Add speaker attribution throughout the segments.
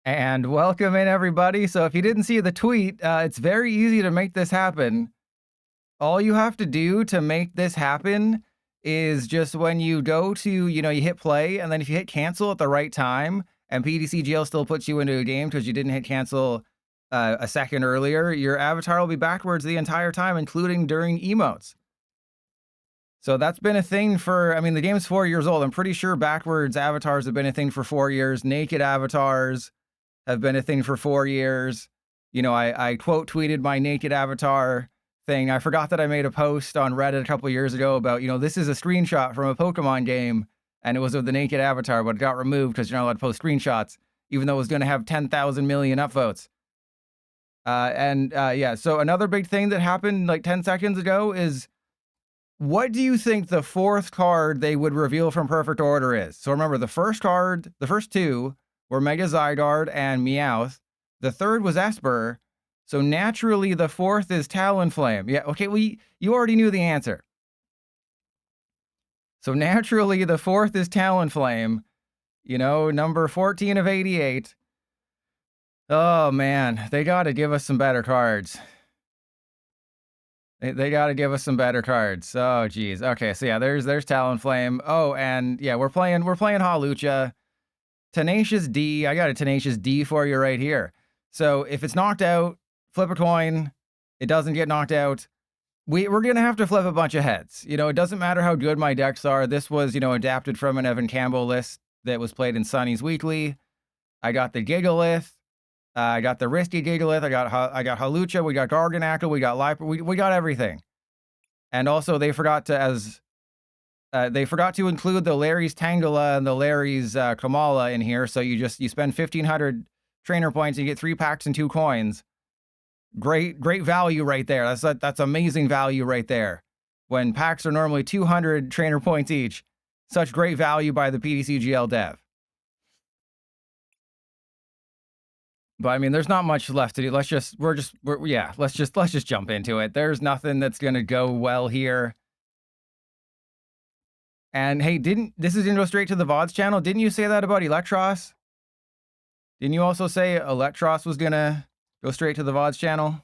Speaker 1: And welcome in, everybody. So if you didn't see the tweet, it's very easy to make this happen. All you have to do to make this happen is just when you go to, you hit play, and then if you hit cancel at the right time, and PDCGL still puts you into a game because you didn't hit cancel a second earlier, your avatar will be backwards the entire time, including during emotes. So that's been a thing for, the game's 4 years old. I'm pretty sure backwards avatars have been a thing for 4 years. Naked avatars have been a thing for 4 years. I quote tweeted my naked avatar thing. I forgot that I made a post on Reddit a couple years ago about, this is a screenshot from a Pokemon game, and it was of the naked avatar, but it got removed because you're not allowed to post screenshots, even though it was going to have 10,000 million upvotes. So another big thing that happened like 10 seconds ago is, what do you think the fourth card they would reveal from Perfect Order is? So remember, the first two were Mega Zygarde and Meowth. The third was Esper. So naturally, the fourth is Talonflame. Yeah, okay, well, you already knew the answer. So naturally, the fourth is Talonflame. Number 14 of 88. Oh, man, they got to give us some better cards. They got to give us some better cards. Oh, geez. Okay, so yeah, there's Talonflame. Oh, and yeah, we're playing Hawlucha. Tenacious D. I got a Tenacious D for you right here. So if it's knocked out, flip a coin. It doesn't get knocked out. We're going to have to flip a bunch of heads. It doesn't matter how good my decks are. This was, adapted from an Evan Campbell list that was played in Sunny's Weekly. I got the Gigalith. I got the Risky Gigalith. I got Hawlucha. We got Garganacl. We got Liper. We got everything. And also, they forgot to include the Larry's Tangela and the Larry's Kamala in here. So you spend 1,500 trainer points and you get 3 packs and 2 coins. Great value right there. That's amazing value right there. When packs are normally 200 trainer points each, such great value by the PDCGL dev. But there's not much left to do. Let's just jump into it. There's nothing that's gonna go well here. And hey, this is gonna go straight to the VODs channel. Didn't you say that about Electros? Didn't you also say Electros was gonna go straight to the VODs channel?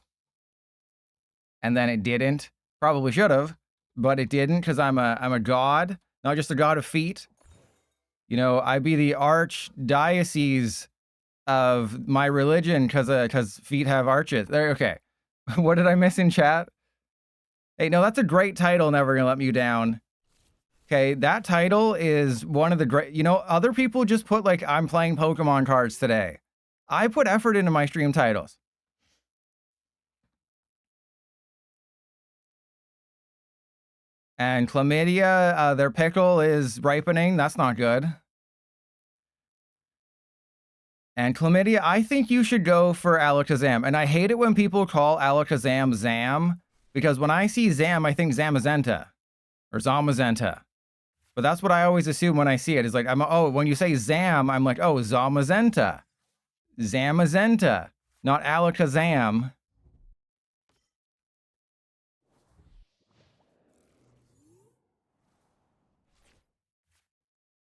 Speaker 1: And then it didn't. Probably should have, but it didn't, because I'm a god, not just a god of feet. I be the archdiocese of my religion because feet have arches. There, okay. What did I miss in chat? Hey, no, that's a great title. Never Gonna Let You Down. Okay, that title is one of the great. Other people just put like, I'm playing Pokemon cards today. I put effort into my stream titles. And Chlamydia, their pickle is ripening. That's not good. And Chlamydia, I think you should go for Alakazam. And I hate it when people call Alakazam Zam, because when I see Zam, I think Zamazenta or Zamazenta. But that's what I always assume when I see it. Is like, when you say Zam, I'm like, oh, Zamazenta. Zamazenta, not Alakazam.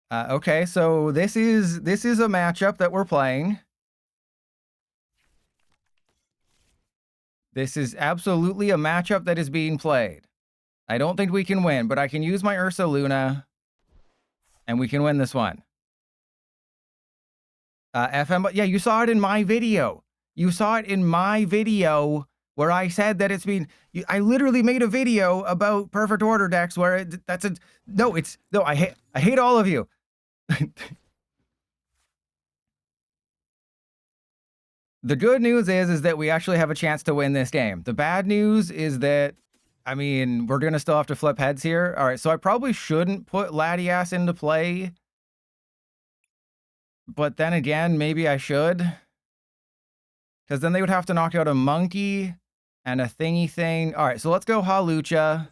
Speaker 1: Okay, so this is a matchup that we're playing. This is absolutely a matchup that is being played. I don't think we can win, but I can use my Ursaluna, and we can win this one. FM, but yeah, you saw it in my video. You saw it in my video where I said that it's been. I literally made a video about Perfect Order decks where I hate all of you. The good news is that we actually have a chance to win this game. The bad news is that, we're going to still have to flip heads here. All right, so I probably shouldn't put Latias into play. But then again, maybe I should. Because then they would have to knock out a monkey and a thingy thing. All right, so let's go Hawlucha.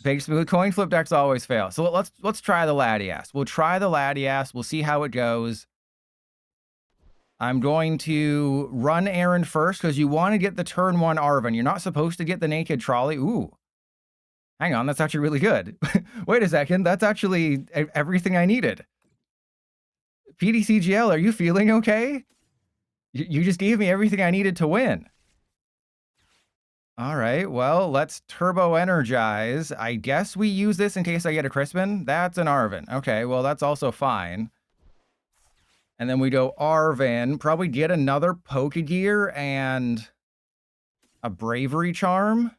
Speaker 1: Big smooth coin flip decks always fail. So let's try the Latias. We'll try the Latias. We'll see how it goes. I'm going to run Aaron first because you want to get the turn 1 Arven. You're not supposed to get the naked trolley. Ooh. Hang on, that's actually really good. Wait a second, that's actually everything I needed. PDCGL, are you feeling okay? You just gave me everything I needed to win. All right, well, let's turbo energize. I guess we use this in case I get a Crispin. That's an Arvin. Okay, well, that's also fine. And then we go Arvin, probably get another Pokegear and a Bravery Charm,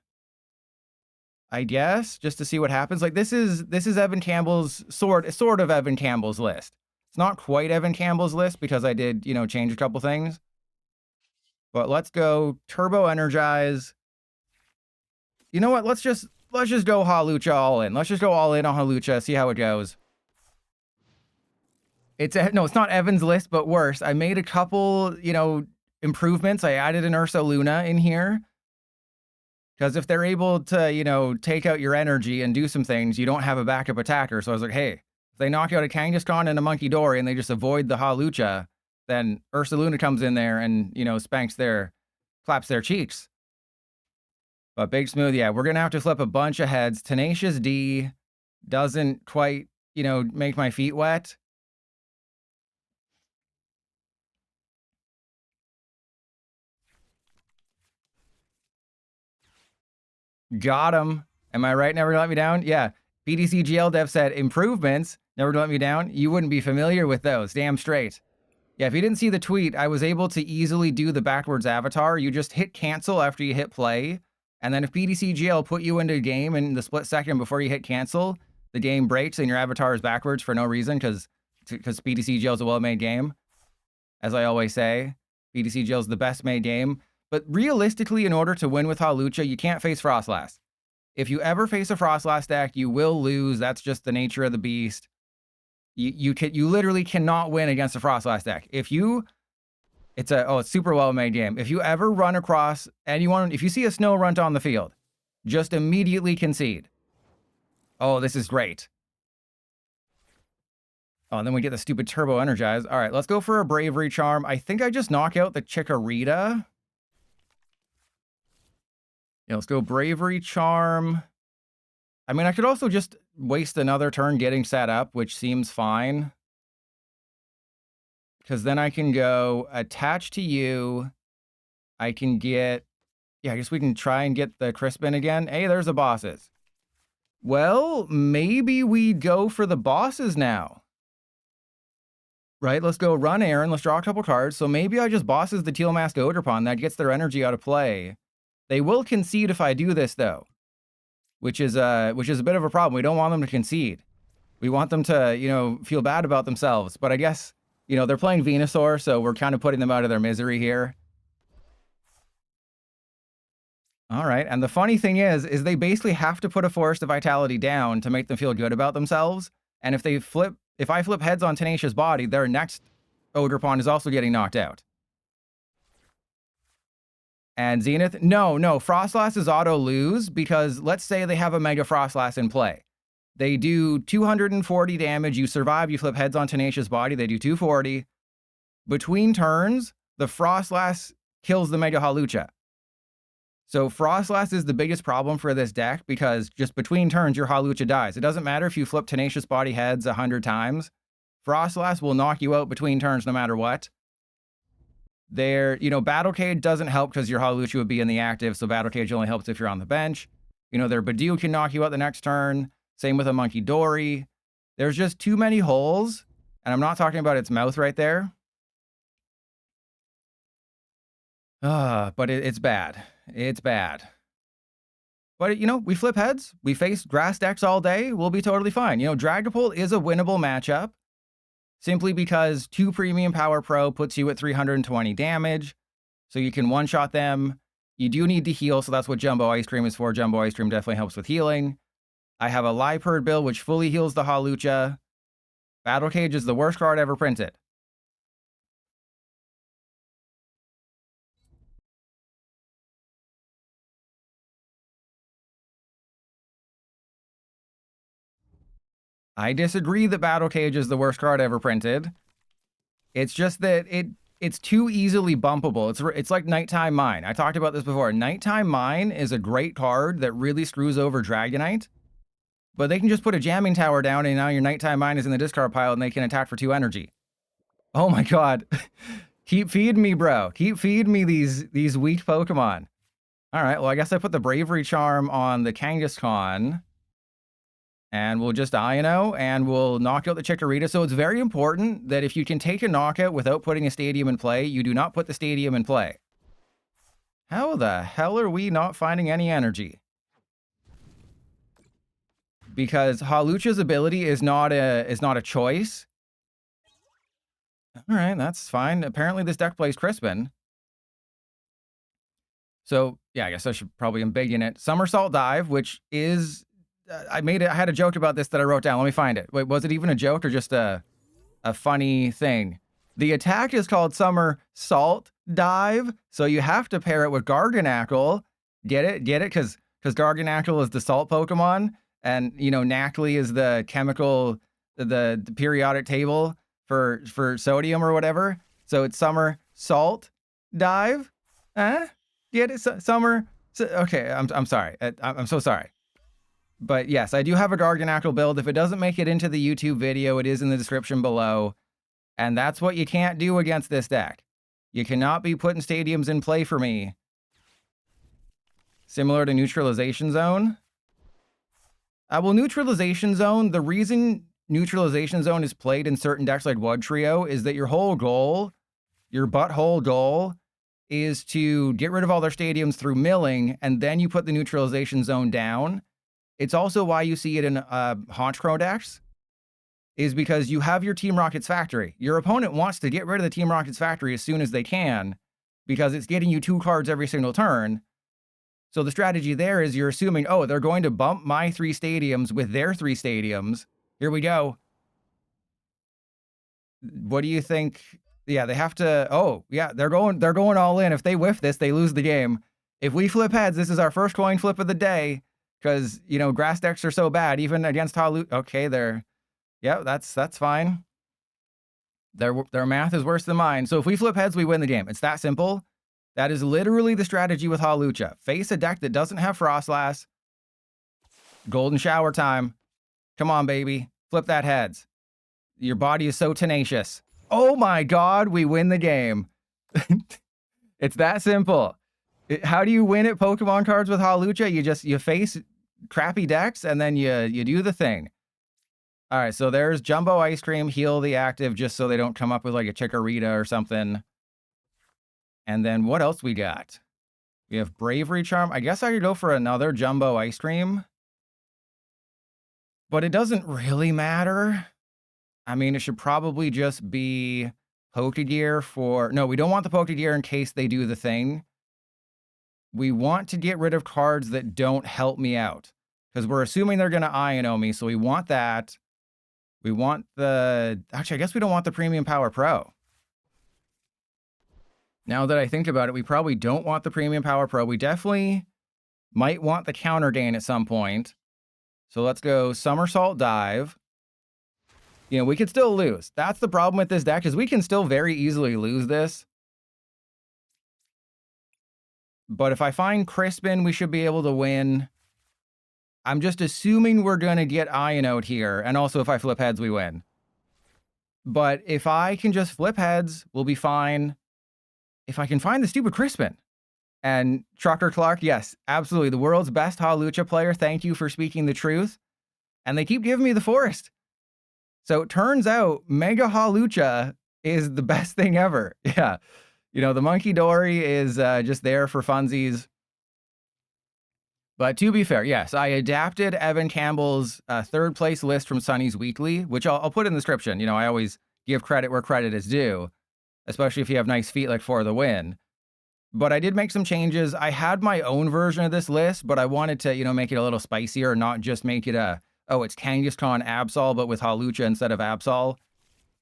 Speaker 1: I guess, just to see what happens. Like, this is Evan Campbell's sort of Evan Campbell's list. It's not quite Evan Campbell's list because I did, change a couple things. But let's go turbo energize. You know what? Let's just go Hawlucha all in. Let's just go all in on Hawlucha, see how it goes. No, it's not Evan's list, but worse. I made a couple, improvements. I added an Ursaluna in here. Because if they're able to, take out your energy and do some things, you don't have a backup attacker. So I was like, hey, if they knock out a Kangaskhan and a Monkey Dory and they just avoid the Hawlucha, then Ursaluna comes in there and, claps their cheeks. But Big Smooth, yeah, we're going to have to flip a bunch of heads. Tenacious D doesn't quite, make my feet wet. Got him. Am I right? Never let me down? Yeah. PDC GL Dev said, improvements, never let me down. You wouldn't be familiar with those. Damn straight. Yeah, if you didn't see the tweet, I was able to easily do the backwards avatar. You just hit cancel after you hit play. And then if PDC GL put you into a game in the split second before you hit cancel, the game breaks and your avatar is backwards for no reason because PDC GL is a well-made game. As I always say, PDC GL is the best made game. But realistically, in order to win with Hawlucha, you can't face Froslass. If you ever face a Froslass deck, you will lose. That's just the nature of the beast. You literally cannot win against a Froslass deck. It's super well-made game. If you ever run across anyone, if you see a Snorunt on the field, just immediately concede. Oh, this is great. Oh, and then we get the stupid turbo energize. All right, let's go for a Bravery Charm. I think I just knock out the Chikorita. Yeah, let's go Bravery Charm. I mean, I could also just waste another turn getting set up, which seems fine. Because then I can go attach to you. I can get... Yeah, I guess we can try and get the Crispin again. Hey, there's the bosses. Well, maybe we go for the bosses now. Right, let's go run Aaron. Let's draw a couple cards. So maybe I just bosses the Teal Mask Ogerpon. That gets their energy out of play. They will concede if I do this, though. Which is a bit of a problem. We don't want them to concede. We want them to, feel bad about themselves. But I guess, they're playing Venusaur, so we're kind of putting them out of their misery here. All right, and the funny thing is they basically have to put a Forest of Vitality down to make them feel good about themselves. And if I flip heads on Tenacious Body, their next Ogerpon is also getting knocked out. And Zenith, no, Froslass is auto lose because let's say they have a Mega Froslass in play. They do 240 damage, you survive, you flip heads on Tenacious Body, they do 240. Between turns, the Froslass kills the Mega Hawlucha. So Froslass is the biggest problem for this deck because just between turns, your Hawlucha dies. It doesn't matter if you flip Tenacious Body heads 100 times. Froslass will knock you out between turns no matter what. Battle Cage doesn't help because your Hawlucha would be in the active, so Battle Cage only helps if you're on the bench. Their Badoo can knock you out the next turn. Same with a Monkey Dory. There's just too many holes, and I'm not talking about its mouth right there. But it's bad. It's bad. But, we flip heads. We face grass decks all day. We'll be totally fine. Dragapult is a winnable matchup. Simply because 2 Premium Power Pro puts you at 320 damage. So you can one-shot them. You do need to heal, so that's what Jumbo Ice Cream is for. Jumbo Ice Cream definitely helps with healing. I have a Liepard build, which fully heals the Hawlucha. Battle Cage is the worst card ever printed. I disagree that Battle Cage is the worst card ever printed. It's just that it's too easily bumpable. It's like Nighttime Mine. I talked about this before. Nighttime Mine is a great card that really screws over Dragonite. But they can just put a Jamming Tower down and now your Nighttime Mine is in the discard pile and they can attack for 2 energy. Oh my god. Keep feeding me, bro. Keep feeding me these weak Pokemon. All right, well, I guess I put the Bravery Charm on the Kangaskhan. And we'll just Ino, and we'll knock out the Chikorita. So it's very important that if you can take a knockout without putting a stadium in play, you do not put the stadium in play. How the hell are we not finding any energy? Because Hawlucha's ability is not a choice. All right, that's fine. Apparently this deck plays Crispin. So, yeah, I guess I should probably embiggen it. Somersault Dive, which is... I had a joke about this that I wrote down. Let me find it. Wait, was it even a joke or just a funny thing? The attack is called Somersault Dive, so you have to pair it with Garganacl. Get it? Because Garganacl is the salt Pokemon, and, you know, Nacli is the chemical, the periodic table for sodium or whatever. So it's Somersault Dive. Get it? Okay, I'm sorry. I'm so sorry. But yes, I do have a Garganacl build. If it doesn't make it into the YouTube video, it is in the description below. And that's what you can't do against this deck. You cannot be putting stadiums in play for me. Similar to Neutralization Zone. Well, Neutralization Zone, the reason Neutralization Zone is played in certain decks like Wood Trio is that your whole goal, your butthole goal, is to get rid of all their stadiums through milling, and then you put the Neutralization Zone down. It's also why you see it in Honchkrow decks, is because you have your Team Rocket's Factory. Your opponent wants to get rid of the Team Rocket's Factory as soon as they can, because it's getting you 2 cards every single turn. So the strategy there is you're assuming, oh, they're going to bump my 3 stadiums with their 3 stadiums. Here we go. What do you think? Yeah, they have to... Oh, yeah, they're going all in. If they whiff this, they lose the game. If we flip heads, this is our first coin flip of the day. Because, you know, grass decks are so bad, even against Hawlucha. Okay, yeah, that's fine. Their math is worse than mine. So if we flip heads, we win the game. It's that simple. That is literally the strategy with Hawlucha. Face a deck that doesn't have Froslass. Golden shower time. Come on, baby. Flip that heads. Your body is so tenacious. Oh my God, we win the game. It's that simple. How do you win at Pokemon cards with Hawlucha? You face crappy decks, and then you do the thing. All right, so there's Jumbo Ice Cream, heal the active just so they don't come up with like a Chikorita or something. And then what else we got? We have Bravery Charm. I guess I could go for another Jumbo Ice Cream. But it doesn't really matter. I mean, it should probably just be Pokegear for... No, we don't want the Pokegear in case they do the thing. We want to get rid of cards that don't help me out. Because we're assuming they're going to Ino me, so we want that. We want the... Actually, I guess we don't want the Premium Power Pro. Now that I think about it, we probably don't want the Premium Power Pro. We definitely might want the Counter Gain at some point. So let's go Somersault Dive. You know, we could still lose. That's the problem with this deck, is we can still very easily lose this. But if I find Crispin, we should be able to win. I'm just assuming we're going to get Ionoed here. And also, if I flip heads, we win. But if I can just flip heads, we'll be fine. If I can find the stupid Crispin. And Trucker Clark, yes, absolutely. The world's best Hawlucha player. Thank you for speaking the truth. And they keep giving me the forest. So it turns out Mega Hawlucha is the best thing ever. Yeah. You know, the Monkey Dory is just there for funsies. But to be fair, yes, I adapted Evan Campbell's 3rd place list from Sunny's Weekly, which I'll put in the description. You know, I always give credit where credit is due, especially if you have nice feet like For the Win. But I did make some changes. I had my own version of this list, but I wanted to, you know, make it a little spicier, not just make it it's Kangaskhan Absol, but with Hawlucha instead of Absol.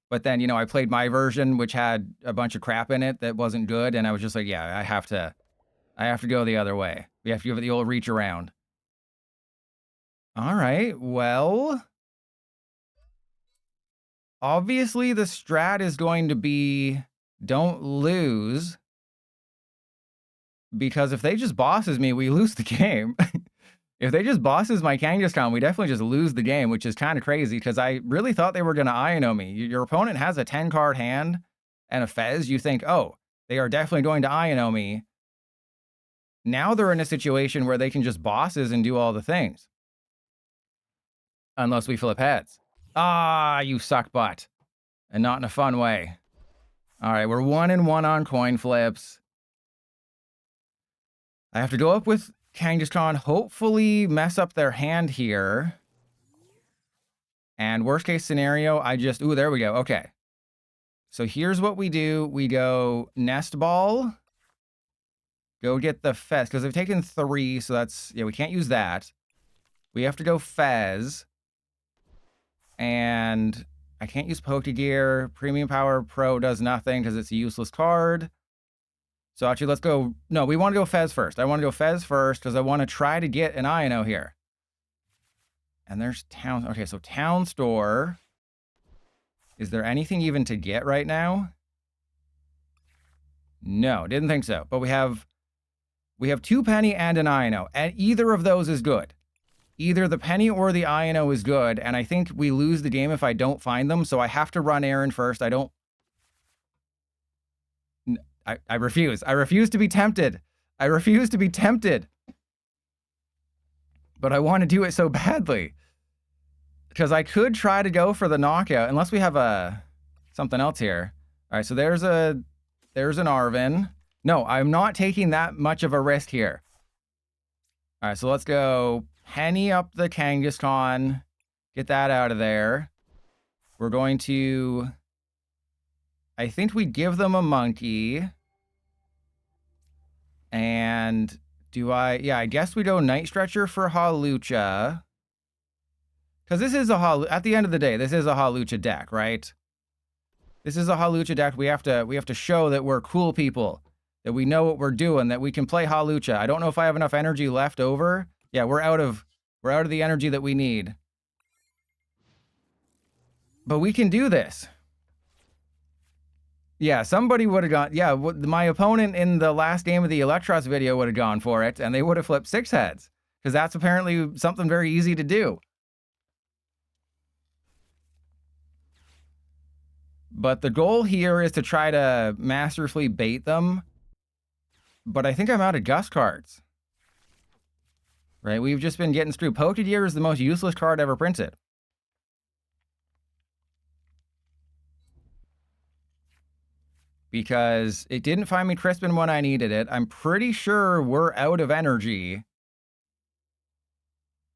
Speaker 1: But then, you know, I played my version, which had a bunch of crap in it that wasn't good. And I was just like, yeah, I have to go the other way. We have to give it the old reach around. All right, well, obviously the strat is going to be don't lose. Because if they just bosses me, we lose the game. If they just bosses my Kangaskhan, we definitely just lose the game, which is kind of crazy because I really thought they were going to Ino me. Your opponent has a 10-card hand, and a Fez, you think, oh, they are definitely going to Iono me. Now they're in a situation where they can just bosses and do all the things. Unless we flip heads. Ah, you suck butt. And not in a fun way. All right, we're 1-1 on coin flips. I have to go up with Kangaskhan, hopefully mess up their hand here. And worst case scenario, I just... Ooh, there we go. Okay. So here's what we do. We go Nest Ball. Go get the Fez, because they've taken 3, so that's... Yeah, we can't use that. We have to go Fez. And I can't use Pokegear. Premium Power Pro does nothing because it's a useless card. So actually, let's go... No, we want to go Fez first. I want to go Fez first because I want to try to get an Iono here. And there's Town... Okay, so Town Store. Is there anything even to get right now? No, didn't think so. But we have 2 penny and an Iono. And either of those is good. Either the penny or the Iono is good, and I think we lose the game if I don't find them, so I have to run errand first. I don't... I refuse. I refuse to be tempted. I refuse to be tempted. But I want to do it so badly. Because I could try to go for the knockout, unless we have something else here. All right, so there's an Arvin. No, I'm not taking that much of a risk here. All right, so let's go... Penny up the Kangaskhan. Get that out of there. We're going to... I think we give them a monkey. And do I... Yeah, I guess we go Night Stretcher for Hawlucha. Because this is a Hawlucha... At the end of the day, this is a Hawlucha deck, right? This is a Hawlucha deck. We have to show that we're cool people. That we know what we're doing. That we can play Hawlucha. I don't know if I have enough energy left over. Yeah, we're out of the energy that we need. But we can do this. Yeah, somebody would have gone... Yeah, my opponent in the last game of the Electros video would have gone for it, and they would have flipped 6 heads. Because that's apparently something very easy to do. But the goal here is to try to masterfully bait them. But I think I'm out of Gust cards. Right, we've just been getting screwed. Pokegear is the most useless card ever printed. Because it didn't find me Crispin when I needed it. I'm pretty sure we're out of energy.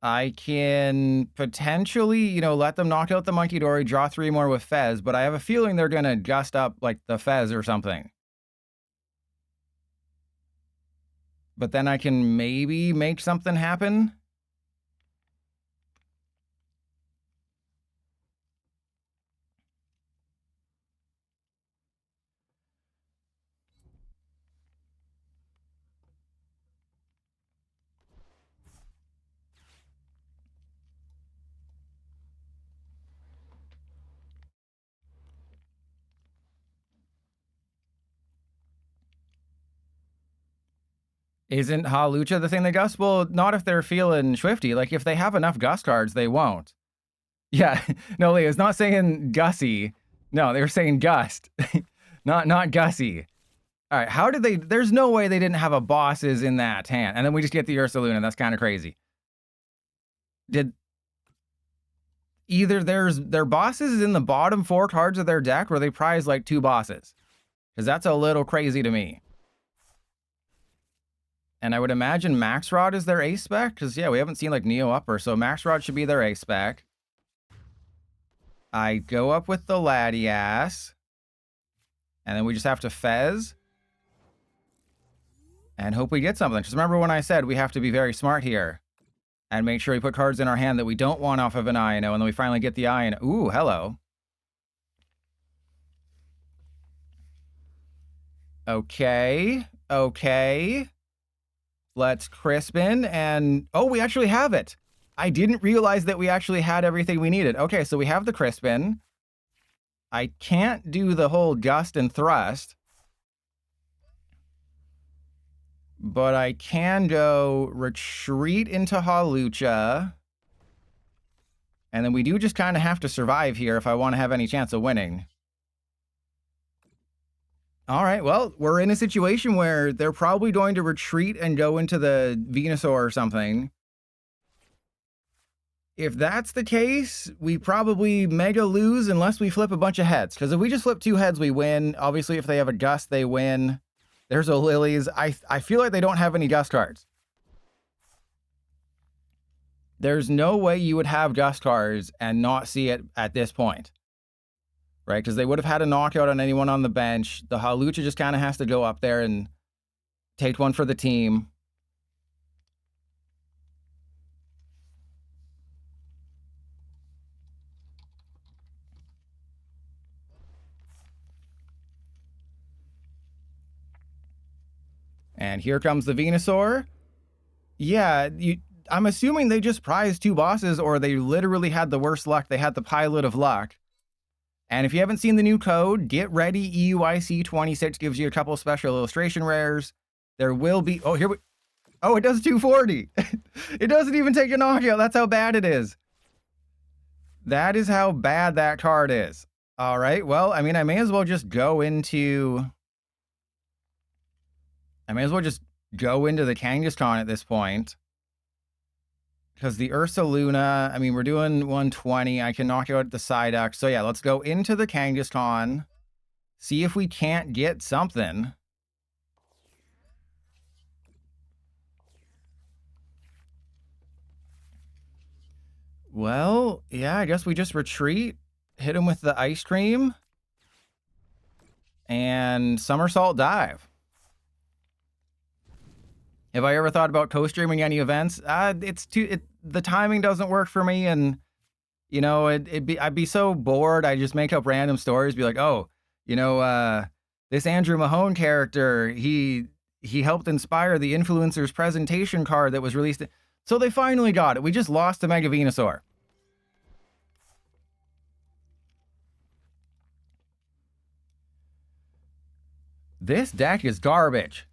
Speaker 1: I can potentially, let them knock out the Monkey Dory, draw 3 more with Fez, but I have a feeling they're going to gust up, like, the Fez or something. But then I can maybe make something happen. Isn't Hawlucha the thing they gust? Well, not if they're feeling swifty. Like, if they have enough gust cards, they won't. Yeah, no, Leah's not saying Gussie. No, they were saying Gust. not Gussie. All right, how did they... There's no way they didn't have a bosses in that hand. And then we just get the Ursaluna. That's kind of crazy. Either their bosses is in the bottom 4 cards of their deck, or they prize, like, 2 bosses. Because that's a little crazy to me. And I would imagine Max Rod is their ace spec, because, yeah, we haven't seen, like, Neo Upper, so Max Rod should be their ace spec. I go up with the Latias. And then we just have to Fez. And hope we get something. Because remember when I said we have to be very smart here. And make sure we put cards in our hand that we don't want off of an Iono, and then we finally get the Iono. Ooh, hello. Okay. Let's Crispin, and... Oh, we actually have it! I didn't realize that we actually had everything we needed. Okay, so we have the Crispin. I can't do the whole Gust and Thrust. But I can go Retreat into Hawlucha. And then we do just kind of have to survive here if I want to have any chance of winning. All right, well, we're in a situation where they're probably going to retreat and go into the Venusaur or something. If that's the case, we probably mega lose unless we flip a bunch of heads. Because if we just flip 2 heads, we win. Obviously, if they have a gust, they win. There's a Lilies. I feel like they don't have any gust cards. There's no way you would have gust cards and not see it at this point. Right? Because they would have had a knockout on anyone on the bench. The Hawlucha just kind of has to go up there and take one for the team. And here comes the Venusaur. Yeah, I'm assuming they just prized 2 bosses, or they literally had the worst luck. They had the Pilot of Luck. And if you haven't seen the new code, get ready. EUIC26 gives you a couple special illustration rares. There will be... Oh, here we... Oh, it does 240. It doesn't even take a knockout. That's how bad it is. That is how bad that card is. All right, well, I mean, I may as well just go into... the Kangaskhan at this point. Because the Ursaluna, I mean, we're doing 120. I can knock out the Psyduck. So yeah, let's go into the Kangaskhan. See if we can't get something. Well, yeah, I guess we just retreat. Hit him with the Ice Cream. And Somersault Dive. Have I ever thought about co-streaming any events? The timing doesn't work for me, and you know, I'd be so bored. I just make up random stories, be like, oh, you know, this Andrew Mahone character, he helped inspire the influencer's presentation card that was released. So they finally got it. We just lost to Mega Venusaur. This deck is garbage.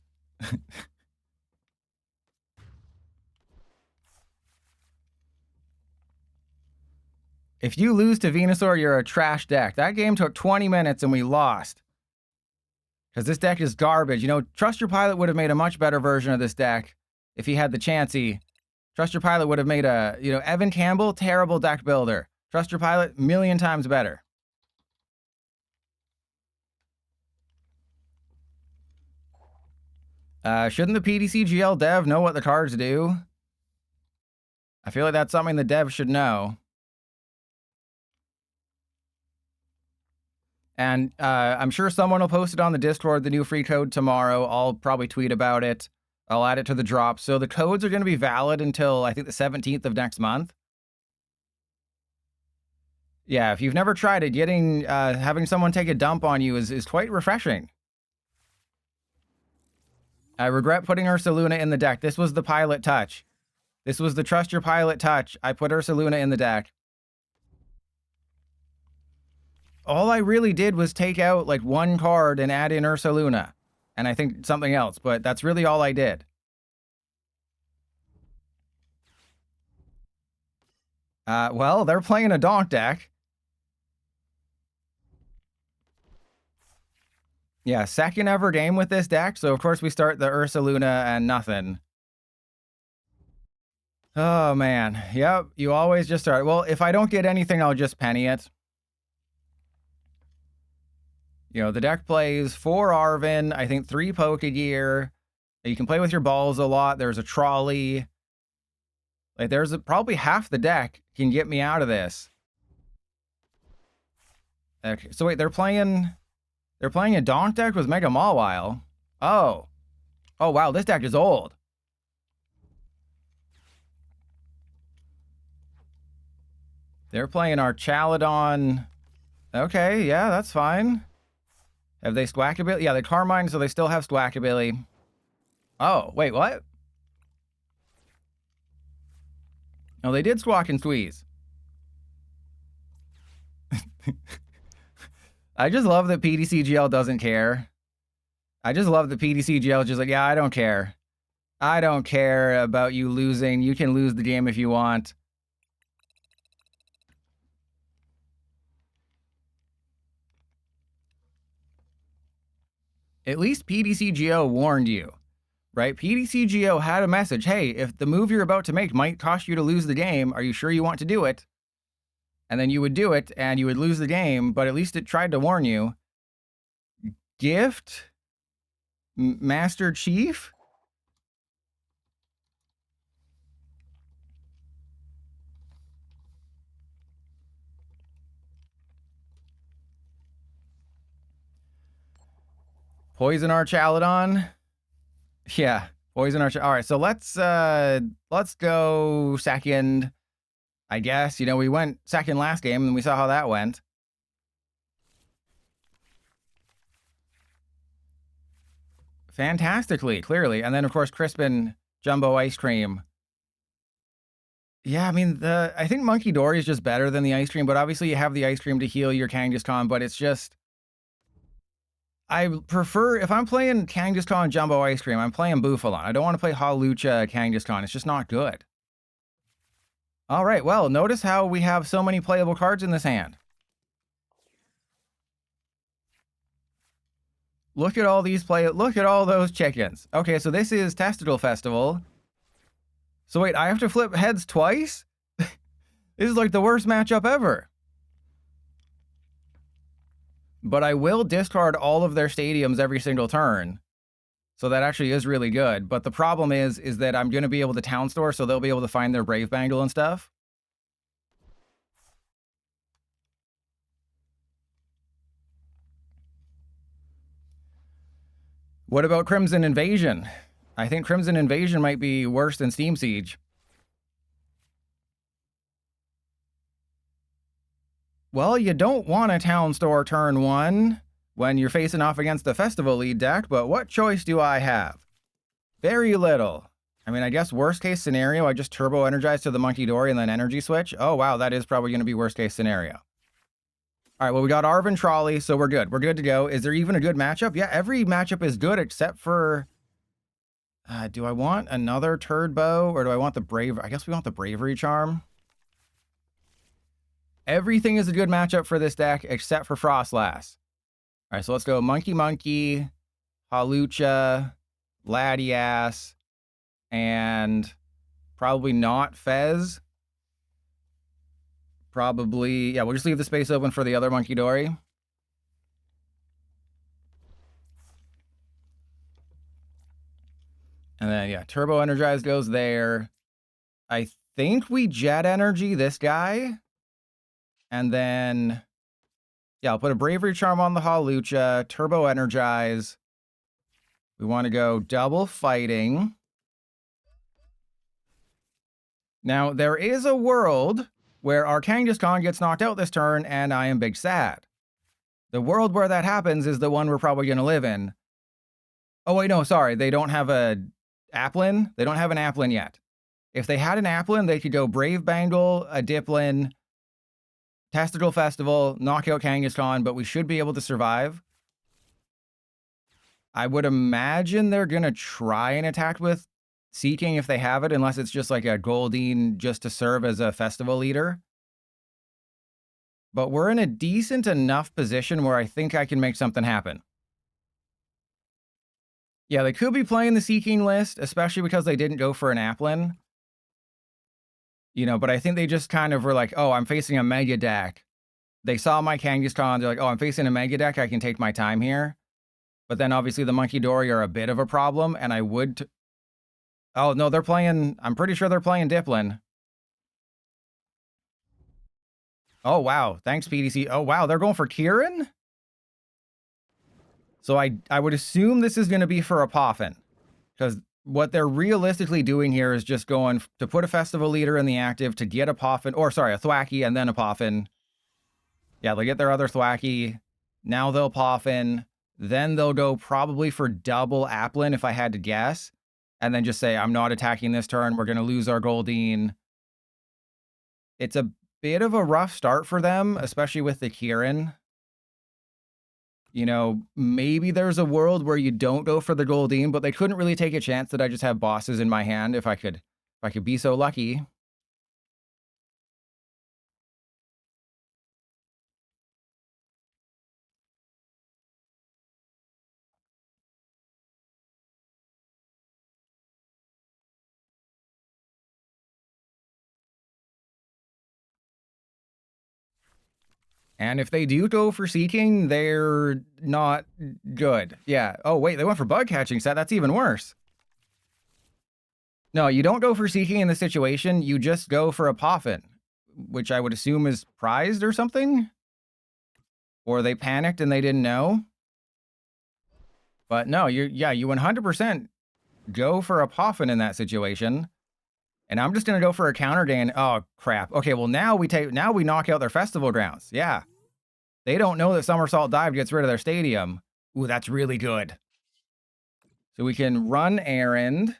Speaker 1: If you lose to Venusaur, you're a trash deck. That game took 20 minutes and we lost. Because this deck is garbage. You know, Trust Your Pilot would have made a much better version of this deck if he had the chancey. Trust Your Pilot would have made a, you know, Evan Campbell, terrible deck builder. Trust Your Pilot, million times better. Shouldn't the PDCGL dev know what the cards do? I feel like that's something the dev should know. And I'm sure someone will post it on the Discord, the new free code tomorrow. I'll probably tweet about it. I'll add it to the drop. So the codes are going to be valid until, I think, the 17th of next month. Yeah, if you've never tried it, having someone take a dump on you is quite refreshing. I regret putting Ursaluna in the deck. This was the Pilot Touch. This was the Trust Your Pilot Touch. I put Ursaluna in the deck. All I really did was take out like 1 card and add in Ursaluna. And I think something else, but that's really all I did. Well, they're playing a donk deck. Yeah, second ever game with this deck, so of course we start the Ursaluna and nothing. Oh, man. Yep, you always just start. Well, if I don't get anything, I'll just penny it. You know, the deck plays 4 Arven, I think 3 Pokegear. You can play with your balls a lot. There's a trolley. Like, there's probably half the deck can get me out of this. Okay, so wait, they're playing a donk deck with Mega Mawile. Oh. Oh, wow, this deck is old. They're playing our Chaladon. Okay, yeah, that's fine. Have they Squawkabilly? Yeah, they Carmine, so they still have Squawkabilly. Oh, wait, what? No, they did Squawk and Squeeze. I just love that PDCGL doesn't care. I just love that PDCGL is just like, yeah, I don't care. I don't care about you losing. You can lose the game if you want. At least PDCGO warned you, right? PDCGO had a message. Hey, if the move you're about to make might cost you to lose the game, are you sure you want to do it? And then you would do it and you would lose the game, but at least it tried to warn you. Gift? Master Chief? Poison Archaludon? Yeah, Poison Arch. All right, so let's go second. I guess, you know, we went second last game and we saw how that went. Fantastically, clearly. And then, of course, Crispin Jumbo Ice Cream. Yeah, I mean, I think Monkey Dory is just better than the ice cream, but obviously you have the ice cream to heal your Kangaskhan, but it's just... I prefer, if I'm playing Kangaskhan Jumbo Ice Cream, I'm playing Bufalon. I don't want to play Hawlucha Kangaskhan. It's just not good. All right, well, notice how we have so many playable cards in this hand. Look at all these look at all those chickens. Okay, so this is Testicle Festival. So wait, I have to flip heads twice? This is like the worst matchup ever. But I will discard all of their stadiums every single turn. So that actually is really good. But the problem is that I'm going to be able to town store, so they'll be able to find their Brave Bangle and stuff. What about Crimson Invasion? I think Crimson Invasion might be worse than Steam Siege. Well, you don't want a town store turn 1 when you're facing off against the Festival lead deck, but what choice do I have? Very little. I mean, I guess worst case scenario, I just turbo energize to the Monkey Dory and then energy switch. Oh, wow, that is probably going to be worst case scenario. All right, well, we got Arvin Trolley, so we're good. We're good to go. Is there even a good matchup? Yeah, every matchup is good except for... do I want another Turbo, or do I want the Brave... I guess we want the Bravery Charm. Everything is a good matchup for this deck except for Froslass. All right, so let's go Monkey Monkey, Hawlucha, Latias, and probably not Fez. Probably, yeah, we'll just leave the space open for the other Monkey Dory. And then, yeah, Turbo Energize goes there. I think we Jet Energy this guy. And then, yeah, I'll put a Bravery Charm on the Hawlucha, Turbo Energize. We want to go double fighting. Now, there is a world where our Kangaskhan gets knocked out this turn, and I am big sad. The world where that happens is the one we're probably going to live in. Oh, wait, no, sorry. They don't have a Applin? They don't have an Applin yet. If they had an Applin, they could go Brave Bangle, a Diplin, Testicle Festival, knockout Kangaskhan, but we should be able to survive. I would imagine they're going to try and attack with Seeking if they have it, unless it's just like a Goldeen just to serve as a festival leader. But we're in a decent enough position where I think I can make something happen. Yeah, they could be playing the Seeking list, especially because they didn't go for an Applin. You know, but I think they just kind of were like, oh, I'm facing a Mega deck. They saw my Kangaskhan, they're like, oh, I'm facing a Mega deck, I can take my time here. But then obviously the Monkey Dory are a bit of a problem, and I would... Oh, no, they're playing... I'm pretty sure they're playing Diplin. Oh, wow. Thanks, PDC. Oh, wow, they're going for Kieran? So I would assume this is going to be for a Poffin. Because what they're realistically doing here is just going to put a Festival Leader in the active to get a Poffin... Or, sorry, a Thwacky and then a Poffin. Yeah, they'll get their other Thwacky. Now they'll Poffin. Then they'll go probably for double Applin, if I had to guess. And then just say, I'm not attacking this turn. We're going to lose our Goldeen. It's a bit of a rough start for them, especially with the Kieran. You know, maybe there's a world where you don't go for the Goldeen, but they couldn't really take a chance that I just have bosses in my hand if I could be so lucky. And if they do go for Seeking, they're not good. Yeah. Oh, wait, they went for Bug Catching Set. That's even worse. No, you don't go for Seeking in this situation. You just go for a Poffin, which I would assume is prized or something. Or they panicked and they didn't know. But no, you 100% go for a Poffin in that situation. And I'm just gonna go for a counter gain. Oh crap. Okay, well now we knock out their festival grounds. Yeah. They don't know that Somersault Dive gets rid of their stadium. Ooh, that's really good. So we can run errand.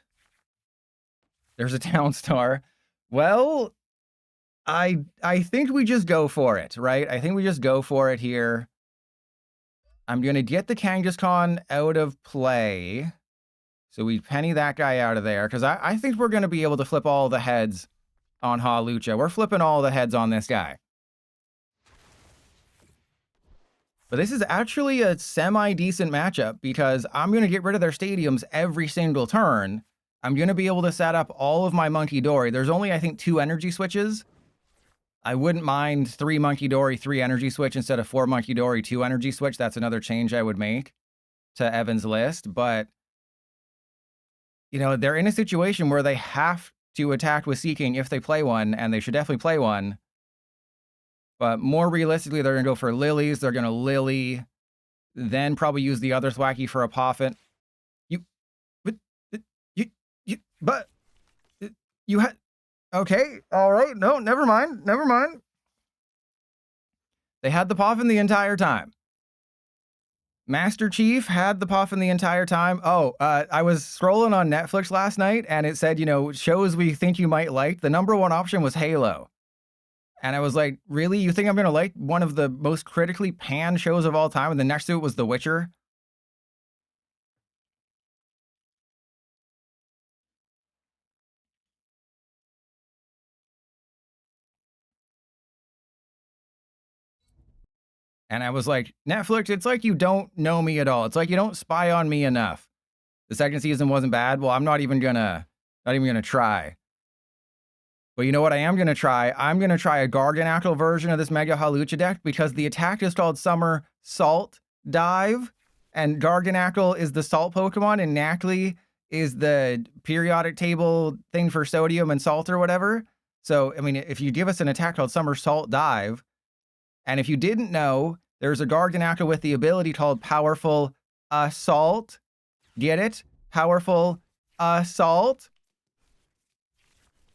Speaker 1: There's a town star. Well, I think we just go for it, right? I think we just go for it here. I'm gonna get the Kangaskhan out of play. So we penny that guy out of there, because I think we're gonna be able to flip all the heads on Hawlucha. We're flipping all the heads on this guy. But this is actually a semi-decent matchup because I'm going to get rid of their stadiums every single turn. I'm going to be able to set up all of my Monkey Dory. There's only, I think, 2 energy switches. I wouldn't mind 3 Monkey Dory, 3 energy switch instead of 4 Monkey Dory, 2 energy switch. That's another change I would make to Evan's list. But, you know, they're in a situation where they have to attack with Seeking if they play one, and they should definitely play one. But more realistically, they're going to go for Lilies. They're going to Lily, then probably use the other Thwacky for a Poffin. But you had, okay, all right, no, never mind. They had the Poffin the entire time. Master Chief had the Poffin the entire time. Oh, I was scrolling on Netflix last night, and it said, you know, shows we think you might like. The #1 option was Halo. And I was like, really? You think I'm going to like one of the most critically panned shows of all time? And the next to it was The Witcher? And I was like, Netflix, it's like you don't know me at all. It's like you don't spy on me enough. The second season wasn't bad. Well, I'm not even gonna try. But you know what I am gonna try? I'm gonna try a Garganacl version of this Mega Hawlucha deck because the attack is called Summer Salt Dive, and Garganacl is the salt Pokemon, and Nacli is the periodic table thing for sodium and salt or whatever. So, I mean, if you give us an attack called Summer Salt Dive, and if you didn't know, there's a Garganacl with the ability called Powerful Assault. Get it? Powerful Assault.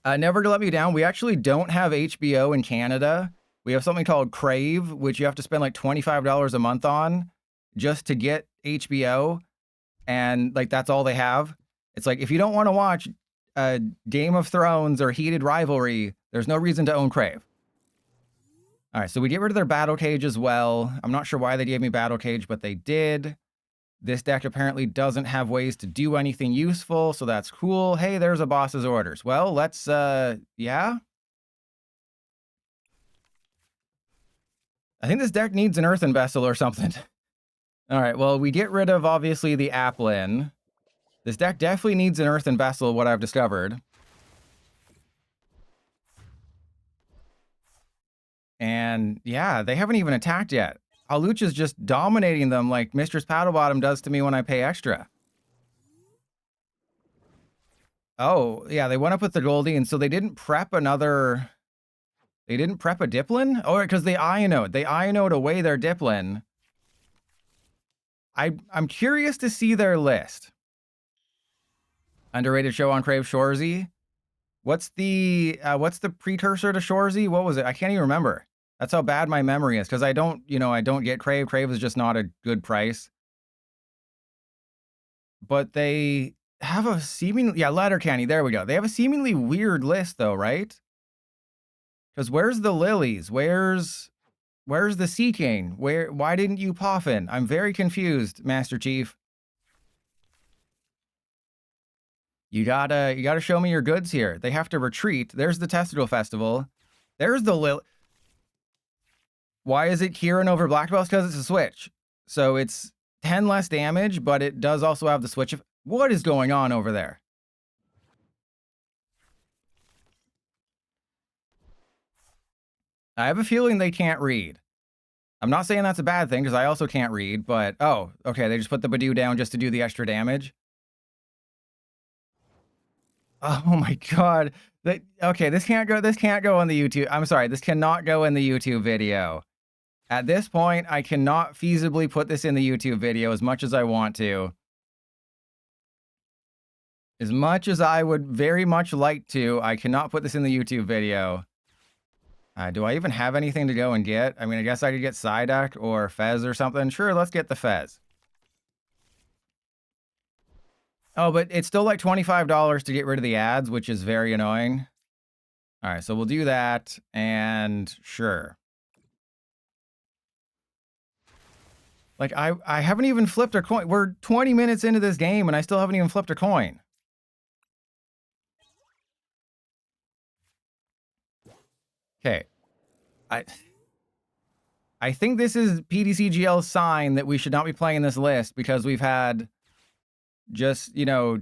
Speaker 1: Never to Let Me Down. We actually don't have HBO in Canada. We have something called Crave, which you have to spend like $25 a month on just to get HBO. And like, that's all they have. It's like, if you don't want to watch Game of Thrones or Heated Rivalry, there's no reason to own Crave. All right, so we get rid of their Battle Cage as well. I'm not sure why they gave me Battle Cage, but they did. This deck apparently doesn't have ways to do anything useful, so that's cool. Hey, there's a boss's orders. Well, let's, yeah? I think this deck needs an Earthen Vessel or something. All right, well, we get rid of, obviously, the Applin. This deck definitely needs an Earthen Vessel, what I've discovered. And, yeah, they haven't even attacked yet. Hawlucha's just dominating them like Mistress Paddlebottom does to me when I pay extra. Oh, yeah, they went up with the Goldie, and so they didn't prep another... They didn't prep a Diplin? Oh, because they Ionode. They Ionode away their Diplin. I'm curious to see their list. Underrated show on Crave, Shorzy. What's the precursor to Shorzy? What was it? I can't even remember. That's how bad my memory is, because I don't get Crave. Crave is just not a good price. But they have a seemingly... Yeah, Letterkenny. There we go. They have a seemingly weird list, though, right? Because where's the Lilies? Where's the Seeking? Why didn't you Poffin? I'm very confused, Master Chief. You gotta show me your goods here. They have to retreat. There's the Testicle Festival. There's the Lily. Why is it Kieran over Black Belts? Because it's a switch. So it's 10 less damage, but it does also have the switch of... What is going on over there? I have a feeling they can't read. I'm not saying that's a bad thing, because I also can't read, but... Oh, okay, they just put the Badoo down just to do the extra damage. Oh my god. Okay, this can't go on the YouTube... I'm sorry, this cannot go in the YouTube video. At this point, I cannot feasibly put this in the YouTube video as much as I want to. As much as I would very much like to, I cannot put this in the YouTube video. Do I even have anything to go and get? I mean, I guess I could get Psyduck or Fez or something. Sure, let's get the Fez. Oh, but it's still like $25 to get rid of the ads, which is very annoying. All right, so we'll do that, and sure. Like, I haven't even flipped a coin. We're 20 minutes into this game, and I still haven't even flipped a coin. Okay. I think this is PDCGL's sign that we should not be playing this list, because we've had just, you know,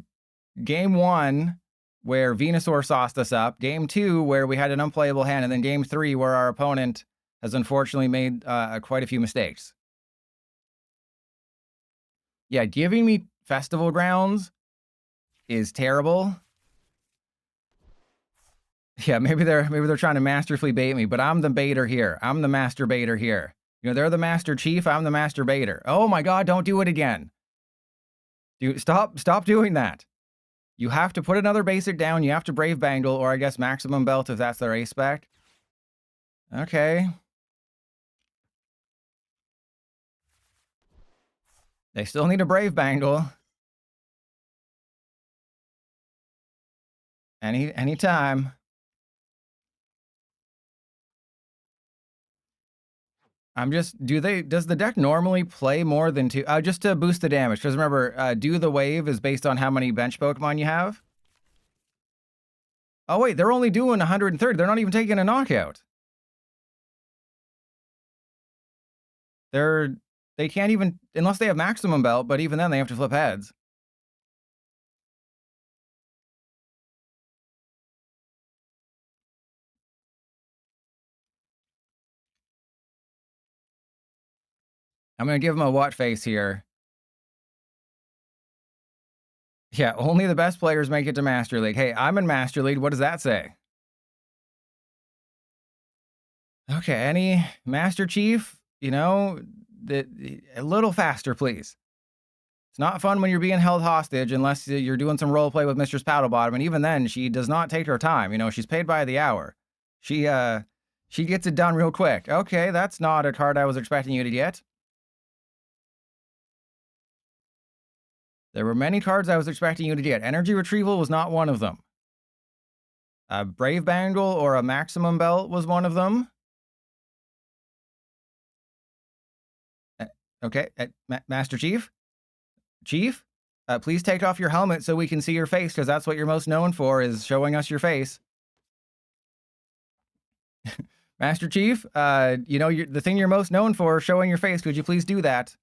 Speaker 1: game 1 where Venusaur sauced us up, game 2 where we had an unplayable hand, and then game 3 where our opponent has unfortunately made quite a few mistakes. Yeah, giving me Festival Grounds is terrible. Yeah, maybe they're trying to masterfully bait me, but I'm the baiter here. I'm the master baiter here. You know, they're the Master Chief, I'm the Master Baiter. Oh my god, don't do it again. Dude, stop doing that. You have to put another basic down, you have to Brave Bangle, or I guess Maximum Belt if that's their A-Spec. Okay. They still need a Brave Bangle. Anytime. I'm just... Does the deck normally play more than 2? Just to boost the damage, because remember, Do the Wave is based on how many bench Pokemon you have. Oh wait, they're only doing 130. They're not even taking a knockout. They can't even... Unless they have Maximum Belt, but even then they have to flip heads. I'm going to give him a what face here. Yeah, only the best players make it to Master League. Hey, I'm in Master League. What does that say? Okay, any Master Chief, you know, a little faster, please. It's not fun when you're being held hostage unless you're doing some role play with Mistress Paddlebottom, and even then, she does not take her time. You know, she's paid by the hour. She gets it done real quick. Okay, that's not a card I was expecting you to get. There were many cards I was expecting you to get. Energy Retrieval was not one of them. A Brave Bangle or a Maximum Belt was one of them. Okay, Master Chief? Chief? Please take off your helmet so we can see your face, because that's what you're most known for, is showing us your face. Master Chief, you know, the thing you're most known for, showing your face. Could you please do that?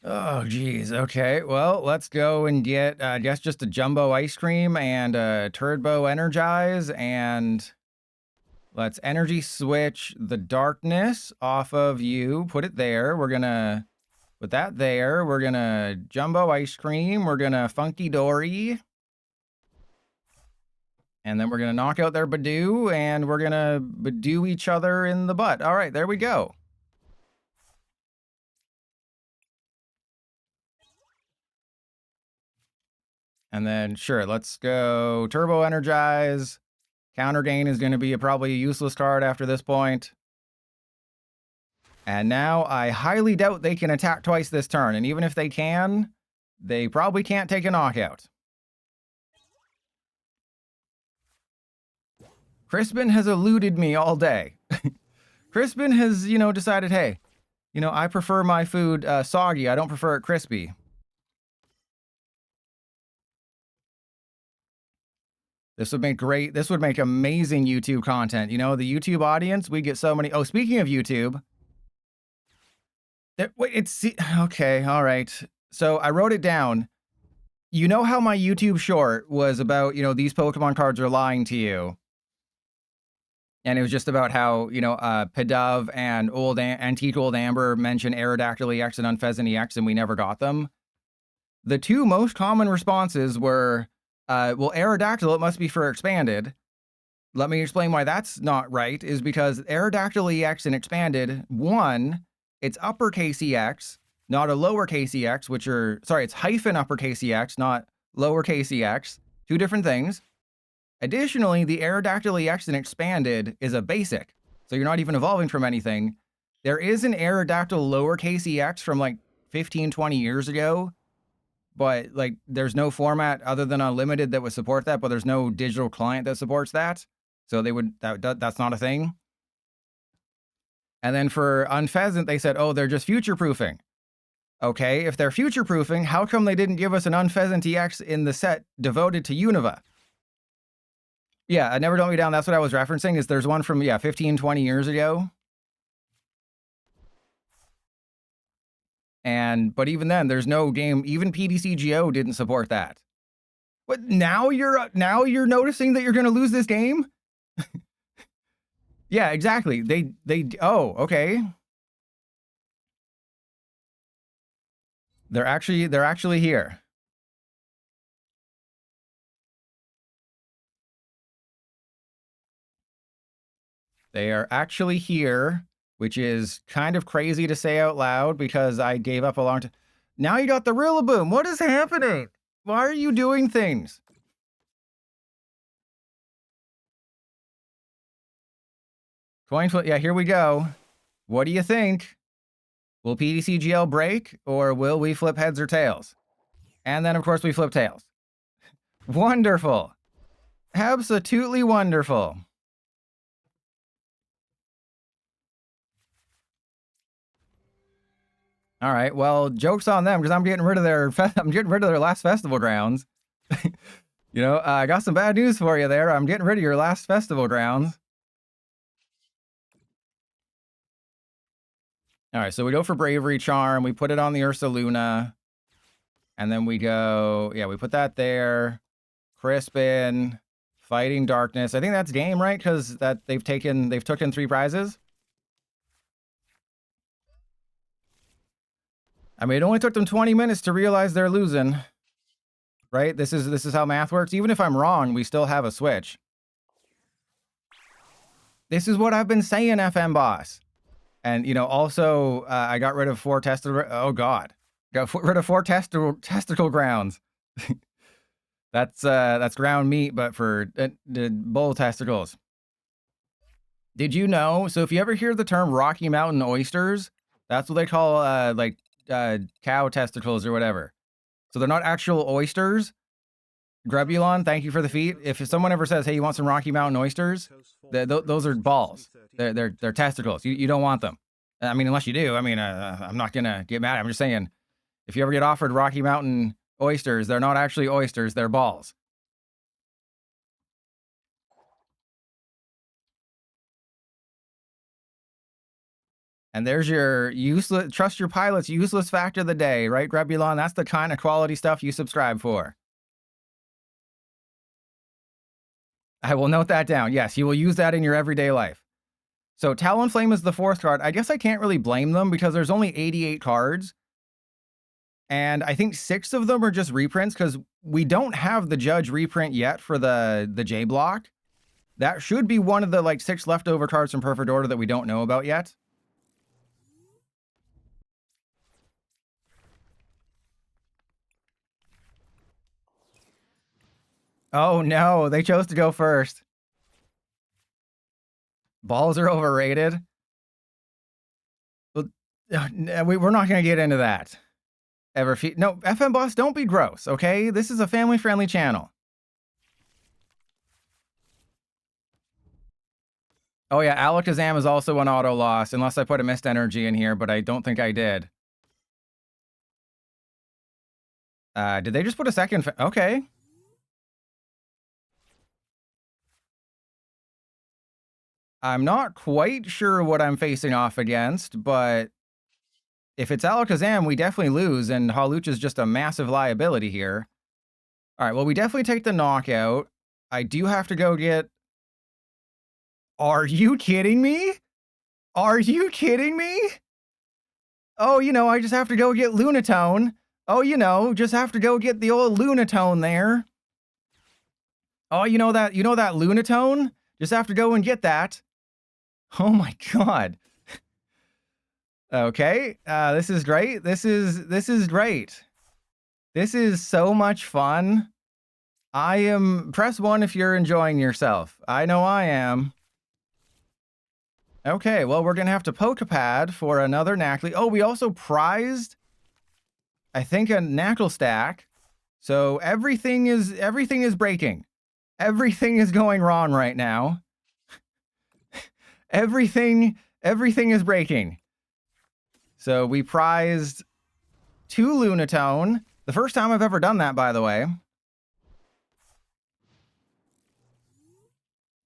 Speaker 1: Oh, geez. Okay, well, let's go and get, I guess, just a Jumbo Ice Cream and a Turbo Energize, and let's Energy Switch the Darkness off of you. Put it there. We're gonna put that there. We're gonna Jumbo Ice Cream. We're gonna Funky Dory. And then we're gonna knock out their Badoo, and we're gonna Badoo each other in the butt. All right, there we go. And then, sure, let's go Turbo Energize. Counter Gain is going to be probably a useless card after this point. And now I highly doubt they can attack twice this turn. And even if they can, they probably can't take a knockout. Crispin has eluded me all day. Crispin has, you know, decided, hey, you know, I prefer my food soggy. I don't prefer it crispy. This would make amazing YouTube content. You know, the YouTube audience, we get so many. Oh, speaking of YouTube. Wait, okay, all right. So I wrote it down. You know how my YouTube short was about, these Pokemon cards are lying to you? And it was just about how, Pidove and Antique Old Amber mentioned Aerodactyl EX and Unfezant EX, and we never got them. The two most common responses were, well, Aerodactyl, it must be for expanded. Let me explain why that's not right, is because Aerodactyl EX and expanded, one, it's uppercase EX, not a lowercase EX, it's hyphen uppercase EX, not lowercase EX. Two different things. Additionally, the Aerodactyl EX and expanded is a basic, so you're not even evolving from anything. There is an Aerodactyl lowercase EX from like 15, 20 years ago, but like there's no format other than Unlimited that would support that, but there's no digital client that supports that. So that's not a thing. And then for Unfezant, they said, oh, they're just future-proofing. Okay, if they're future-proofing, how come they didn't give us an Unfezant EX in the set devoted to Unova? Yeah, Never Don't Me Down, that's what I was referencing, is there's one from, 15, 20 years ago. But even then, there's no game, even PDCGO didn't support that. But now you're noticing that you're going to lose this game? Yeah, exactly. Oh, okay. They're actually here. They are actually here, which is kind of crazy to say out loud because I gave up a long time. Now you got the Rillaboom. What is happening? Why are you doing things? Coin flip. Yeah, here we go. What do you think? Will PDCGL break, or will we flip heads or tails? And then, of course, we flip tails. Wonderful. Absolutely wonderful. All right. Well, joke's on them because I'm getting rid of their last festival grounds. I got some bad news for you there. I'm getting rid of your last festival grounds. All right, so we go for Bravery Charm. We put it on the Ursaluna. And then we go, we put that there. Crispin, Fighting Darkness. I think that's game, right? Because they've taken 3 prizes. I mean, it only took them 20 minutes to realize they're losing. Right? This is how math works. Even if I'm wrong, we still have a switch. This is what I've been saying, FM Boss. And, also, I got rid of 4 testicle... Oh, God. Got rid of 4 testicle grounds. That's ground meat, but for bull testicles. Did you know? So if you ever hear the term Rocky Mountain oysters, that's what they call, cow testicles or whatever. So they're not actual oysters. Grubulon, thank you for the feat. If someone ever says, hey, you want some Rocky Mountain oysters? Those are balls. They're testicles. You don't want them. I mean, unless you do. I mean, I'm not going to get mad. I'm just saying, if you ever get offered Rocky Mountain oysters, they're not actually oysters. They're balls. And there's your useless, trust your pilot's useless fact of the day, right, Grubulon? That's the kind of quality stuff you subscribe for. I will note that down. Yes, you will use that in your everyday life. So Talonflame is the 4th card. I guess I can't really blame them because there's only 88 cards. And I think 6 of them are just reprints because we don't have the Judge reprint yet for the J block. That should be one of the 6 leftover cards from Perfect Order that we don't know about yet. Oh no, they chose to go first. Balls are overrated. We're not going to get into that. No, FM Boss, don't be gross, okay? This is a family-friendly channel. Oh yeah, Alakazam is also an auto loss, unless I put a Mist Energy in here, but I don't think I did. Did they just put a second? Okay. I'm not quite sure what I'm facing off against, but if it's Alakazam, we definitely lose, and Hawlucha is just a massive liability here. All right, well, we definitely take the knockout. I do have to go get... Are you kidding me? Are you kidding me? Oh, I just have to go get Lunatone. Oh, just have to go get the old Lunatone there. Oh, you know that Lunatone? Just have to go and get that. Oh my god. Okay, this is great. This is great. This is so much fun. Press 1 if you're enjoying yourself. I know I am. Okay, well, we're gonna have to poke a pad for another Knackly. Oh, we also prized, I think, a Knackle stack. So everything is breaking. Everything is going wrong right now. everything is breaking. So we prized 2 Lunatone. The first time I've ever done that, by the way.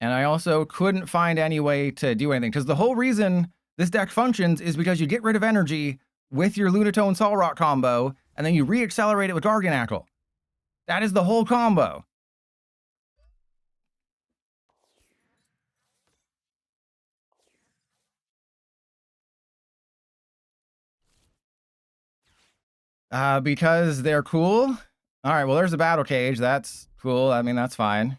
Speaker 1: And I also couldn't find any way to do anything, because the whole reason this deck functions is because you get rid of energy with your Lunatone Solrock combo, and then you re-accelerate it with Garganacl. That is the whole combo. Because they're cool? Alright, well, there's a battle cage. That's cool. I mean, that's fine.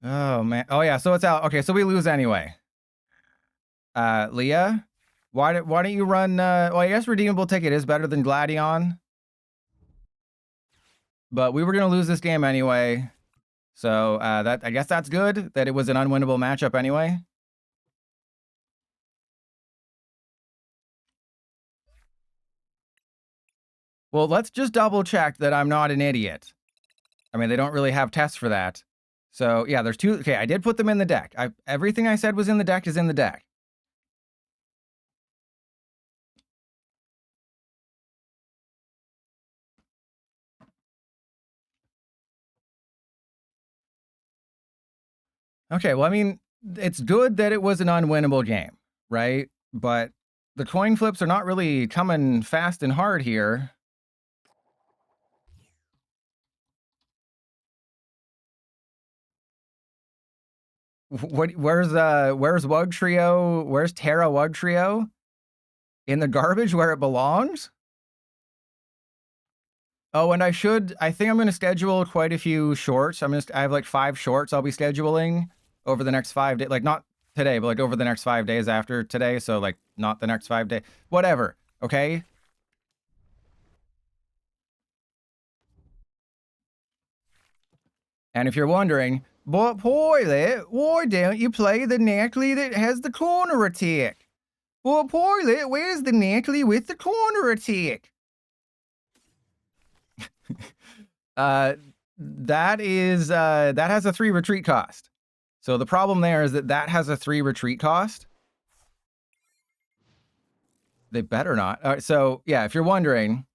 Speaker 1: Oh, man. Oh, yeah, so it's out. Okay, so we lose anyway. Leah? Why don't you run... well, I guess Redeemable Ticket is better than Gladion. But we were going to lose this game anyway. So, I guess that's good, that it was an unwinnable matchup anyway. Well, let's just double check that I'm not an idiot. I mean, they don't really have tests for that. So, yeah, there's 2... Okay, I did put them in the deck. Everything I said was in the deck is in the deck. Okay, well, I mean, it's good that it was an unwinnable game, right? But the coin flips are not really coming fast and hard here. Where's Wugtrio? Where's Terra Wugtrio? In the garbage where it belongs? Oh, and I think I'm going to schedule quite a few shorts. I have like 5 shorts I'll be scheduling over the next 5 days. Like, not today, but like over the next 5 days after today. So like not the next 5 days, whatever. Okay. And if you're wondering, but Poilet, why don't you play the Knackly that has the corner attack? Well, Poilet, where's the Knackly with the corner attack? That has a 3 retreat cost. So the problem there is that has a 3 retreat cost. They better not. All right, so yeah, if you're wondering,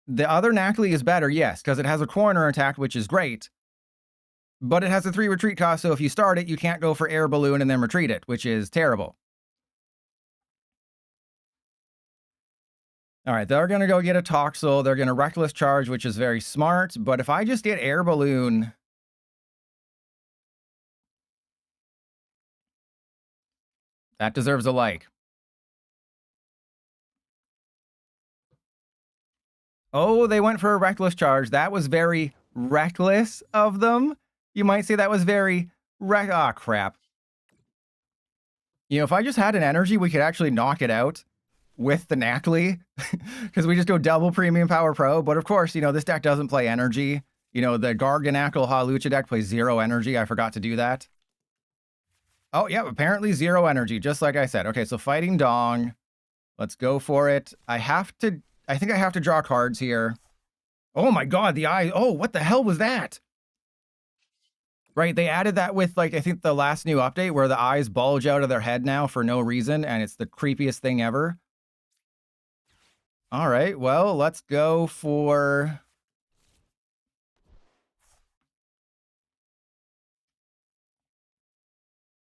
Speaker 1: the other Knackly is better, yes, because it has a corner attack, which is great. But it has a 3 retreat cost, so if you start it, you can't go for Air Balloon and then retreat it, which is terrible. All right, they're going to go get a Toxel. They're going to Reckless Charge, which is very smart. But if I just get Air Balloon... That deserves a like. Oh, they went for a Reckless Charge. That was very reckless of them. You might say that was very... Ah, crap. If I just had an energy, we could actually knock it out with the Knackly, because we just go double Premium Power Pro. But of course, this deck doesn't play energy. The Garganacl Hawlucha deck plays 0 energy. I forgot to do that. Oh, yeah, apparently 0 energy, just like I said. Okay, so Fighting Dong. Let's go for it. I think I have to draw cards here. Oh my god, the eye. Oh, what the hell was that? Right, they added that with, like, I think the last new update where the eyes bulge out of their head now for no reason, and it's the creepiest thing ever. All right, well, let's go for...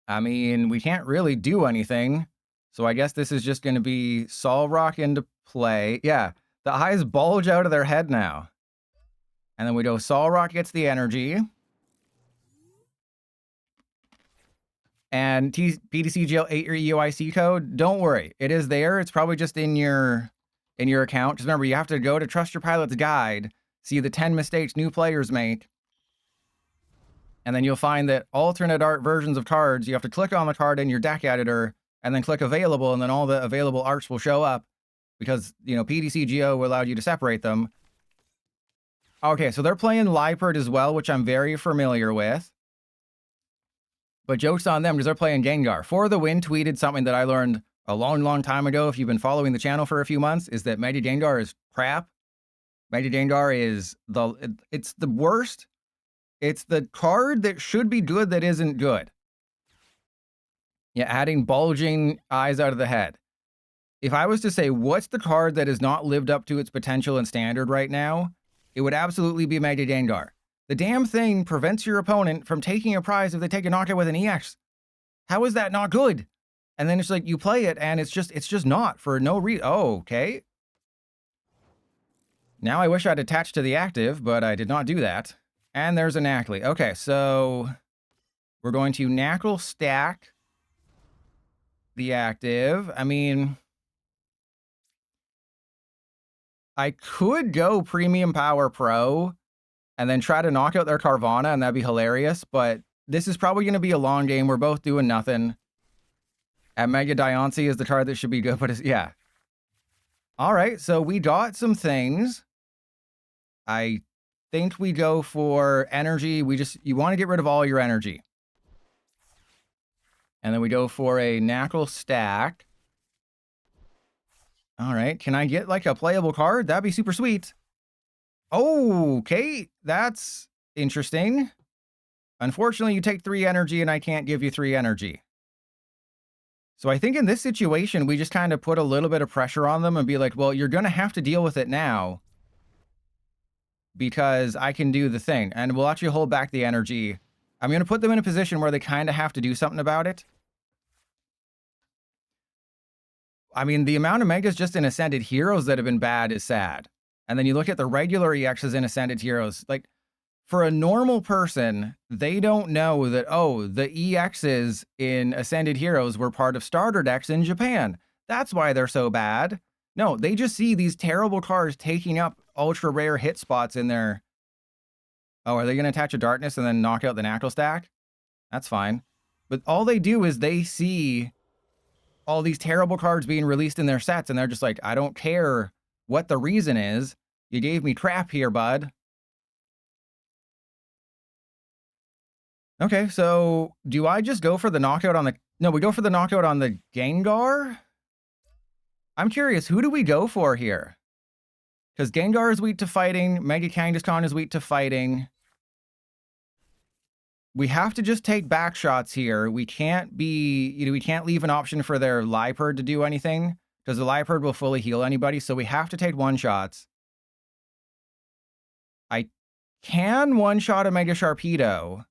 Speaker 1: I mean, we can't really do anything. So I guess this is just going to be Solrock into play. Yeah, the eyes bulge out of their head now. And then we go Solrock gets the energy. And PTCGL 8 your EUIC code, don't worry. It is there. It's probably just in your account. Just remember, you have to go to Trust Your Pilot's guide, see the 10 mistakes new players make. And then you'll find that alternate art versions of cards, you have to click on the card in your deck editor and then click available, and then all the available arts will show up because, you know, PTCGO allowed you to separate them. Okay, so they're playing Liepard as well, which I'm very familiar with. But joke's on them because they're playing Gengar. For the Win tweeted something that I learned a long, long time ago, if you've been following the channel for a few months, is that Mega Gengar is crap. Mega Gengar is it's the worst. It's the card that should be good that isn't good. Yeah, adding bulging eyes out of the head. If I was to say, what's the card that has not lived up to its potential and standard right now, it would absolutely be Mega Gengar. The damn thing prevents your opponent from taking a prize if they take a knockout with an EX. How is that not good? And then it's like you play it and it's just not for no reason. Oh, okay. Now I wish I'd attached to the active, but I did not do that. And there's a Knackly. Okay, so we're going to Knackle stack the active. I mean, I could go Premium Power Pro and then try to knock out their Carvana, and that'd be hilarious, but this is probably going to be a long game. We're both doing nothing. And Mega Diancie is the card that should be good, but it's, yeah. All right, so we got some things. I think we go for energy. You want to get rid of all your energy. And then we go for a Knackle stack. All right, can I get like a playable card? That'd be super sweet. Oh, okay, that's interesting. Unfortunately, you take 3 energy and I can't give you 3 energy. So I think in this situation, we just kind of put a little bit of pressure on them and be like, well, you're going to have to deal with it now because I can do the thing. And we'll actually hold back the energy. I'm going to put them in a position where they kind of have to do something about it. I mean, the amount of Megas just in Ascended Heroes that have been bad is sad. And then you look at the regular EXs in Ascended Heroes, like, for a normal person, they don't know that, oh, the EXs in Ascended Heroes were part of starter decks in Japan. That's why they're so bad. No, they just see these terrible cards taking up ultra rare hit spots in their... Oh, are they going to attach a Darkness and then knock out the Knackle stack? That's fine. But all they do is they see all these terrible cards being released in their sets, and they're just like, I don't care what the reason is. You gave me crap here, bud. Okay, so do I just go for the knockout on the... No, we go for the knockout on the Gengar? I'm curious, who do we go for here? Because Gengar is weak to fighting, Mega Kangaskhan is weak to fighting. We have to just take back shots here. We can't be... You know, we can't leave an option for their Liepard to do anything, because the Liepard will fully heal anybody, so we have to take one-shots. I can one-shot a Mega Sharpedo,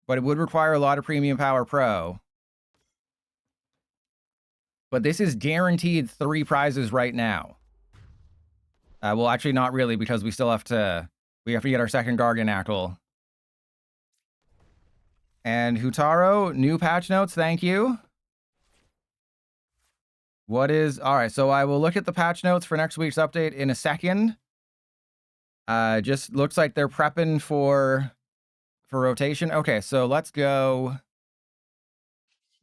Speaker 1: but it would require a lot of Premium Power Pro. But this is guaranteed 3 prizes right now. Well, actually not really, because we still have to... We have to get our second Garganacl. And Hutaro, new patch notes, thank you. What is... Alright, so I will look at the patch notes for next week's update in a second. Just looks like they're prepping for rotation. Okay, so let's go.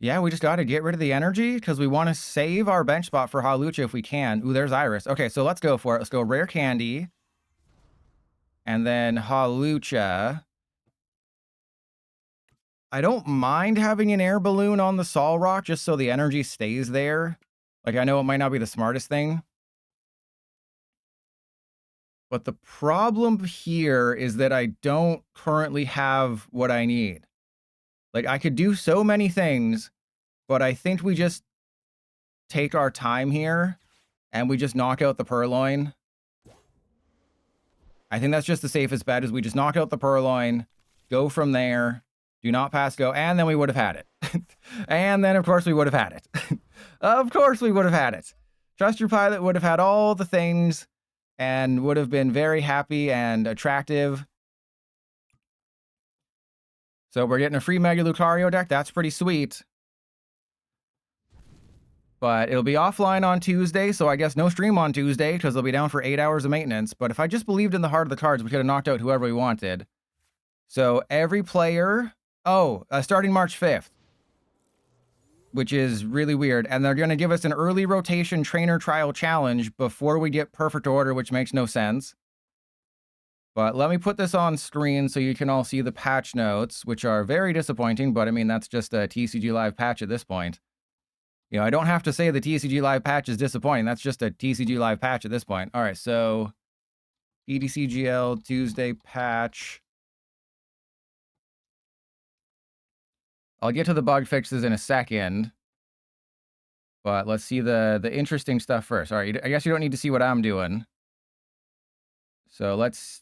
Speaker 1: Yeah, we just got to get rid of the energy because we want to save our bench spot for Hawlucha if we can. Ooh, there's Iris. Okay, so let's go for it. Let's go Rare Candy. And then Hawlucha. I don't mind having an air balloon on the Solrock just so the energy stays there. Like, I know it might not be the smartest thing. But the problem here is that I don't currently have what I need. Like, I could do so many things, but I think we just take our time here and we just knock out the Purloin. I think that's just the safest bet, is we just knock out the Purloin, go from there, do not pass go, and then we would have had it. And then, of course, we would have had it. Of course we would have had it. Trust Your Pilot would have had all the things and would have been very happy and attractive. So we're getting a free Mega Lucario deck. That's pretty sweet. But it'll be offline on Tuesday, so I guess no stream on Tuesday because they'll be down for 8 hours of maintenance. But if I just believed in the heart of the cards, we could have knocked out whoever we wanted. So every player... Oh, starting March 5th. Which is really weird. And they're going to give us an early rotation trainer trial challenge before we get perfect order, which makes no sense. But let me put this on screen so you can all see the patch notes, which are very disappointing, but I mean, that's just a TCG Live patch at this point. You know, I don't have to say the TCG Live patch is disappointing. That's just a TCG Live patch at this point. All right, so EDCGL Tuesday patch. I'll get to the bug fixes in a second. But let's see the interesting stuff first. All right, I guess you don't need to see what I'm doing. So let's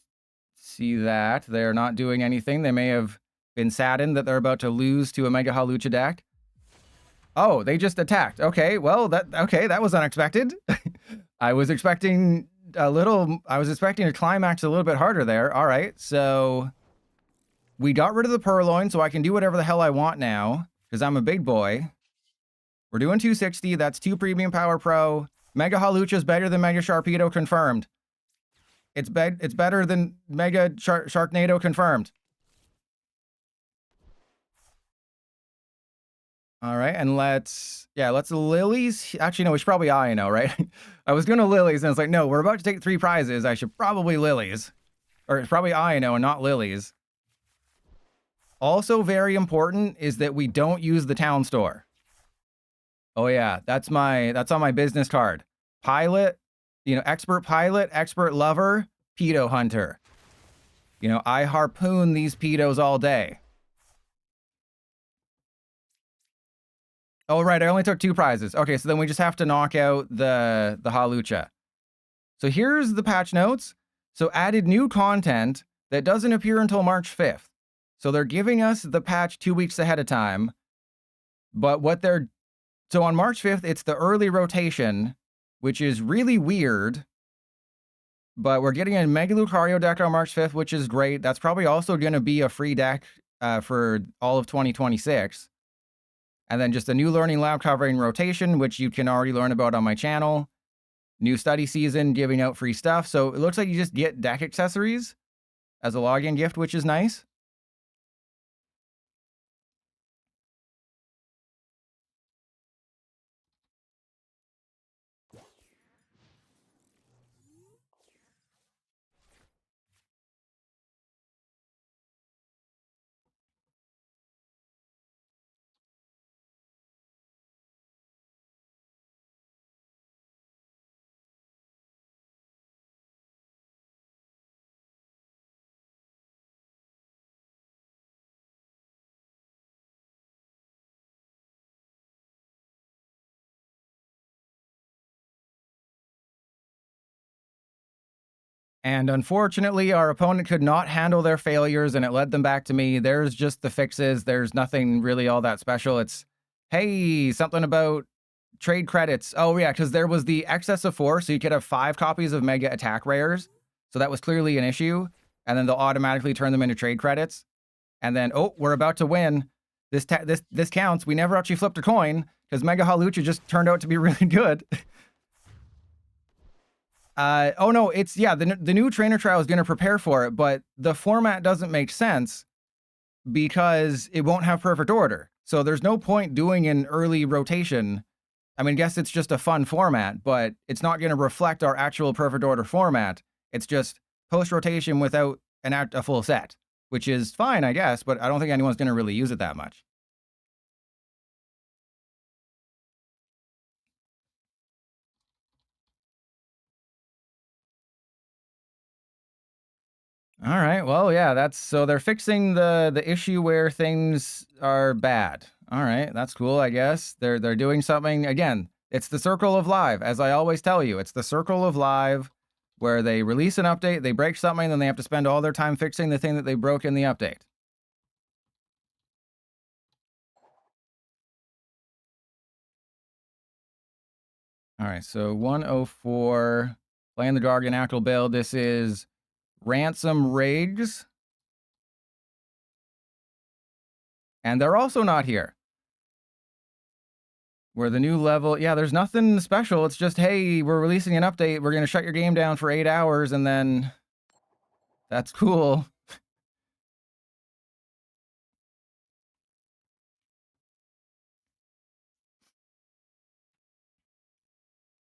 Speaker 1: see that. They're not doing anything. They may have been saddened that they're about to lose to a Mega Hawlucha deck. Oh, they just attacked. Okay, well, that was unexpected. I was expecting a climax a little bit harder there. All right, so we got rid of the Purloin, so I can do whatever the hell I want now, because I'm a big boy. We're doing 260. That's 2 Premium Power Pro. Mega Hawlucha is better than Mega Sharpedo, confirmed. It's better than Mega Sharknado, confirmed. All right, and let's Lilies. Actually, no, we should probably Ino, right? I was gonna Lilies, and it's like, no, we're about to take 3 prizes. I should probably Lilies. Or it's probably Ino and not Lilies. Also very important is that we don't use the town store. Oh yeah, that's on my business card. Pilot, you know, expert pilot, expert lover, pedo hunter. You know, I harpoon these pedos all day. Oh right, I only took 2 prizes. Okay, so then we just have to knock out the Hawlucha. So here's the patch notes. So added new content that doesn't appear until March 5th. So they're giving us the patch 2 weeks ahead of time. But so on March 5th, it's the early rotation, which is really weird. But we're getting a Mega Lucario deck on March 5th, which is great. That's probably also going to be a free deck for all of 2026. And then just a new Learning Lab covering rotation, which you can already learn about on my channel. New study season, giving out free stuff. So it looks like you just get deck accessories as a login gift, which is nice. And unfortunately, our opponent could not handle their failures, and it led them back to me. There's just the fixes. There's nothing really all that special. It's, hey, something about trade credits. Oh, yeah, because there was the excess of 4, so you could have 5 copies of Mega Attack Rares. So that was clearly an issue. And then they'll automatically turn them into trade credits. And then, oh, we're about to win. This counts. We never actually flipped a coin, because Mega Hawlucha just turned out to be really good. Oh no, it's, yeah, the new trainer trial is going to prepare for it, but the format doesn't make sense because it won't have perfect order. So there's no point doing an early rotation. I mean, I guess it's just a fun format, but it's not going to reflect our actual perfect order format. It's just post rotation without a full set, which is fine, I guess, but I don't think anyone's going to really use it that much. All right. Well, yeah, so they're fixing the issue where things are bad. All right, that's cool, I guess. They're doing something. Again, it's the circle of live, as I always tell you. It's the circle of live where they release an update, they break something, then they have to spend all their time fixing the thing that they broke in the update. All right, so 104. Playing the Garganactyl build. This is Ransom Rigs. And they're also not here. We're the new level. Yeah, there's nothing special. It's just, hey, we're releasing an update. We're going to shut your game down for 8 hours, and then that's cool.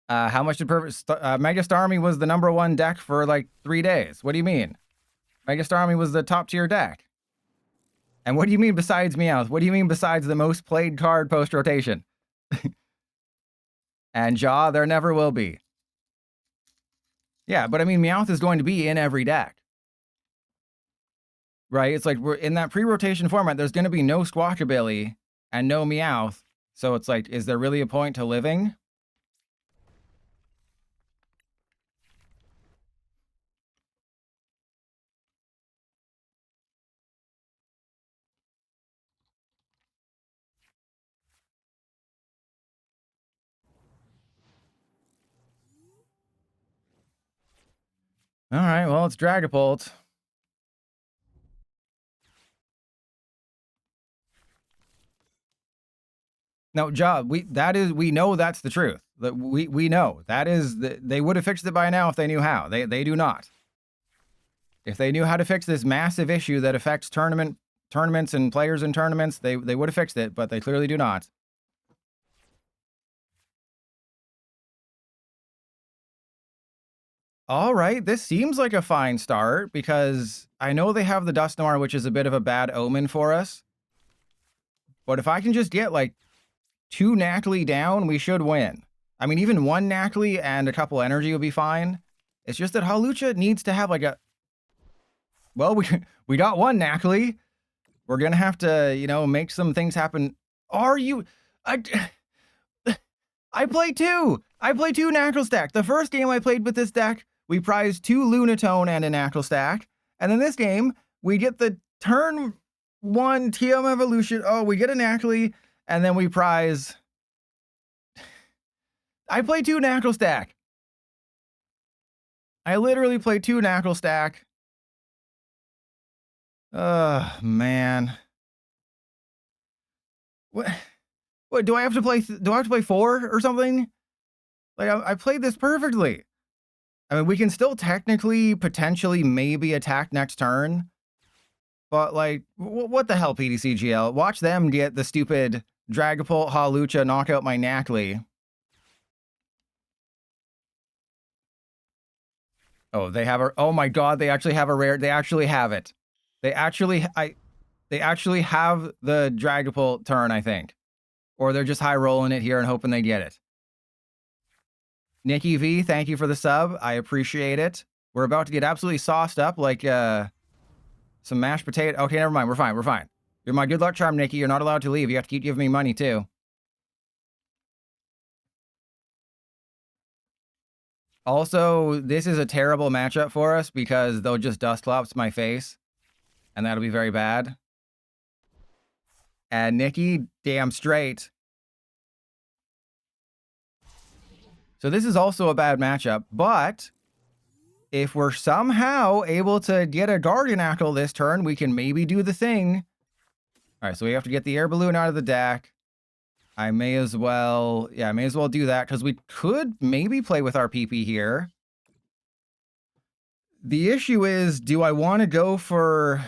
Speaker 1: How much did Mega Starmie was the #1 deck for like 3 days? What do you mean? Mega Starmie was the top tier deck. And what do you mean besides Meowth? What do you mean besides the most played card post-rotation? And Jaw, there never will be. Yeah, but I mean, Meowth is going to be in every deck. Right? It's like we're in that pre-rotation format, there's going to be no Squawkabilly and no Meowth. So it's like, is there really a point to living? All right, well, it's Dragapult. No, Job, we know that's the truth. That we know that is they would have fixed it by now if they knew how. They do not. If they knew how to fix this massive issue that affects tournaments and players in tournaments, they would have fixed it, but they clearly do not. All right, this seems like a fine start because I know they have the Dusknoir, which is a bit of a bad omen for us. But if I can just get like 2 Nactly down, we should win. I mean, even 1 Nactly and a couple energy would be fine. It's just that Hawlucha needs to have like a... Well, we got 1 Nactly. We're going to have to, you know, make some things happen. Are you... I play 2. I play 2 Nactl stack. The first game I played with this deck, we prized 2 Lunatone and a Nactl stack. And then this game, we get the turn 1 TM Evolution. Oh, we get a Nactly, and then we prize... I play 2 Nactl stack. I literally play 2 Nactl stack. Man. What do I have to play? Do I have to play 4 or something? Like I played this perfectly. I mean, we can still technically, potentially, maybe attack next turn. But like, what the hell, PDCGL? Watch them get the stupid Dragapult, Hawlucha, knock out my Nactly. Oh, they have a... Oh my god, they actually have a rare... They actually have it. They actually have the Dragapult turn, I think. Or they're just high rolling it here and hoping they get it. Nikki V, thank you for the sub. I appreciate it. We're about to get absolutely sauced up like some mashed potato. Okay, never mind. We're fine. We're fine. You're my good luck charm, Nikki. You're not allowed to leave. You have to keep giving me money, too. Also, this is a terrible matchup for us because they'll just Dusclops my face. And that'll be very bad. And Nikki, damn straight. So this is also a bad matchup, but if we're somehow able to get a Garganactyl this turn, we can maybe do the thing. All right, so we have to get the air balloon out of the deck. I may as well, yeah, I may as well do that because we could maybe play with our PP here. The issue is, do I want to go for...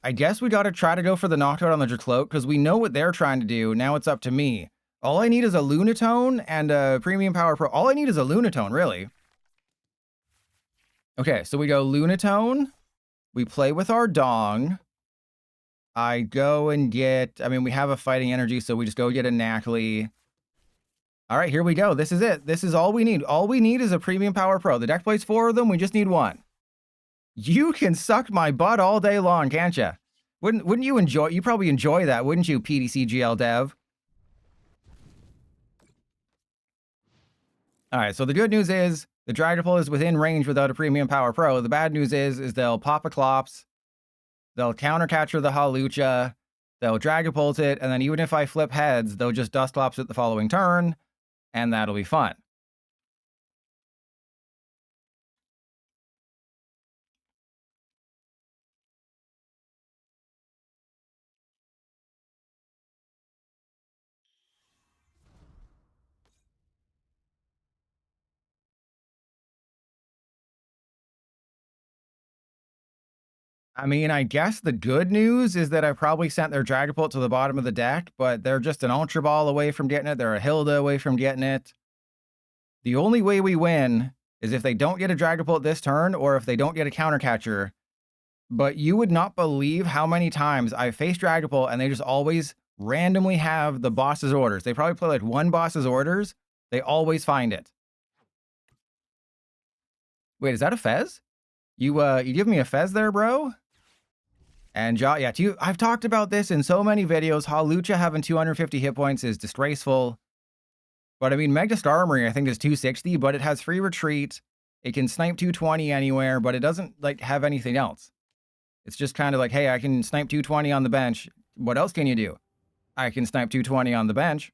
Speaker 1: I guess we got to try to go for the knockout on the Dracloak because we know what they're trying to do. Now it's up to me. All I need is a Lunatone and a Premium Power Pro. All I need is a Lunatone, really. Okay, so we go Lunatone. We play with our Dong. I go and get... I mean, we have a Fighting Energy, so we just go get a Nactly. All right, here we go. This is it. This is all we need. All we need is a Premium Power Pro. The deck plays 4 of them. We just need 1. You can suck my butt all day long, can't you? Wouldn't you enjoy... You probably enjoy that, wouldn't you, PDCGL dev? All right, so the good news is the Dragapult is within range without a Premium Power Pro. The bad news is they'll pop a Clops, they'll counter catcher the Hawlucha, they'll Dragapult it, and then even if I flip heads, they'll just Dusclops it the following turn, and that'll be fun. I mean, I guess the good news is that I probably sent their Dragapult to the bottom of the deck, but they're just an Ultra Ball away from getting it. They're a Hilda away from getting it. The only way we win is if they don't get a Dragapult this turn or if they don't get a counter catcher. But you would not believe how many times I've faced Dragapult and they just always randomly have the boss's orders. They probably play like one boss's orders. They always find it. Wait, is that a Fez? You give me a Fez there, bro? And yeah, I've talked about this in so many videos. Hawlucha having 250 hit points is disgraceful. But I mean, Mega Star Armory, I think, is 260, but it has free retreat. It can snipe 220 anywhere, but it doesn't like have anything else. It's just kind of like, hey, I can snipe 220 on the bench. What else can you do? I can snipe 220 on the bench.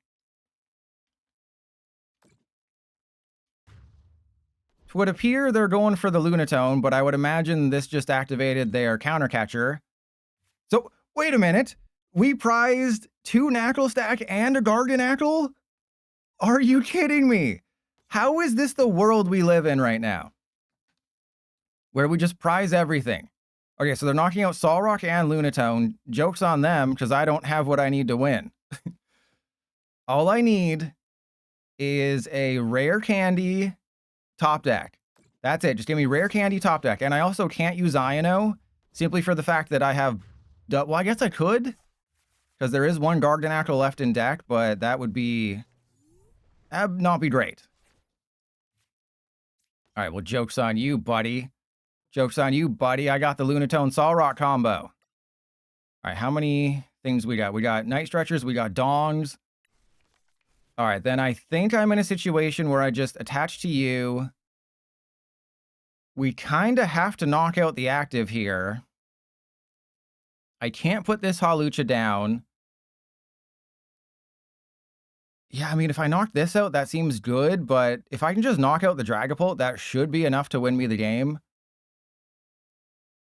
Speaker 1: It would appear they're going for the Lunatone, but I would imagine this just activated their counter catcher. So, wait a minute. We prized 2 Knackle Stack and a Garganacl? Are you kidding me? How is this the world we live in right now? Where we just prize everything. Okay, so they're knocking out Solrock and Lunatone. Joke's on them, because I don't have what I need to win. All I need is a Rare Candy top deck. That's it. Just give me Rare Candy top deck. And I also can't use Iono, simply for the fact that I have... Well, I guess I could, because there is one Garganacl left in deck, but that would be... not be great. All right, well, joke's on you, buddy. Joke's on you, buddy. I got the Lunatone Solrock combo. All right, how many things we got? We got Night Stretchers, we got Dongs. All right, then I think I'm in a situation where I just attach to you. We kind of have to knock out the active here. I can't put this Hawlucha down. Yeah, I mean, if I knock this out, that seems good, but if I can just knock out the Dragapult, that should be enough to win me the game.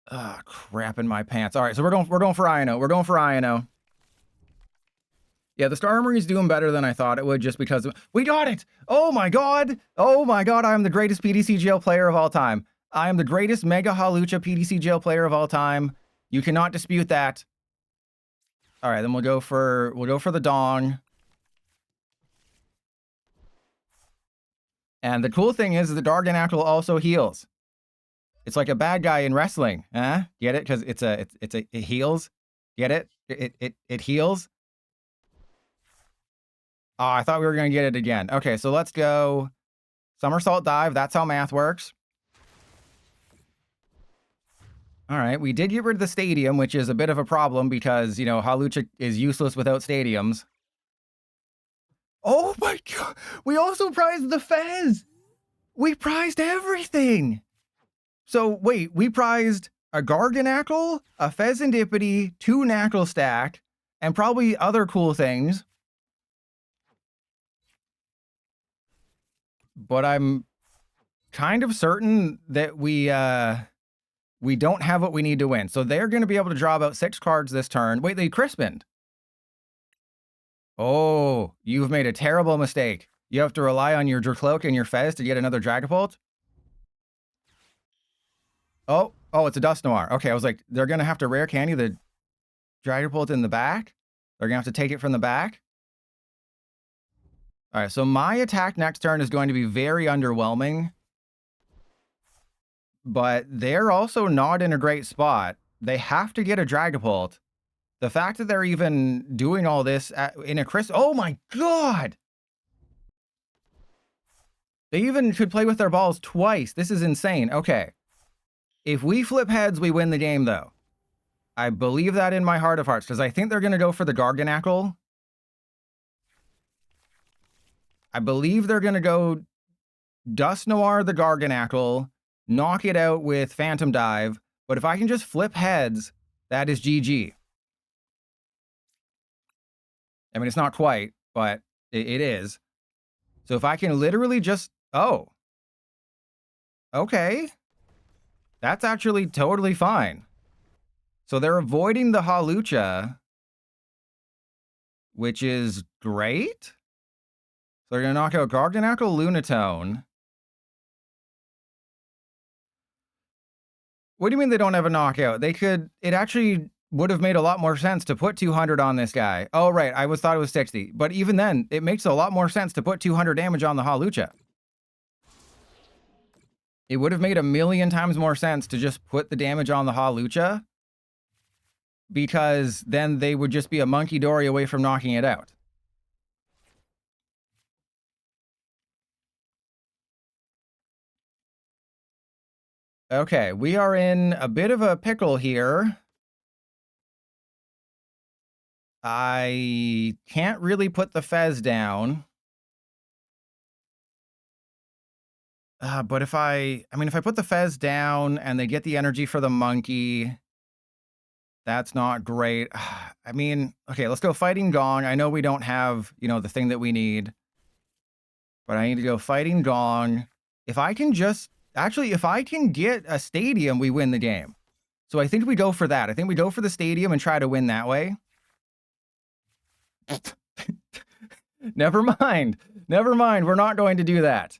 Speaker 1: Ah, crap in my pants. All right, so we're going for Iono. We're going for Iono. Yeah, the Star Armory is doing better than I thought it would just because... We got it! Oh my god! Oh my god, I am the greatest PDC jail player of all time. I am the greatest Mega Hawlucha PDC jail player of all time. You cannot dispute that. All right, then we'll go for the Dong. And the cool thing is the Garganacl also heals. It's like a bad guy in wrestling, huh? Get it? Because it heals. Get it? It heals. Oh, I thought we were gonna get it again. Okay, so let's go somersault dive. That's how math works. All right, we did get rid of the stadium, which is a bit of a problem because, you know, Hawlucha is useless without stadiums. Oh my god! We also prized the Fez! We prized everything! So, wait, we prized a Garganacl, a Fezandipity, 2 Knackle Stack, and probably other cool things. But I'm kind of certain that we don't have what we need to win. So they're going to be able to draw about 6 cards this turn. Wait, they Crispined. Oh, you've made a terrible mistake. You have to rely on your Dracloak and your Fez to get another Dragapult. Oh, it's a Dust Noir. Okay, I was like, they're going to have to Rare Candy the Dragapult in the back. They're going to have to take it from the back. All right, so my attack next turn is going to be very underwhelming. But they're also not in a great spot. They have to get a Dragapult. The fact that they're even doing all this in a crisp... Oh my god! They even could play with their balls twice. This is insane. Okay. If we flip heads, we win the game, though. I believe that in my heart of hearts, because I think they're going to go for the Garganacl. I believe they're going to go Dust Noir the Garganacl, knock it out with Phantom Dive, but if I can just flip heads, that is GG. I mean, it's not quite, but it is. So if I can literally just... Oh. Okay. That's actually totally fine. So they're avoiding the Hawlucha, which is great. So they're going to knock out Garganacl Lunatone. What do you mean they don't have a knockout? They could... It actually would have made a lot more sense to put 200 on this guy. Oh, right. I thought it was 60. But even then, it makes a lot more sense to put 200 damage on the Hawlucha. It would have made a million times more sense to just put the damage on the Hawlucha, because then they would just be a Monkey Dory away from knocking it out. Okay, we are in a bit of a pickle here. I can't really put the Fez down. But if I put the Fez down and they get the energy for the monkey, that's not great. I mean, okay, let's go Fighting Gong. I know we don't have, the thing that we need, but I need to go Fighting Gong. If I can just, actually, if I can get a stadium, we win the game. So I think we go for that. I think we go for the stadium and try to win that way. Never mind. We're not going to do that.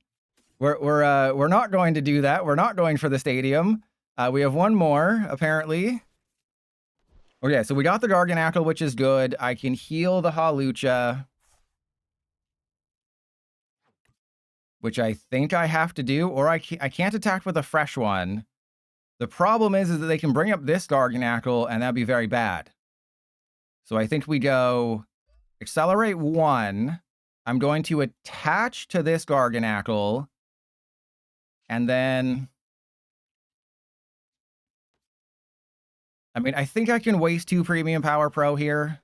Speaker 1: We're not going to do that. We're not going for the stadium. We have one more, apparently. Okay, so we got the Garganacl, which is good. I can heal the Hawlucha, which I think I have to do, or I can't attack with a fresh one. The problem is that they can bring up this Garganacl, and that'd be very bad. So I think we go Accelerate 1. I'm going to attach to this Garganacl, and then... I mean, I think I can waste 2 Premium Power Pro here.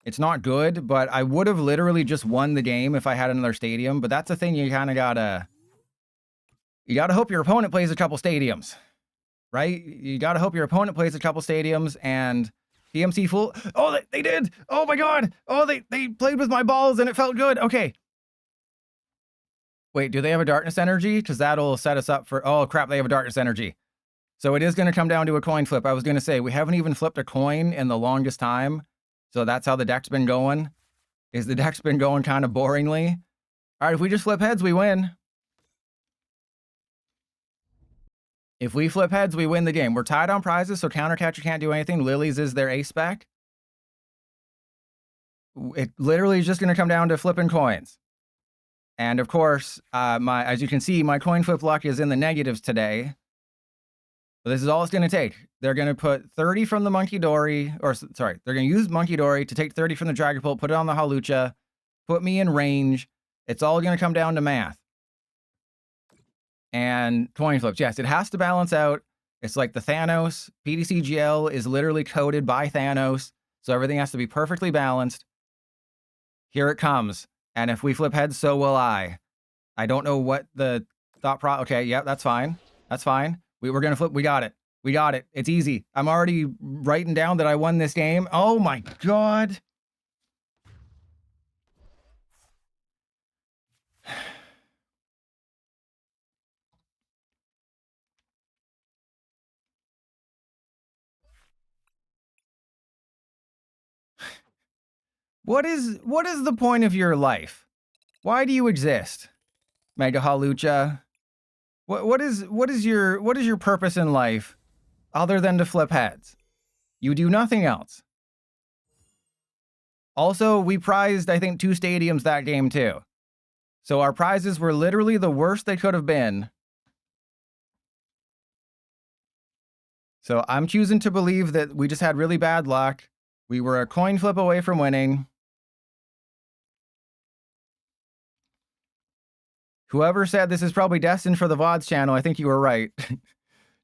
Speaker 1: It's not good, but I would have literally just won the game if I had another stadium. But that's the thing, you kind of gotta... You gotta hope your opponent plays a couple stadiums, right? You gotta hope your opponent plays a couple stadiums, and PMC full... Oh, they did! Oh my god! Oh, they played with my balls and it felt good! Okay. Wait, do they have a Darkness Energy? Because that'll set us up for... Oh crap, they have a Darkness Energy. So it is going to come down to a coin flip. I was going to say, we haven't even flipped a coin in the longest time. So that's how the deck's been going. The deck's been going kind of boringly. All right, if we just flip heads, we win. If we flip heads, we win the game. We're tied on prizes, so Countercatcher can't do anything. Lily's is their ace spec. It literally is just going to come down to flipping coins. And of course, as you can see, my coin flip luck is in the negatives today. So this is all it's going to take. They're going to put 30 from the Monkey Dory, or sorry, they're going to use Monkey Dory to take 30 from the Dragapult, put it on the Hawlucha, put me in range. It's all going to come down to math. And coin flips. Yes, it has to balance out. It's like the Thanos. PDCGL is literally coded by Thanos, so everything has to be perfectly balanced. Here it comes. And if we flip heads, so will I. I don't know what the thought okay, yep, that's fine. That's fine. We're going to flip. We got it. We got it. It's easy. I'm already writing down that I won this game. Oh my god. What is the point of your life? Why do you exist, Mega Hawlucha? What is your purpose in life other than to flip heads? You do nothing else. Also, we prized, I think, 2 stadiums that game too. So our prizes were literally the worst they could have been. So I'm choosing to believe that we just had really bad luck. We were a coin flip away from winning. Whoever said this is probably destined for the VODs channel, I think you were right.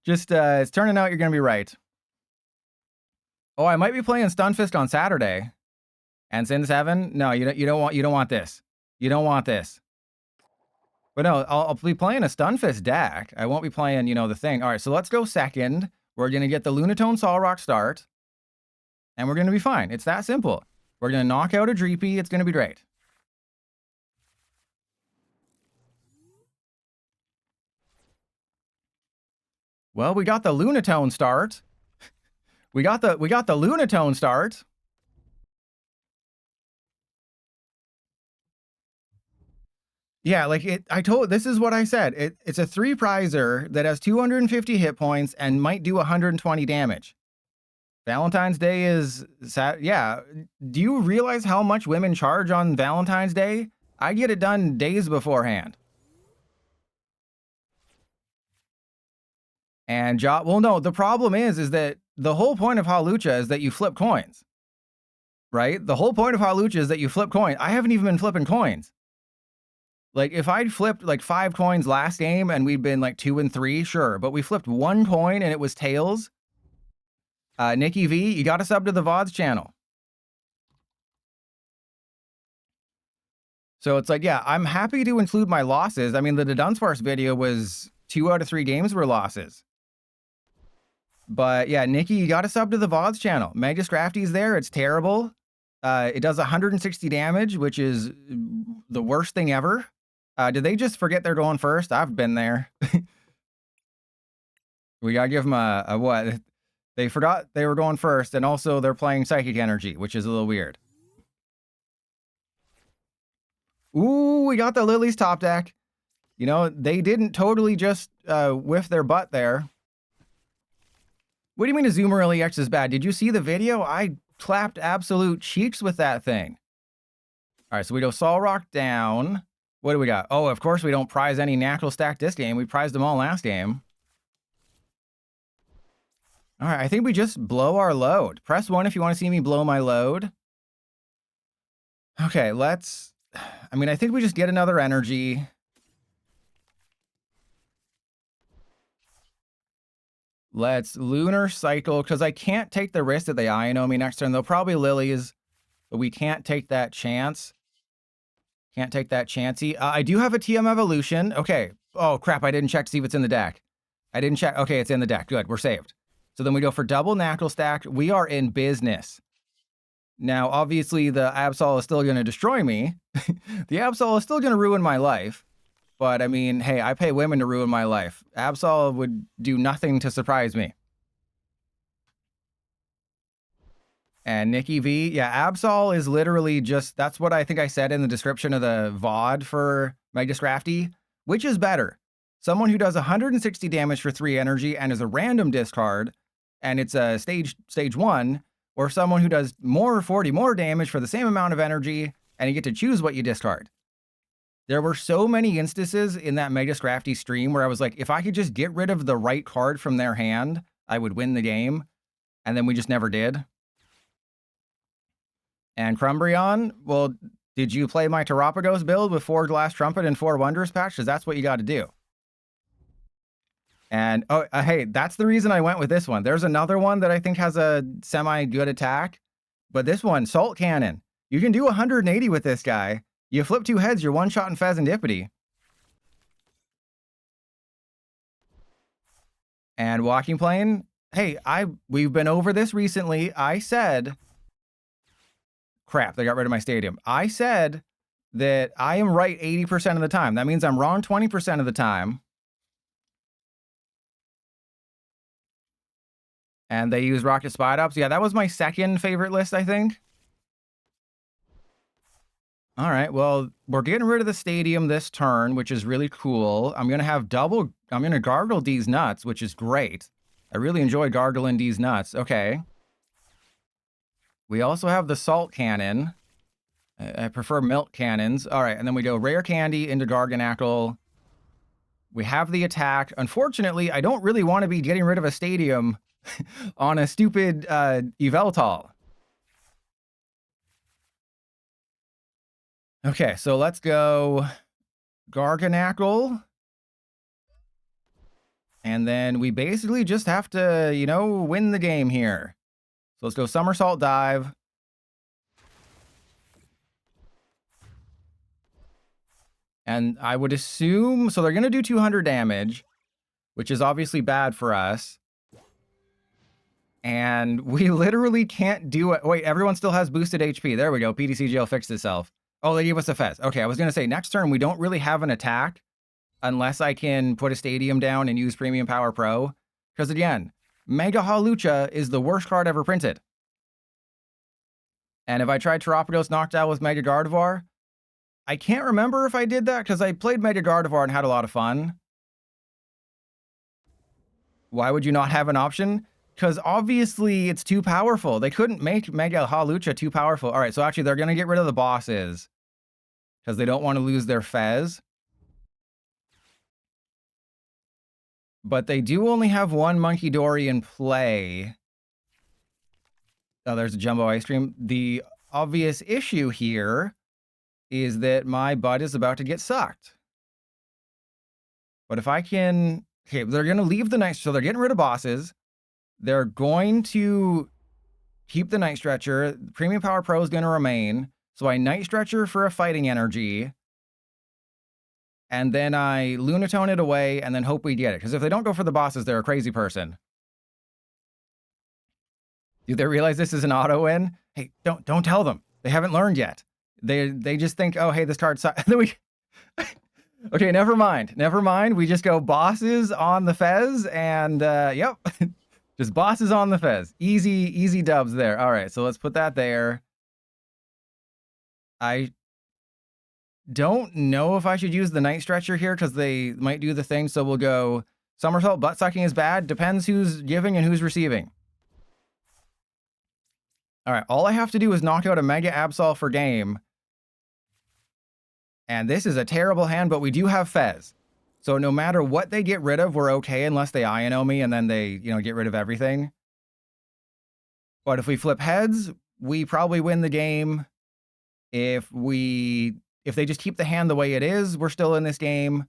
Speaker 1: Just, it's turning out you're going to be right. Oh, I might be playing Stunfist on Saturday. And Sin 7? No, you don't want this. You don't want this. But no, I'll be playing a Stunfist deck. I won't be playing, the thing. All right, so let's go second. We're going to get the Lunatone Solrock start. And we're going to be fine. It's that simple. We're going to knock out a Dreepy. It's going to be great. Well, we got the Lunatone start. We got the Lunatone start. Yeah, like this is what I said. It's a 3-prizer that has 250 hit points and might do 120 damage. Valentine's Day is yeah. Do you realize how much women charge on Valentine's Day? I get it done days beforehand. And well, no, the problem is that the whole point of Hawlucha is that you flip coins, right? The whole point of Hawlucha is that you flip coins. I haven't even been flipping coins. Like, if I'd flipped like 5 coins last game and we'd been like 2 and 3, sure. But we flipped 1 coin and it was tails. Nikki V, you got to sub to the VODs channel. So it's like, yeah, I'm happy to include my losses. I mean, the Dunsparce video was 2 out of 3 games were losses. But yeah, Nikki, you got to sub to the VODs channel. Magus Crafty's there. It's terrible. It does 160 damage, which is the worst thing ever. Did they just forget they're going first? I've been there. We gotta give them a what? They forgot they were going first, and also they're playing Psychic Energy, which is a little weird. Ooh, we got the Lilies top deck. You know, they didn't totally just whiff their butt there. What do you mean a Zoomer Early X is bad? Did you see the video? I clapped absolute cheeks with that thing. All right, so we go Solrock down. What do we got? Oh, of course we don't prize any natural stack this game. We prized them all last game. All right, I think we just blow our load. Press 1 if you want to see me blow my load. Okay, I mean, I think we just get another energy. Let's Lunar Cycle, because I can't take the risk that they Iono me next turn. They'll probably Lilies, but we can't take that chance. Can't take that chancey. I do have a TM Evolution. Okay. Oh, crap. I didn't check to see if it's in the deck. I didn't check. Okay, it's in the deck. Good. We're saved. So then we go for double natural stack. We are in business. Now, obviously, the Absol is still going to destroy me. The Absol is still going to ruin my life. But, I mean, hey, I pay women to ruin my life. Absol would do nothing to surprise me. And Nikki V, yeah, Absol is literally just, that's what I think I said in the description of the VOD for Magus Crafty. Which is better? Someone who does 160 damage for 3 energy and is a random discard, and it's a stage 1, or someone who does 40 more damage for the same amount of energy, and you get to choose what you discard. There were so many instances in that Magus Crafty stream where I was like, if I could just get rid of the right card from their hand, I would win the game. And then we just never did. And Crumbrion, well, did you play my Terapagos build with 4 Glass Trumpet and 4 Wondrous Patch? Because that's what you got to do. And, hey, that's the reason I went with this one. There's another one that I think has a semi-good attack. But this one, Salt Cannon. You can do 180 with this guy. You flip 2 heads, you're one-shotting Pheasantipity. And Walking Plane. Hey, we've been over this recently. I said... Crap, they got rid of my stadium. I said that I am right 80% of the time. That means I'm wrong 20% of the time. And they use Rocket Spot Ups. Yeah, that was my second favorite list, I think. All right, well, we're getting rid of the stadium this turn, which is really cool. I'm going to gargle D's nuts, which is great. I really enjoy gargling D's nuts. Okay. We also have the Salt Cannon. I prefer Milk Cannons. All right, and then we go Rare Candy into Garganackle. We have the attack. Unfortunately, I don't really want to be getting rid of a stadium on a stupid Yveltal. Okay, so let's go Garganackle. And then we basically just have to, you know, win the game here. So let's go Somersault Dive. And I would assume, so they're going to do 200 damage, which is obviously bad for us. And we literally can't do it. Wait, everyone still has boosted HP. There we go. PTCGL fixed itself. Oh, they gave us a Fez. Okay, I was going to say, next turn, we don't really have an attack unless I can put a stadium down and use Premium Power Pro. Because again, Mega Hawlucha is the worst card ever printed. And if I tried Terrapidos Noctowl with Mega Gardevoir, I can't remember if I did that because I played Mega Gardevoir and had a lot of fun. Why would you not have an option? Because obviously it's too powerful. They couldn't make Mega Hawlucha too powerful. All right, so actually they're going to get rid of the bosses because they don't want to lose their Fez. But they do only have one Monkey Dory in play. Oh, there's a Jumbo Ice Cream. The obvious issue here is that my butt is about to get sucked. But if I can... Okay, they're going to leave the night... So they're getting rid of bosses. They're going to keep the Night Stretcher. Premium Power Pro is going to remain. So I Night Stretcher for a fighting energy. And then I Lunatone it away and then hope we get it. Because if they don't go for the bosses, they're a crazy person. Do they realize this is an auto win? Hey, don't tell them. They haven't learned yet. They just think, oh, hey, this card sucks. Okay, never mind. Never mind. We just go bosses on the Fez and yep. Just bosses on the Fez. Easy dubs there. All right, so let's put that there. I don't know if I should use the Night Stretcher here because they might do the thing. So we'll go Somersault. Butt sucking is bad. Depends who's giving and who's receiving. All right, all I have to do is knock out a Mega Absol for game. And this is a terrible hand, but we do have Fez. So no matter what they get rid of, we're okay unless they Iono me and then they, get rid of everything. But if we flip heads, we probably win the game. If they just keep the hand the way it is, we're still in this game.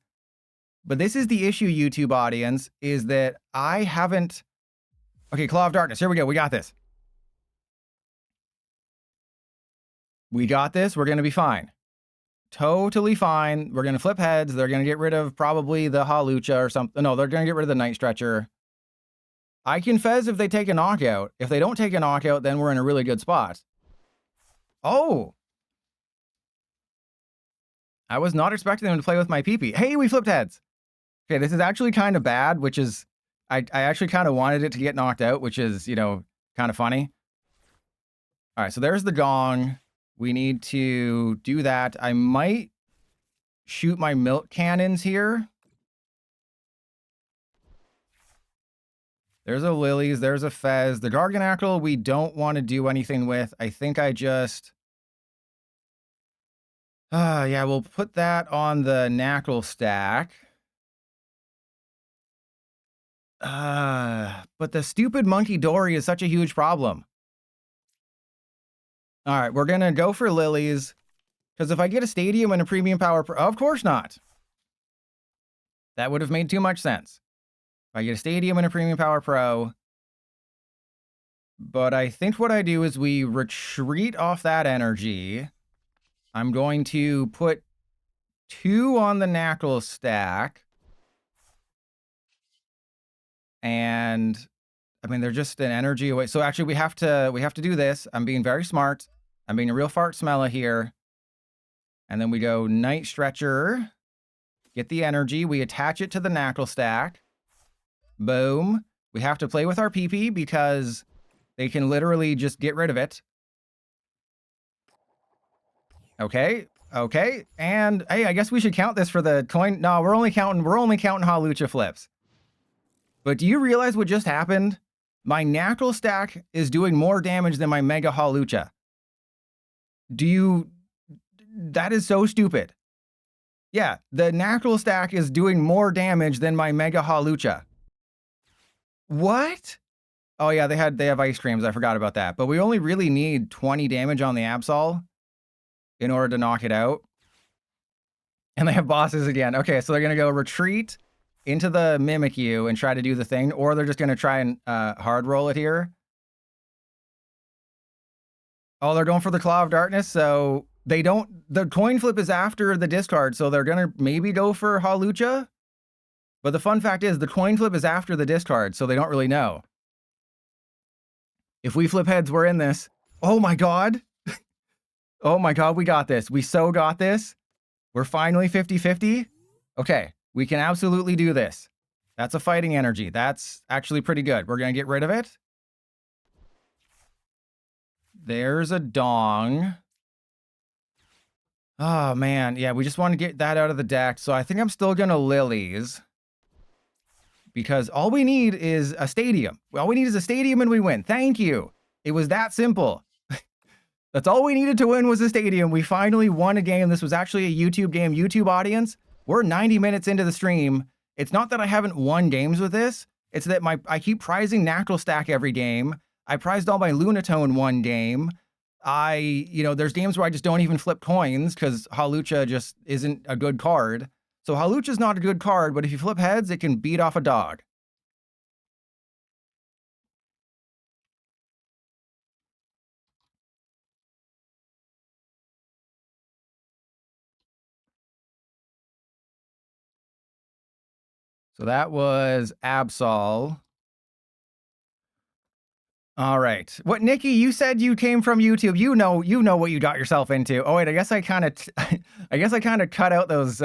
Speaker 1: But this is the issue, YouTube audience, is that I haven't... Okay, Claw of Darkness. Here we go. We got this. We got this. We're going to be fine. Totally fine. We're going to flip heads. They're going to get rid of probably the Hawlucha or something. No, they're going to get rid of the Night Stretcher. I can Fez if they take a knockout. If they don't take a knockout, then we're in a really good spot. Oh! I was not expecting them to play with my PP. Hey, we flipped heads. Okay, this is actually kind of bad, which is... I actually kind of wanted it to get knocked out, which is, kind of funny. All right, so there's the gong. We need to do that. I might shoot my milk cannons here. There's a Lilies. There's a Fez. The Garganacl we don't want to do anything with. I think I just... yeah, we'll put that on the Knackle stack. But the stupid Monkey Dory is such a huge problem. All right, we're going to go for Lilies. Because if I get a Stadium and a Premium Power Pro... Of course not. That would have made too much sense. If I get a Stadium and a Premium Power Pro... But I think what I do is we retreat off that energy. I'm going to put 2 on the Knackle stack. And... I mean, they're just an energy away. So actually, we have to do this. I'm being very smart. I'm being a real fart smeller here. And then we go Night Stretcher. Get the energy. We attach it to the Knackle stack. Boom. We have to play with our PP because they can literally just get rid of it. Okay. Okay. And hey, I guess we should count this for the coin. No, we're only counting Hawlucha flips. But do you realize what just happened? My Knackle stack is doing more damage than my Mega Hawlucha. That is so stupid. Yeah, the Knackle stack is doing more damage than my Mega Hawlucha. What? Oh yeah, they have Ice Creams. I forgot about that. But we only really need 20 damage on the Absol in order to knock it out. And they have bosses again. Okay, so they're going to go retreat into the Mimikyu and try to do the thing, or they're just going to try and hard roll it here. Oh, they're going for the Claw of Darkness, so they don't... The coin flip is after the discard, so they're going to maybe go for Hawlucha. But the fun fact is, the coin flip is after the discard, so they don't really know. If we flip heads, we're in this. Oh my god! Oh my god, we got this. We so got this. We're finally 50-50. Okay. We can absolutely do this. That's a fighting energy. That's actually pretty good. We're going to get rid of it. There's a dong. Oh, man. Yeah, we just want to get that out of the deck. So I think I'm still going to lilies. Because all we need is a stadium. All we need is a stadium and we win. Thank you. It was that simple. That's all we needed to win was a stadium. We finally won a game. This was actually a YouTube game. YouTube audience, we're 90 minutes into the stream. It's not that I haven't won games with this. It's that I keep prizing Knuckle Stack every game. I prized all my Lunatone one game. There's games where I just don't even flip coins because Hawlucha just isn't a good card. So Hawlucha's not a good card, but if you flip heads, it can beat off a dog. So that was Absol. All right. What, Nikki? You said you came from YouTube. You know what you got yourself into. Oh wait, I guess I kind of cut out those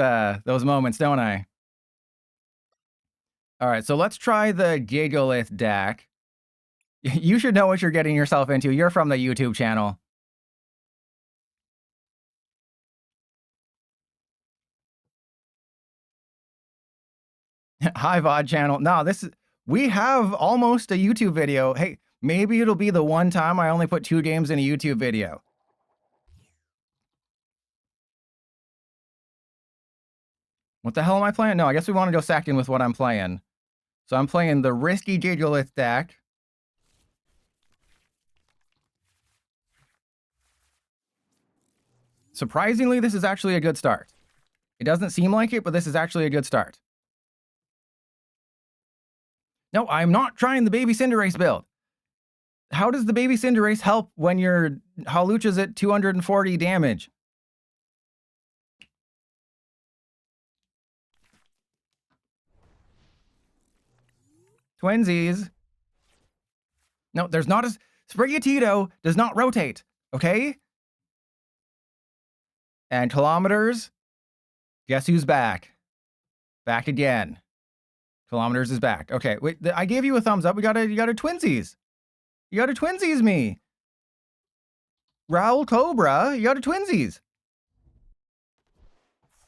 Speaker 1: moments, don't I? All right. So let's try the Gigalith deck. You should know what you're getting yourself into. You're from the YouTube channel. Hi, VOD channel. No, we have almost a YouTube video. Hey, maybe it'll be the one time I only put 2 games in a YouTube video. What the hell am I playing? No, I guess we want to go second with what I'm playing. So I'm playing the risky Gigalith deck. Surprisingly, this is actually a good start. It doesn't seem like it, but this is actually a good start. No, I'm not trying the Baby Cinderace build. How does the Baby Cinderace help when your Hawlucha's at 240 damage? Twinsies. No, there's not a... Sprigatito does not rotate, okay? And kilometers, guess who's back? Back again. Kilometers is back. Okay, wait, I gave you a thumbs up. You got a twinsies. You got a twinsies me. Raul Cobra, you got a twinsies.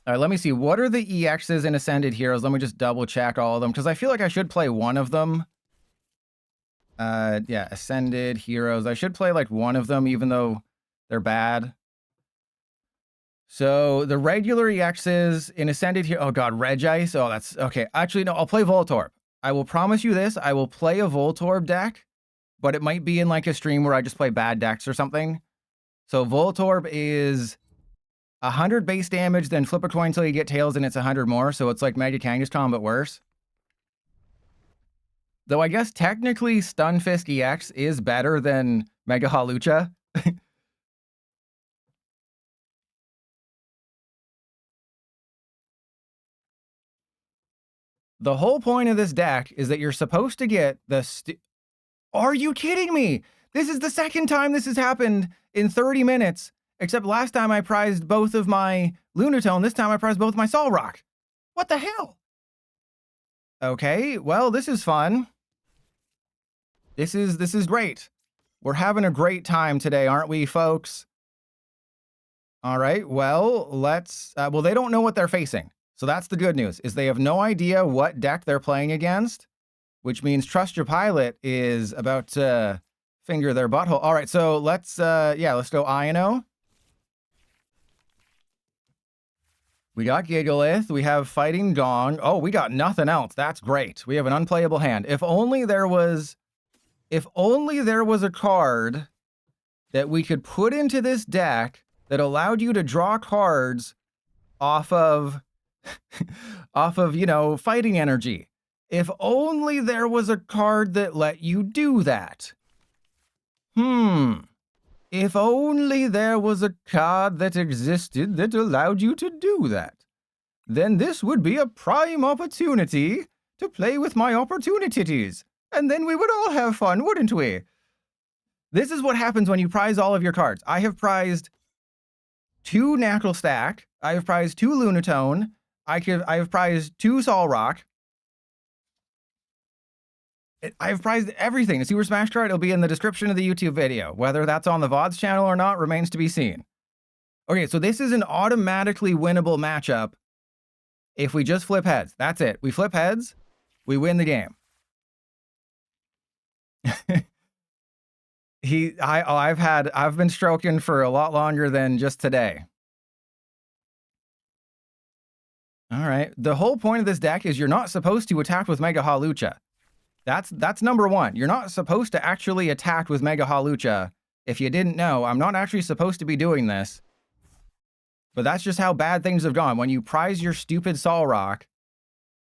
Speaker 1: All right, let me see. What are the EXs in Ascended Heroes? Let me just double check all of them because I feel like I should play one of them. Yeah, Ascended Heroes. I should play like one of them even though they're bad. So the regular EXs in Ascended here. Oh god, Regice. Oh, that's okay. Actually, no, I'll play Voltorb. I will promise you this. I will play a Voltorb deck, but it might be in like a stream where I just play bad decks or something. So Voltorb is 100 base damage, then flip a coin until you get tails and it's 100 more. So it's like Mega Kangaskhan, but worse. Though I guess technically Stunfisk EX is better than Mega Hawlucha. The whole point of this deck is that you're supposed to get the... Are you kidding me? This is the second time this has happened in 30 minutes. Except last time I prized both of my Lunatone. This time I prized both my Solrock. What the hell? Okay, well, this is fun. This is great. We're having a great time today, aren't we, folks? All right, well, let's... well, they don't know what they're facing. So that's the good news, is they have no idea what deck they're playing against, which means Trust Your Pilot is about to finger their butthole. All right, so let's go Iono. We got Gigalith. We have Fighting Dong. Oh, we got nothing else. That's great. We have an unplayable hand. If only there was a card that we could put into this deck that allowed you to draw cards off of fighting energy. If only there was a card that let you do that. If only there was a card that existed that allowed you to do that. Then this would be a prime opportunity to play with my opportunities. And then we would all have fun, wouldn't we? This is what happens when you prize all of your cards. I have prized 2 Knuckle Stack. I have prized 2 Lunatone. I have prized 2 Solrock. I've prized everything. The Super Smash card, it'll be in the description of the YouTube video. Whether that's on the VODs channel or not remains to be seen. Okay, so this is an automatically winnable matchup if we just flip heads. That's it. We flip heads, we win the game. I've been stroking for a lot longer than just today. All right. The whole point of this deck is you're not supposed to attack with Mega Hawlucha. That's number one. You're not supposed to actually attack with Mega Hawlucha. If you didn't know, I'm not actually supposed to be doing this. But that's just how bad things have gone. When you prize your stupid Solrock,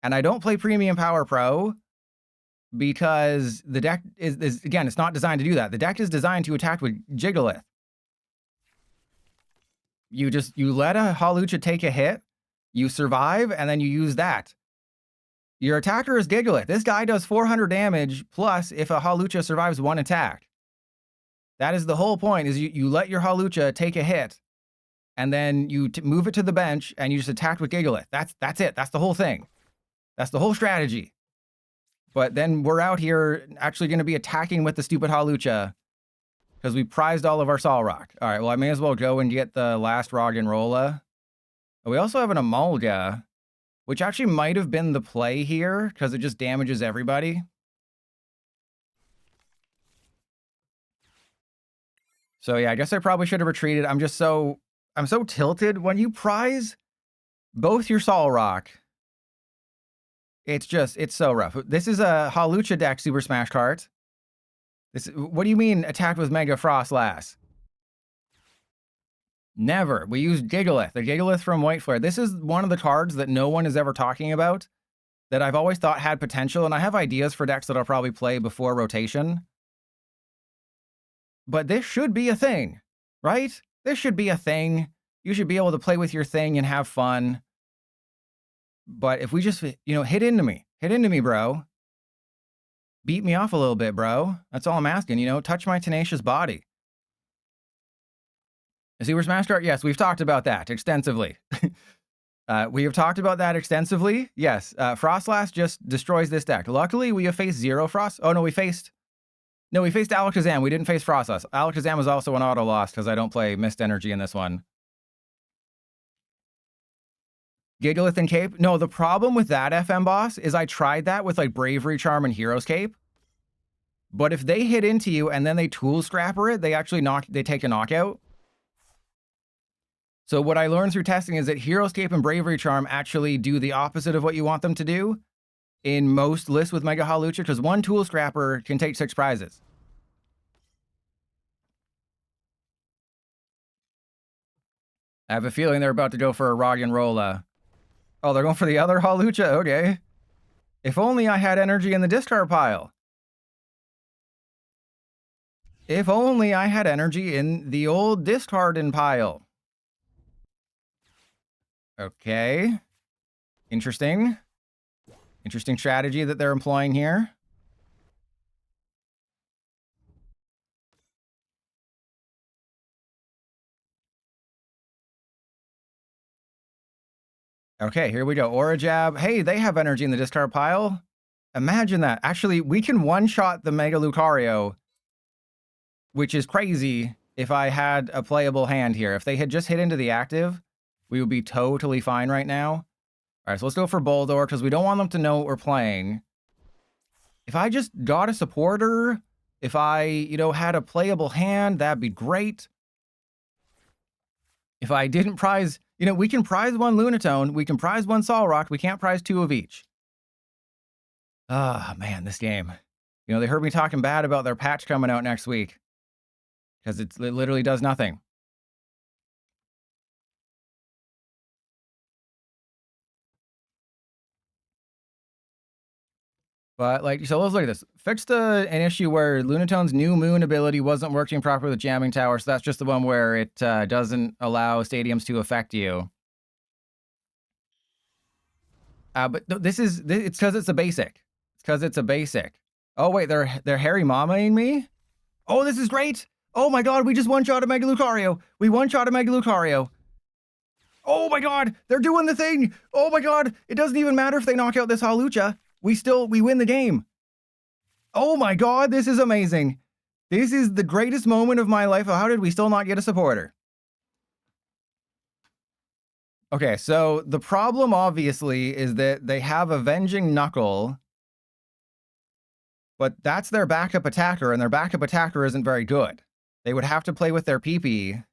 Speaker 1: and I don't play Premium Power Pro because the deck is again, it's not designed to do that. The deck is designed to attack with Jigalith. You let a Hawlucha take a hit, you survive, and then you use that. Your attacker is Gigalith. This guy does 400 damage, plus if a Hawlucha survives one attack. That is the whole point, is you let your Hawlucha take a hit, and then you move it to the bench, and you just attack with Gigalith. That's it. That's the whole thing. That's the whole strategy. But then we're out here actually going to be attacking with the stupid Hawlucha because we prized all of our Solrock. All right, well, I may as well go and get the last Roggenrola. We also have an Amalga, which actually might have been the play here because it just damages everybody. So yeah, I guess I probably should have retreated. I'm so tilted. When you prize both your Solrock, it's so rough. This is a Hawlucha deck Super Smash card. What do you mean attacked with Mega Froslass? Never. We use Gigalith, the Gigalith from White Flare. This is one of the cards that no one is ever talking about that I've always thought had potential, and I have ideas for decks that I'll probably play before rotation. But this should be a thing, right? This should be a thing. You should be able to play with your thing and have fun. But if we just, hit into me, bro. Beat me off a little bit, bro. That's all I'm asking, touch my tenacious body. Super Smash card? Yes, we've talked about that extensively. We have talked about that extensively. Yes, Froslass just destroys this deck. Luckily, we have faced zero Frost. Oh, no, we faced Alakazam. We didn't face Froslass. Alakazam was also an auto loss because I don't play Mist Energy in this one. Gigalith and Cape? No, the problem with that FM boss is I tried that with like Bravery Charm and Hero's Cape. But if they hit into you and then they Tool Scrapper it, they take a knockout. So what I learned through testing is that Hero's Cape and Bravery Charm actually do the opposite of what you want them to do in most lists with Mega Hawlucha, because one Tool Scrapper can take 6 prizes. I have a feeling they're about to go for a Roggenrola. Oh, they're going for the other Hawlucha? Okay. If only I had energy in the discard pile. If only I had energy in the old discarding pile. Okay. Interesting. Interesting strategy that they're employing here. Okay, here we go. Aura Jab. Hey, they have energy in the discard pile. Imagine that. Actually, we can one-shot the Mega Lucario, which is crazy if I had a playable hand here. If they had just hit into the active, we would be totally fine right now. All right, so let's go for Boldor because we don't want them to know what we're playing. If I just got a supporter, if I, had a playable hand, that'd be great. If I didn't prize, we can prize one Lunatone, we can prize one Solrock, we can't prize 2 of each. Ah, man, this game. They heard me talking bad about their patch coming out next week because it literally does nothing. But, so let's look at this. Fixed an issue where Lunatone's new Moon ability wasn't working properly with Jamming Tower, so that's just the one where it doesn't allow stadiums to affect you. But it's because it's a basic. It's because it's a basic. Oh, wait, they're Harry Mamaing me? Oh, this is great! Oh my god, we just one-shot a Mega Lucario! We one-shot a Mega Lucario! Oh my god, they're doing the thing! Oh my god, it doesn't even matter if they knock out this Hawlucha. We win the game. Oh my god, this is amazing. This is the greatest moment of my life. How did we still not get a supporter? Okay, so the problem obviously is that they have Avenging Knuckle, but that's their backup attacker, and their backup attacker isn't very good. They would have to play with their PP,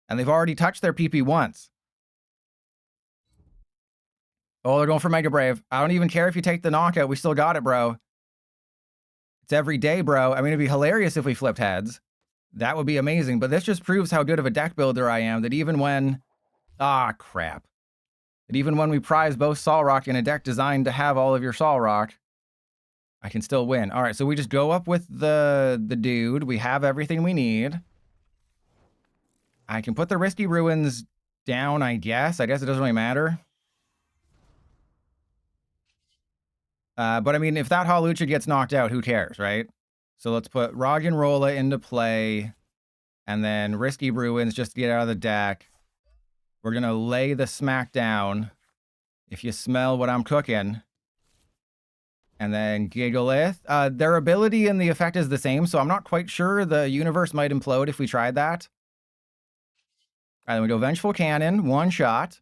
Speaker 1: and they've already touched their PP once. Oh, they're going for Mega Brave. I don't even care if you take the knockout. We still got it, bro. It's every day, bro. I mean, it'd be hilarious if we flipped heads. That would be amazing, but this just proves how good of a deck builder I am, that even when... Ah, crap. That even when we prize both Solrock in a deck designed to have all of your Solrock, I can still win. All right, so we just go up with the dude. We have everything we need. I can put the Risky Ruins down, I guess. I guess it doesn't really matter. But I mean, if that Hawlucha gets knocked out, who cares, right? So let's put Roggenrola into play. And then Risky Ruins just to get out of the deck. We're going to lay the smack down. If you smell what I'm cooking. And then Gigalith. Their ability and the effect is the same, so I'm not quite sure. The universe might implode if we tried that. All right, then we go Vengeful Cannon, one shot.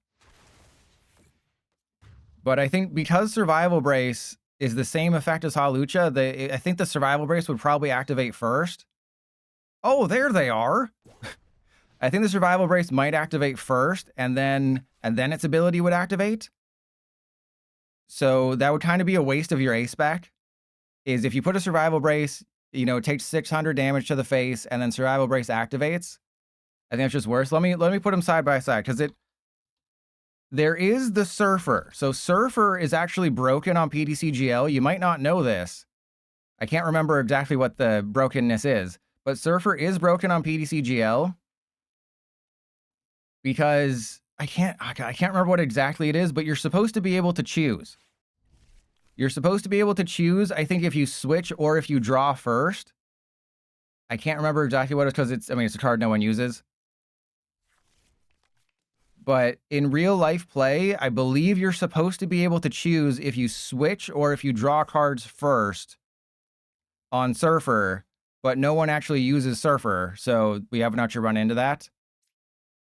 Speaker 1: But I think because Survival Brace is the same effect as Hawlucha, I think the Survival Brace would probably activate first. Oh, there they are. I think the Survival Brace might activate first, and then its ability would activate. So that would kind of be a waste of your A-Spec. Is if you put a Survival Brace, you know, it takes 600 damage to the face, and then Survival Brace activates. I think it's just worse. Let me put them side by side, because there is the Surfer. So Surfer is actually broken on PTCGL. You might not know this. I can't remember exactly what the brokenness is, but Surfer is broken on PTCGL. Because I can't remember what exactly it is, but you're supposed to be able to choose. You're supposed to be able to choose, I think, if you switch or if you draw first. I can't remember exactly what it is, because it's a card no one uses. But in real life play, I believe you're supposed to be able to choose if you switch or if you draw cards first on Surfer, but no one actually uses Surfer, so we haven't actually run into that.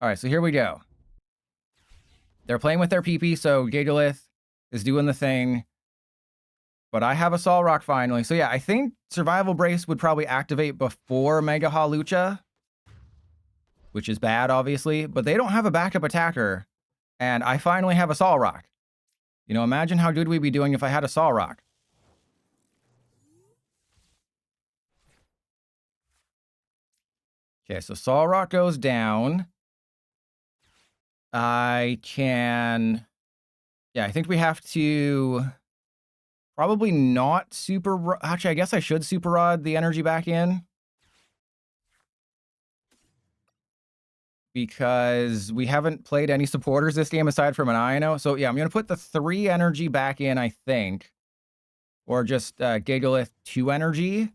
Speaker 1: All right, so here we go. They're playing with their PP, so Gigalith is doing the thing. But I have a Solrock finally. So yeah, I think Survival Brace would probably activate before Mega Hawlucha, which is bad, obviously. But they don't have a backup attacker, and I finally have a Solrock. You know, imagine how good we'd be doing if I had a Solrock. Okay, so Solrock goes down. I think we have to probably not actually, I guess I should Super Rod the energy back in. Because we haven't played any supporters this game aside from an Ino. So yeah, I'm going to put the 3 energy back in, I think. Or just Gigalith 2 energy.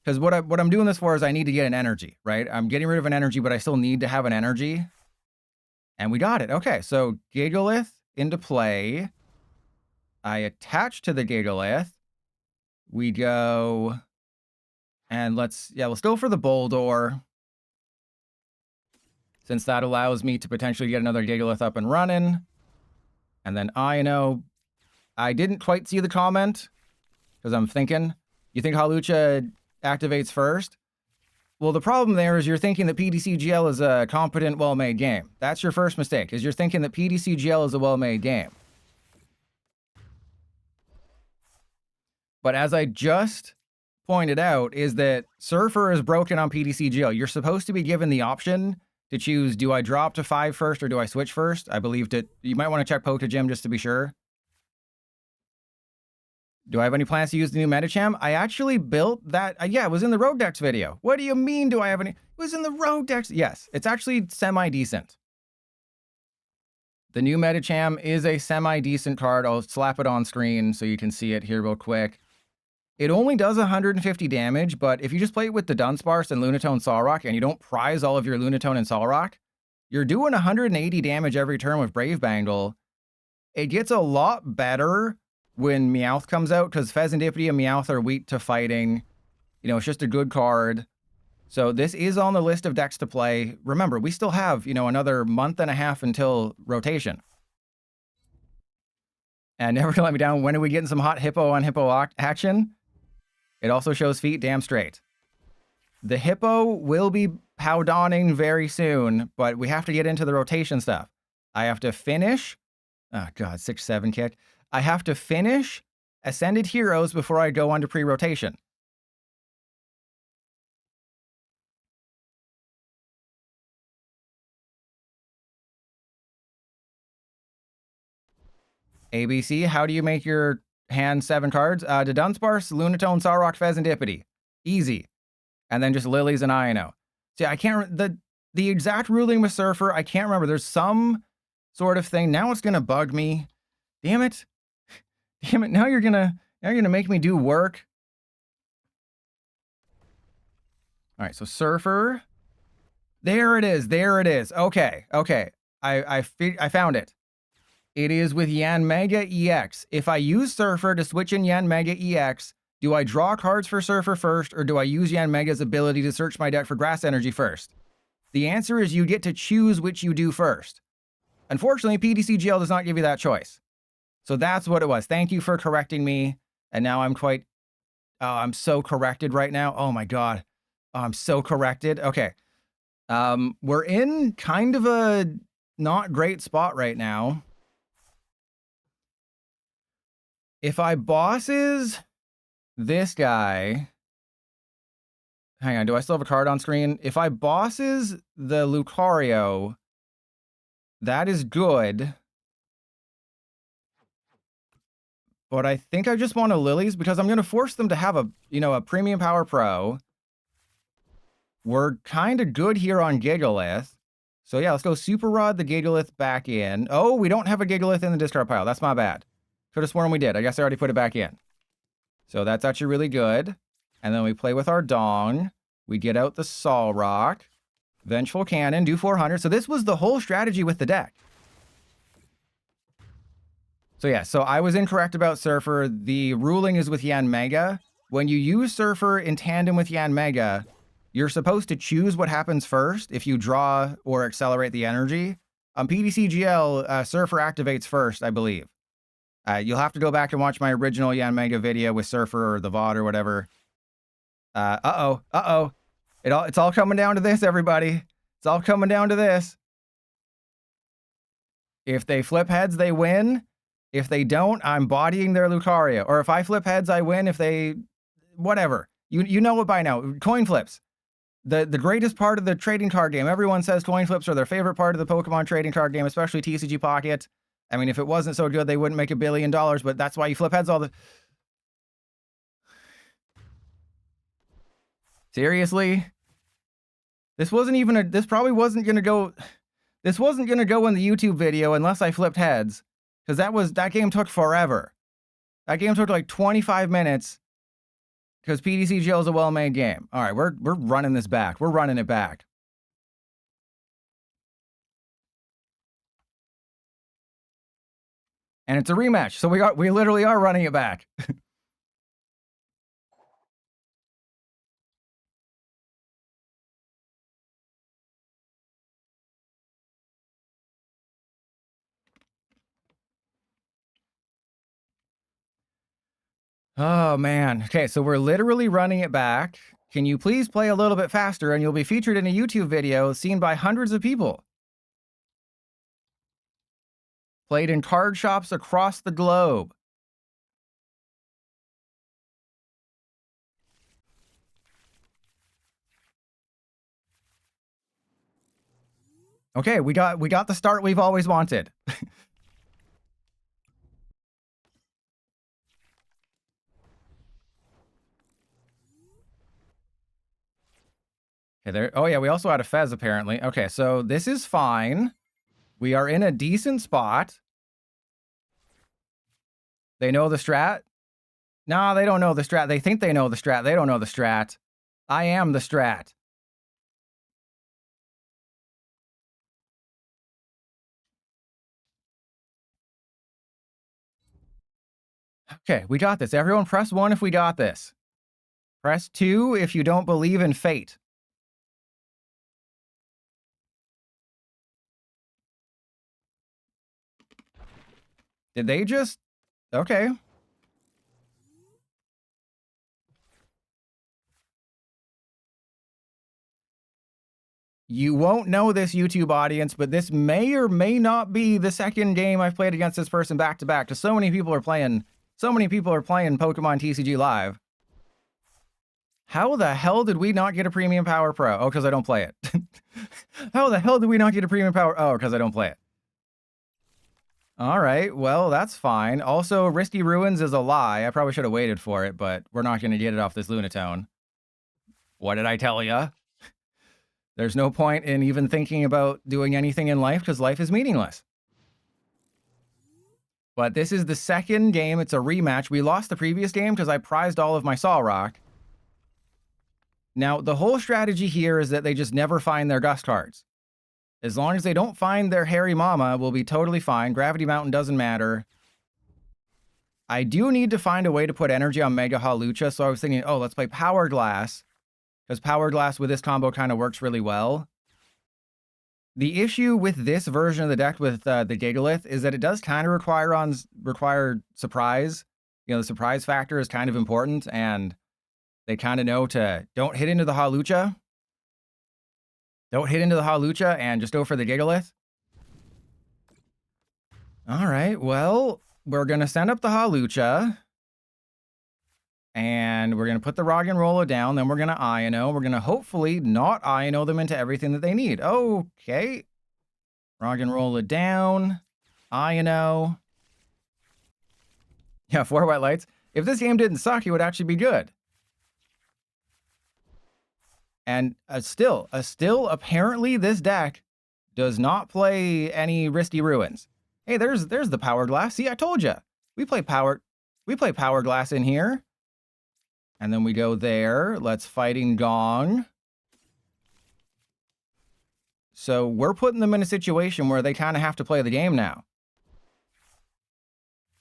Speaker 1: Because what I'm doing this for is I need to get an energy, right? I'm getting rid of an energy, but I still need to have an energy. And we got it. Okay, so Gigalith into play. I attach to the Gigalith. We go... And let's go for the Boldore. Since that allows me to potentially get another Gigalith up and running. And then Ino. I didn't quite see the comment. Because I'm thinking, you think Hawlucha activates first? Well, the problem there is you're thinking that PTCGL is a competent, well-made game. That's your first mistake, is you're thinking that PTCGL is a well-made game. But as I just pointed out, is that Surfer is broken on PTCGL. You're supposed to be given the option to choose, do I drop to 5 first or do I switch first? I believe that you might want to check Pokegym just to be sure. Do I have any plans to use the new Medicham? I actually built that. Yeah, it was in the Road Decks video. What do you mean, do I have any? It was in the Road Decks. Yes, it's actually semi-decent. The new Medicham is a semi-decent card. I'll slap it on screen so you can see it here real quick. It only does 150 damage, but if you just play it with the Dunsparce and Lunatone Solrock and you don't prize all of your Lunatone and Solrock, you're doing 180 damage every turn with Brave Bangle. It gets a lot better when Meowth comes out, because Fezandipity and Meowth are weak to fighting. You know, it's just a good card. So this is on the list of decks to play. Remember, we still have, you know, another month and a half until rotation. And never gonna let me down. When are we getting some hot hippo on hippo action? It also shows feet damn straight. The hippo will be powdawning very soon, but we have to get into the rotation stuff. I have to finish. Oh, God, 6-7 kick. I have to finish Ascended Heroes before I go onto pre-rotation. ABC, how do you make your hand 7 cards? The Dunsparce, Lunatone, Solrock, Fezandipity. Easy. And then just Lilies and Ino. See, I can't... The exact ruling with Surfer, I can't remember. There's some sort of thing. Now it's going to bug me. Damn it. Damn it. Now you're going to make me do work. All right, so Surfer. There it is. There it is. Okay. Okay. I found it. It is with Yanmega EX. If I use Surfer to switch in Yanmega EX, do I draw cards for Surfer first, or do I use Yanmega's ability to search my deck for Grass Energy first? The answer is you get to choose which you do first. Unfortunately, PTCGL does not give you that choice. So that's what it was. Thank you for correcting me. And now I'm quite... Oh, I'm so corrected right now. Oh my God. Oh, I'm so corrected. Okay. We're in kind of a not great spot right now. If I bosses this guy... Hang on, do I still have a card on screen? If I bosses the Lucario, that is good. But I think I just want a Lilies because I'm going to force them to have a, you know, a Premium Power Pro. We're kind of good here on Gigalith. So yeah, let's go Super Rod the Gigalith back in. Oh, we don't have a Gigalith in the discard pile. That's my bad. Could have sworn we did. I guess I already put it back in. So that's actually really good. And then we play with our Dong. We get out the Solrock. Vengeful Cannon, do 400. So this was the whole strategy with the deck. So yeah, so I was incorrect about Surfer. The ruling is with Yanmega. When you use Surfer in tandem with Yanmega, you're supposed to choose what happens first if you draw or accelerate the energy. On PTCGL, Surfer activates first, I believe. You'll have to go back and watch my original Yanmega video with Surfer or the VOD or whatever. Uh-oh. It's all coming down to this, everybody. It's all coming down to this. If they flip heads, they win. If they don't, I'm bodying their Lucario. Or if I flip heads, I win. If they... Whatever. You know it by now. Coin flips. The greatest part of the trading card game. Everyone says coin flips are their favorite part of the Pokemon trading card game, especially TCG Pocket. I mean, if it wasn't so good, they wouldn't make $1 billion, but that's why you flip heads all the... Seriously? This wasn't even a... This probably wasn't going to go... This wasn't going to go in the YouTube video unless I flipped heads. Because that game took forever. That game took like 25 minutes. Because PTCGL is a well-made game. All right, we're running this back. We're running it back. And it's a rematch, so we literally are running it back. Oh, man. Okay, so we're literally running it back. Can you please play a little bit faster and you'll be featured in a YouTube video seen by hundreds of people. Played in card shops across the globe. Okay, we got the start we've always wanted. Okay, there. Oh yeah, we also had a Fez apparently. Okay, so this is fine. We are in a decent spot. They know the strat? No, they don't know the strat. They think they know the strat. They don't know the strat. I am the strat. Okay, we got this. Everyone press 1 if we got this. Press 2 if you don't believe in fate. Did they just... Okay. You won't know this, YouTube audience, but this may or may not be the second game I've played against this person back to back. Because so many people are playing Pokemon TCG Live. How the hell did we not get a Premium Power Pro? Oh, because I don't play it. How the hell did we not get a Premium Power? Oh, because I don't play it. All right, well, that's fine. Also, Risty Ruins is a lie. I probably should have waited for it, but we're not going to get it off this Lunatone. What did I tell ya? There's no point in even thinking about doing anything in life because life is meaningless. But this is the second game. It's a rematch. We lost the previous game because I prized all of my Solrock. Now, the whole strategy here is that they just never find their Gust cards. As long as they don't find their Hairy Mama, we'll be totally fine. Gravity Mountain doesn't matter. I do need to find a way to put energy on Mega Hawlucha, so I was thinking, oh, let's play Power Glass. Because Power Glass with this combo kind of works really well. The issue with this version of the deck with the Gigalith is that it does kind of require surprise. You know, the surprise factor is kind of important, and they kind of know to don't hit into the Hawlucha. Don't hit into the Hawlucha and just go for the Gigalith. All right, well, we're going to send up the Hawlucha. And we're going to put the Roggenrola down. Then we're going to Iono. We're going to hopefully not Iono them into everything that they need. Okay. Roggenrola down. Iono. Yeah, 4 white lights. If this game didn't suck, it would actually be good. And still, apparently this deck does not play any Risty Ruins. Hey, there's the Power Glass. See, I told you. We play Power Glass in here. And then we go there. Let's Fighting Gong. So we're putting them in a situation where they kind of have to play the game now.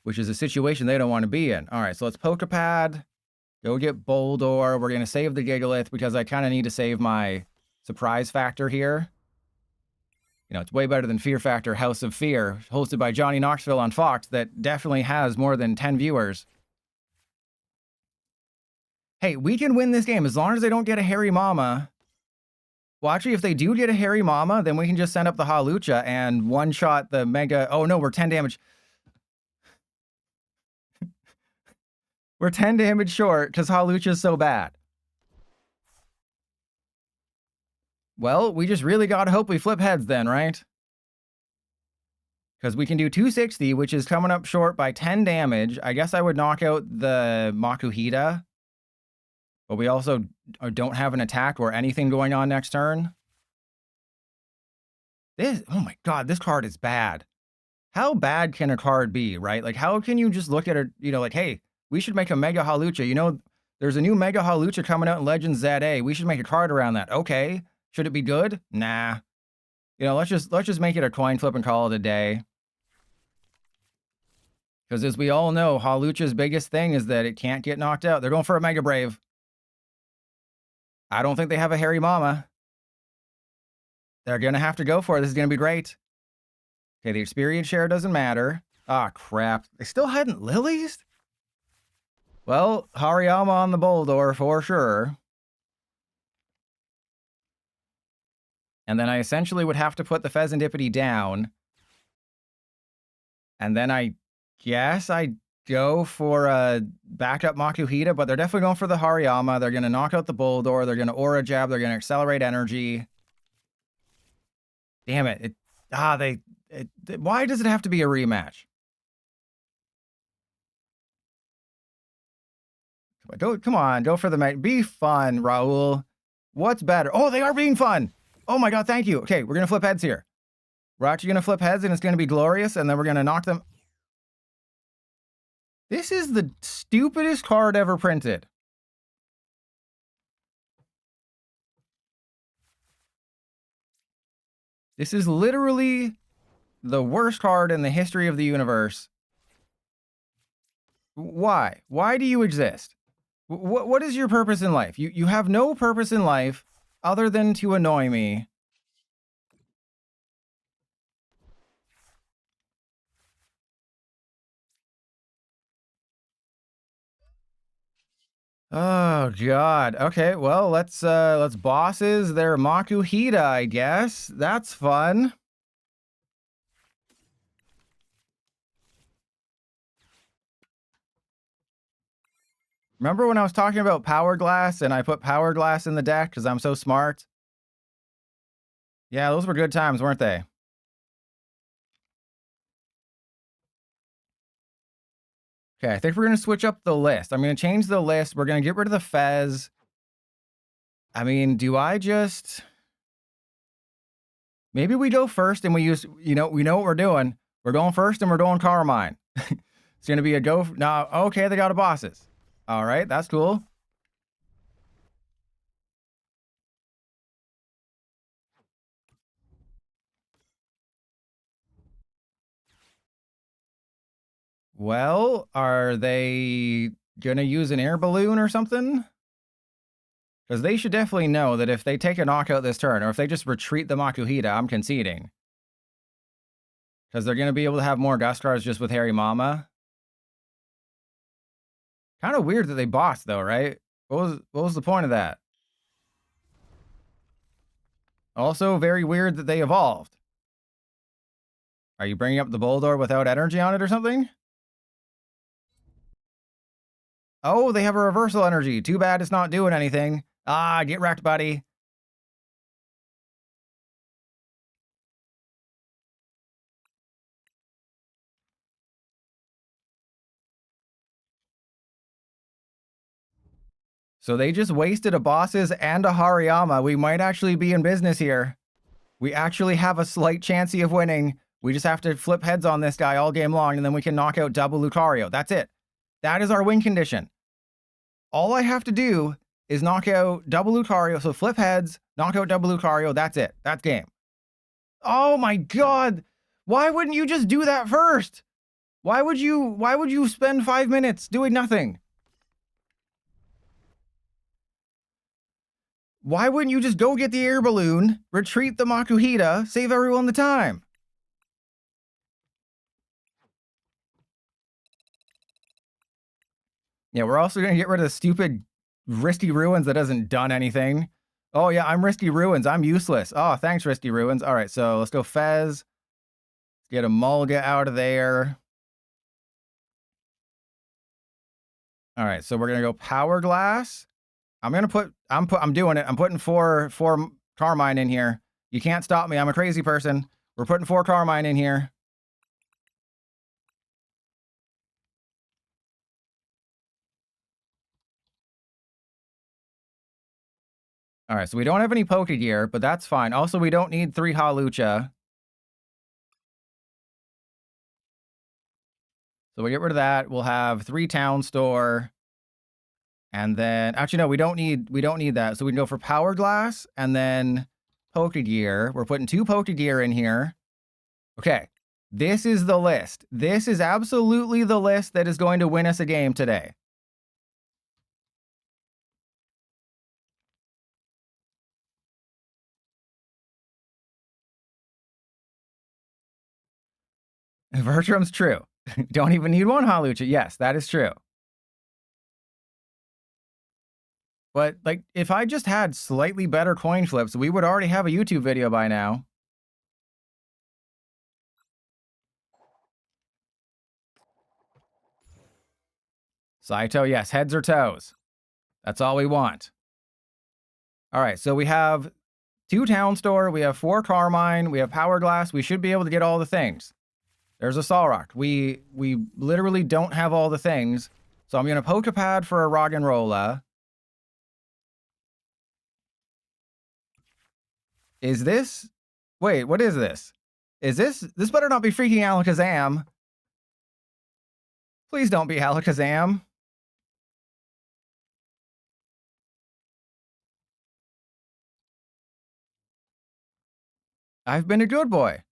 Speaker 1: Which is a situation they don't want to be in. All right, so let's Pokepad. Go get Boldore. We're going to save the Gigalith because I kind of need to save my surprise factor here. You know, it's way better than Fear Factor House of Fear, hosted by Johnny Knoxville on Fox, that definitely has more than 10 viewers. Hey, we can win this game as long as they don't get a Hairy Mama. Well, actually, if they do get a Hairy Mama, then we can just send up the Hawlucha and one-shot the Mega... Oh, no, we're 10 damage. We're 10 damage short because Hawlucha is so bad. Well, we just really got to hope we flip heads then, right? Because we can do 260, which is coming up short by 10 damage. I guess I would knock out the Makuhita. But we also don't have an attack or anything going on next turn. Oh my god, this card is bad. How bad can a card be, right? Like, how can you just look at it, you know, like, hey, we should make a Mega Hawlucha. You know, there's a new Mega Hawlucha coming out in Legends ZA. We should make a card around that. Okay. Should it be good? Nah. You know, let's just make it a coin flip and call it a day. Because as we all know, Hawlucha's biggest thing is that it can't get knocked out. They're going for a Mega Brave. I don't think they have a Hairy Mama. They're going to have to go for it. This is going to be great. Okay, the experience share doesn't matter. Ah, crap. They still hadn't Lilies? Well, Hariyama on the Boldore for sure. And then I essentially would have to put the Pheasantipity down. And then I guess I go for a backup Makuhita, but they're definitely going for the Hariyama. They're going to knock out the Boldore. They're going to Aura Jab. They're going to accelerate energy. Damn it. Why does it have to be a rematch? Come on, go for the match. Be fun, Raul. What's better? Oh, they are being fun. Oh my god, thank you. Okay, we're going to flip heads here. We're actually going to flip heads, and it's going to be glorious, and then we're going to knock them. This is the stupidest card ever printed. This is literally the worst card in the history of the universe. Why? Why do you exist? What is your purpose in life? You have no purpose in life other than to annoy me. Oh god. Okay, well, let's bosses their Makuhita, I guess. That's fun. Remember when I was talking about Power Glass and I put Power Glass in the deck because I'm so smart? Yeah, those were good times, weren't they? Okay, I think we're gonna switch up the list. I'm gonna change the list. We're gonna get rid of the Fez. I mean, do I just maybe we go first and we use we know what we're doing. We're going first and we're doing Carmine. It's gonna be a go now. Okay, they got a bosses. All right, that's cool. Well, are they gonna use an air balloon or something? Because they should definitely know that if they take a knockout this turn, or if they just retreat the Makuhita, I'm conceding. Because they're gonna be able to have more Gustars just with Harry Mama. Kind of weird that they bossed though, right? What was the point of that? Also very weird that they evolved. Are you bringing up the Boldor without energy on it or something? Oh, they have a reversal energy. Too bad it's not doing anything. Ah, get wrecked, buddy. So they just wasted a bosses and a Hariyama. We might actually be in business here. We actually have a slight chance of winning. We just have to flip heads on this guy all game long, and then we can knock out double Lucario. That's it. That is our win condition. All I have to do is knock out double Lucario. So flip heads, knock out double Lucario. That's it. That's game. Oh my god. Why wouldn't you just do that first? Why would you spend 5 minutes doing nothing? Why wouldn't you just go get the air balloon, retreat the Makuhita, save everyone the time? Yeah, we're also gonna get rid of the stupid Risky Ruins that hasn't done anything. Oh yeah, I'm Risky Ruins. I'm useless. Oh, thanks, Risky Ruins. All right, so let's go Fez. Let's get a Mulga out of there. All right, so we're gonna go Power Glass. I'm doing it. I'm putting four Carmine in here. You can't stop me. I'm a crazy person. We're putting 4 Carmine in here. All right, so we don't have any Pokegear, but that's fine. Also, we don't need 3 Hawlucha. So we get rid of that. We'll have 3 Town Store. And then actually no, we don't need that. So we can go for Power Glass and then Pokegear. We're putting 2 Pokegear in here. Okay. This is the list. This is absolutely the list that is going to win us a game today. Vertrum's true. Don't even need 1 Hawlucha. Yes, that is true. But like, if I just had slightly better coin flips, we would already have a YouTube video by now. Saito, yes, heads or toes. That's all we want. All right, so we have 2 Town Store, we have 4 Carmine, we have Power Glass. We should be able to get all the things. There's a Solrock. We literally don't have all the things. So I'm going to Pokepad for a Roggenrola. Is this... Wait, what is this? Is this... This better not be freaking Alakazam. Please don't be Alakazam. I've been a good boy.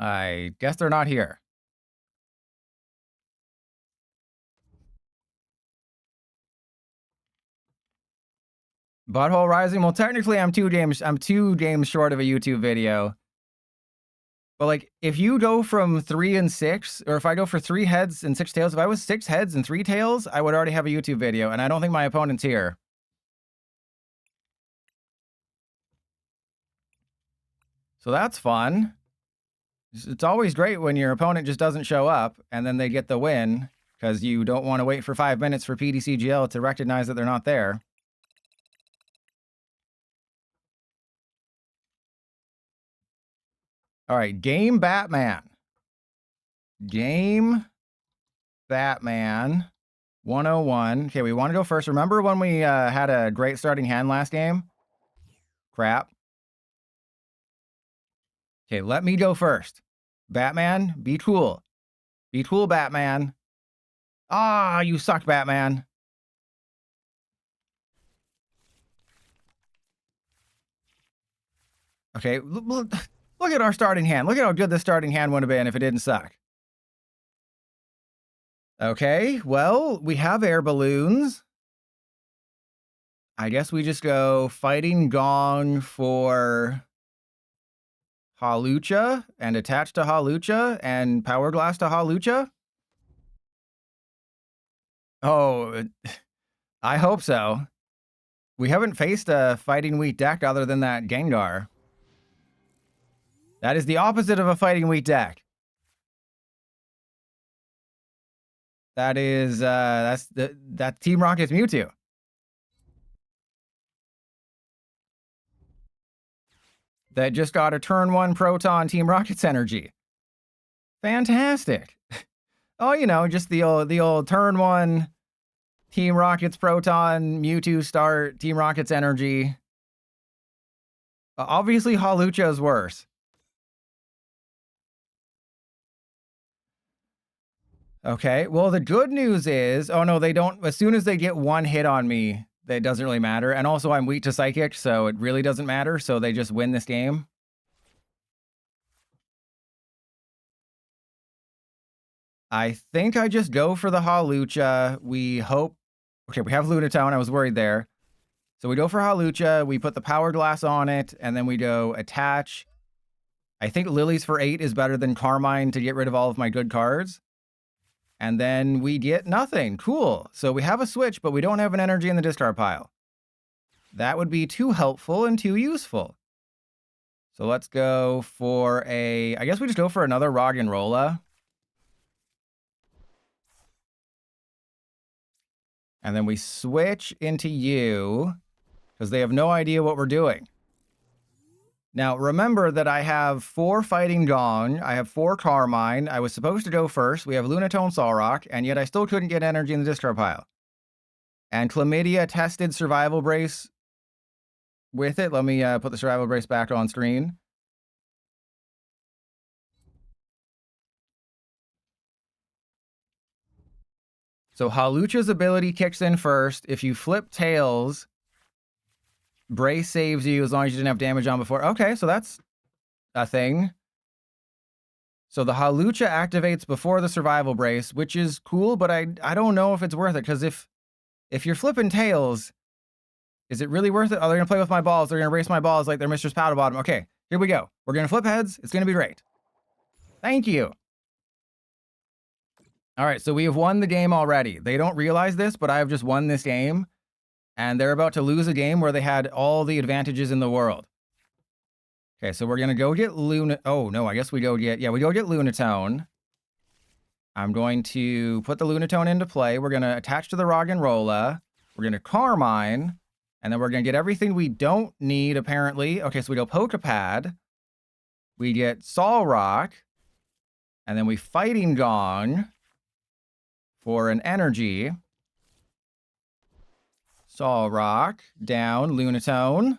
Speaker 1: I guess they're not here. Butthole Rising. Well, technically, I'm 2 games short of a YouTube video. But like, if you go from 3 and 6, or if I go for 3 heads and 6 tails, if I was 6 heads and 3 tails, I would already have a YouTube video, and I don't think my opponent's here. So that's fun. It's always great when your opponent just doesn't show up, and then they get the win, because you don't want to wait for 5 minutes for PDCGL to recognize that they're not there. All right, Game Batman. Game Batman 101. Okay, we want to go first. Remember when we had a great starting hand last game? Crap. Okay, let me go first. Batman, be cool. Be cool, Batman. Ah, you suck, Batman. Okay, look at our starting hand. Look at how good this starting hand would have been if it didn't suck. Okay, well, we have air balloons. I guess we just go Fighting Gong for Hawlucha and attach to Hawlucha and Power Glass to Hawlucha. Oh, I hope so. We haven't faced a Fighting Weak deck other than that Gengar. That is the opposite of a Fighting Weak deck. That is, that's Team Rocket's Mewtwo. That just got a turn 1 Proton Team Rocket's energy. Fantastic. Oh, you know, just the old turn 1 Team Rocket's Proton, Mewtwo start, Team Rocket's energy. Obviously, Hawlucha is worse. Okay, well, the good news is, oh no, they don't, as soon as they get 1 hit on me, that doesn't really matter. And also, I'm weak to Psychic, so it really doesn't matter. So they just win this game. I think I just go for the Hawlucha. We hope... Okay, we have Lunatone. I was worried there. So we go for Hawlucha. We put the Power Glass on it, and then we go attach. I think Lily's for 8 is better than Carmine to get rid of all of my good cards. And then we get nothing. Cool. So we have a switch, but we don't have an energy in the discard pile. That would be too helpful and too useful. So let's go for a... I guess we just go for another Roggenrola. And then we switch into you, because they have no idea what we're doing. Now, remember that I have 4 Fighting Gong, I have 4 Carmine, I was supposed to go first, we have Lunatone Solrock, and yet I still couldn't get energy in the discard pile. And Chlamydia tested Survival Brace with it. Let me put the Survival Brace back on screen. So Hawlucha's ability kicks in first. If you flip tails, Brace saves you as long as you didn't have damage on before. Okay, so that's a thing. So the Hawlucha activates before the Survival Brace, which is cool, but I don't know if it's worth it, because if you're flipping tails, is it really worth it? Oh, they're going to play with my balls. They're going to race my balls like they're Mr. Paddle Bottom. Okay, here we go. We're going to flip heads. It's going to be great. Thank you. All right, so we have won the game already. They don't realize this, but I have just won this game. And they're about to lose a game where they had all the advantages in the world. Okay, so we're going to go get Oh, no, I guess we go get... Yeah, we go get Lunatone. I'm going to put the Lunatone into play. We're going to attach to the Roggenrola. We're going to Carmine. And then we're going to get everything we don't need, apparently. Okay, so we go Pokepad. We get Solrock. And then we Fighting Gong for an energy. Solrock, down, Lunatone.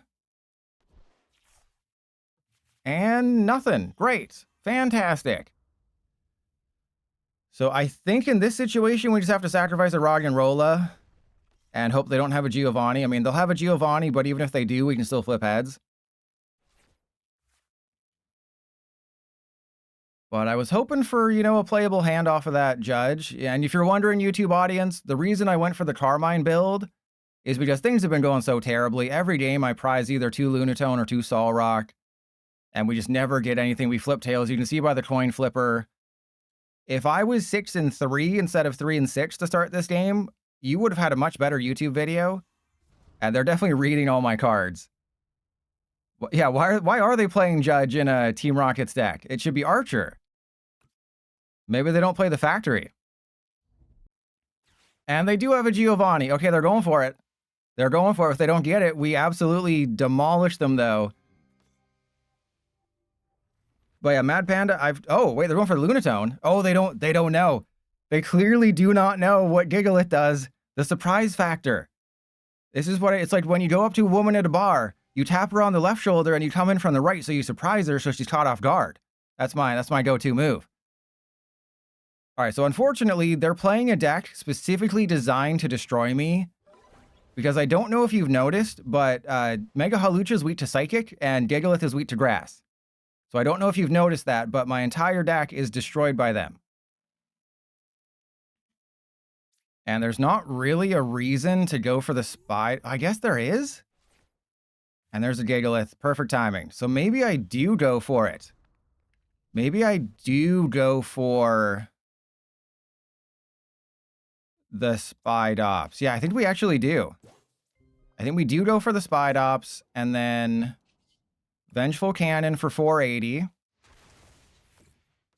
Speaker 1: And nothing. Great. Fantastic. So I think in this situation, we just have to sacrifice a Roggenrola and hope they don't have a Giovanni. I mean, they'll have a Giovanni, but even if they do, we can still flip heads. But I was hoping for, a playable hand off of that Judge. And if you're wondering, YouTube audience, the reason I went for the Carmine build is because things have been going so terribly. Every game I prize either 2 Lunatone or 2 Solrock, and we just never get anything. We flip tails. You can see by the coin flipper. If I was 6-3 instead of 3-6 to start this game, you would have had a much better YouTube video. And they're definitely reading all my cards. Yeah, why are they playing Judge in a Team Rockets deck? It should be Archer. Maybe they don't play the factory. And they do have a Giovanni. Okay, they're going for it. They're going for it. If they don't get it, we absolutely demolish them, though. But yeah, Mad Panda, oh, wait, they're going for the Lunatone. Oh, they don't know. They clearly do not know what Gigalith does. The surprise factor. This is what it's like when you go up to a woman at a bar. You tap her on the left shoulder and you come in from the right, so you surprise her so she's caught off guard. That's my go-to move. All right, so unfortunately, they're playing a deck specifically designed to destroy me. Because I don't know if you've noticed, but Mega Hawlucha is weak to Psychic, and Gigalith is weak to Grass. So I don't know if you've noticed that, but my entire deck is destroyed by them. And there's not really a reason to go for the Spy. I guess there is. And there's a Gigalith. Perfect timing. So maybe I do go for it. Maybe I do go for the Spidops. Yeah, I think we actually do. I think we do go for the Spidops, and then Vengeful Cannon for 480.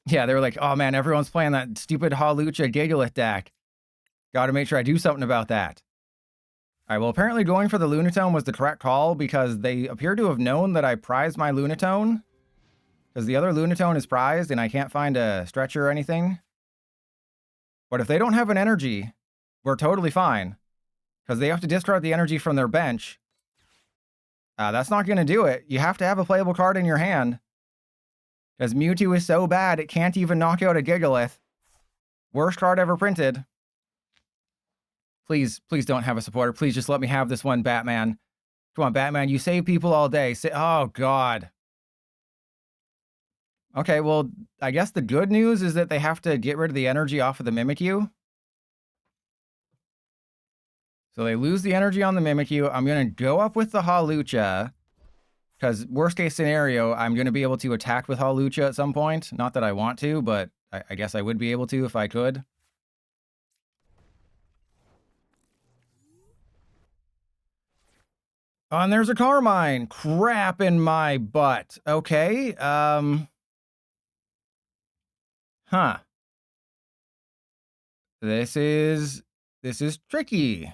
Speaker 1: Yeah, they were like, oh man, everyone's playing that stupid Hawlucha Gigalith deck. Got to make sure I do something about that. All right, well, apparently going for the Lunatone was the correct call because they appear to have known that I prized my Lunatone. Because the other Lunatone is prized and I can't find a stretcher or anything. But if they don't have an energy, we're totally fine. Because they have to discard the energy from their bench. That's not going to do it. You have to have a playable card in your hand. Because Mewtwo is so bad, it can't even knock out a Gigalith. Worst card ever printed. Please don't have a supporter. Please just let me have this one, Batman. Come on, Batman. You save people all day. Oh, God. Okay, well, I guess the good news is that they have to get rid of the energy off of the Mimikyu. So they lose the energy on the Mimikyu. I'm going to go up with the Hawlucha. Because worst case scenario, I'm going to be able to attack with Hawlucha at some point. Not that I want to, but I guess I would be able to if I could. Oh, and there's a Carmine. Crap in my butt. Okay. Huh. This is tricky.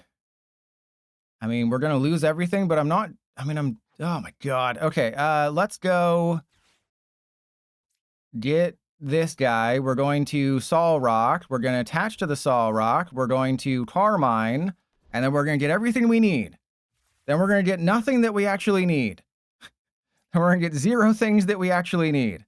Speaker 1: I mean, we're going to lose everything, but I'm, oh my God. Okay, let's go get this guy. We're going to Solrock. We're going to attach to the Solrock. We're going to Carmine, and then we're going to get everything we need. Then we're going to get nothing that we actually need. And we're going to get 0 things that we actually need.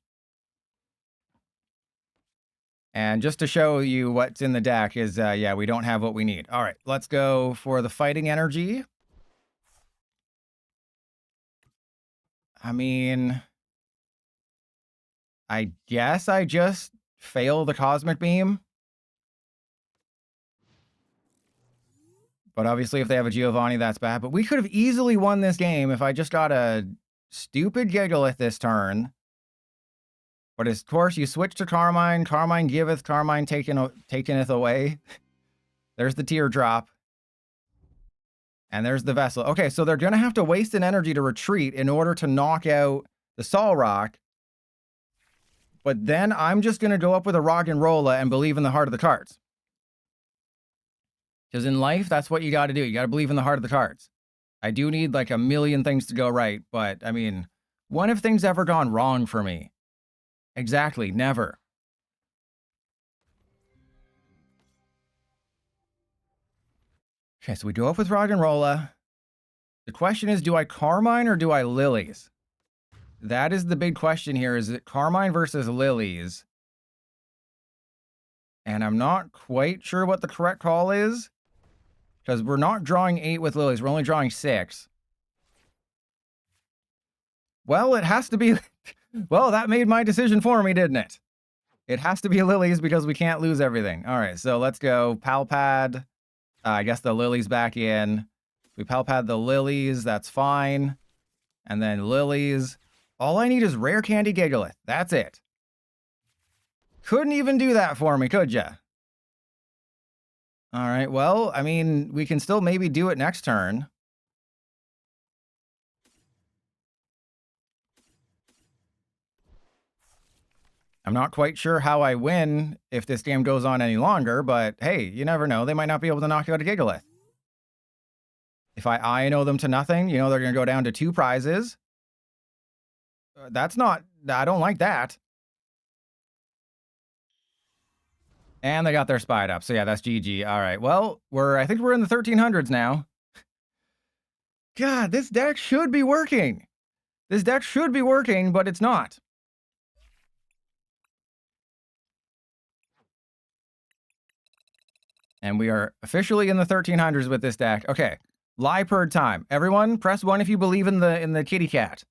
Speaker 1: And just to show you what's in the deck is, yeah, we don't have what we need. All right, let's go for the Fighting Energy. I mean, I guess I just fail the Cosmic Beam. But obviously, if they have a Giovanni, that's bad. But we could have easily won this game if I just got a stupid Gigalith this turn. But of course, you switch to Carmine. Carmine giveth, Carmine takeneth away. There's the Teardrop. And there's the Vessel. Okay, so they're going to have to waste an energy to retreat in order to knock out the Solrock. But then I'm just going to go up with a Roggenrola and believe in the heart of the cards. Because in life, that's what you got to do. You got to believe in the heart of the cards. I do need like a million things to go right. But, I mean, when have things ever gone wrong for me? Exactly, never. Okay, so we go up with Roggenrola. The question is, do I Carmine or do I Lilies? That is the big question here. Is it Carmine versus Lilies? And I'm not quite sure what the correct call is. Because we're not drawing 8 with Lilies. We're only drawing 6. Well, it has to be... Well, that made my decision for me, didn't it? It has to be lilies because we can't lose everything. All right, so let's go Palpad. I guess the lilies back in. We Palpad the lilies. That's fine. And then lilies. All I need is rare candy Gigalith. That's it. Couldn't even do that for me, could ya? All right, well, I mean, we can still maybe do it next turn. I'm not quite sure how I win if this game goes on any longer, but hey, you never know. They might not be able to knock out a Gigalith. If I INO them to nothing, you know, they're going to go down to 2 prizes. That's not... I don't like that. And they got their Spied up. So yeah, that's GG. All right, well, I think we're in the 1300s now. God, this deck should be working. This deck should be working, but it's not. And we are officially in the 1300s with this deck. Okay, Liepard time. Everyone, press 1 if you believe in the kitty cat.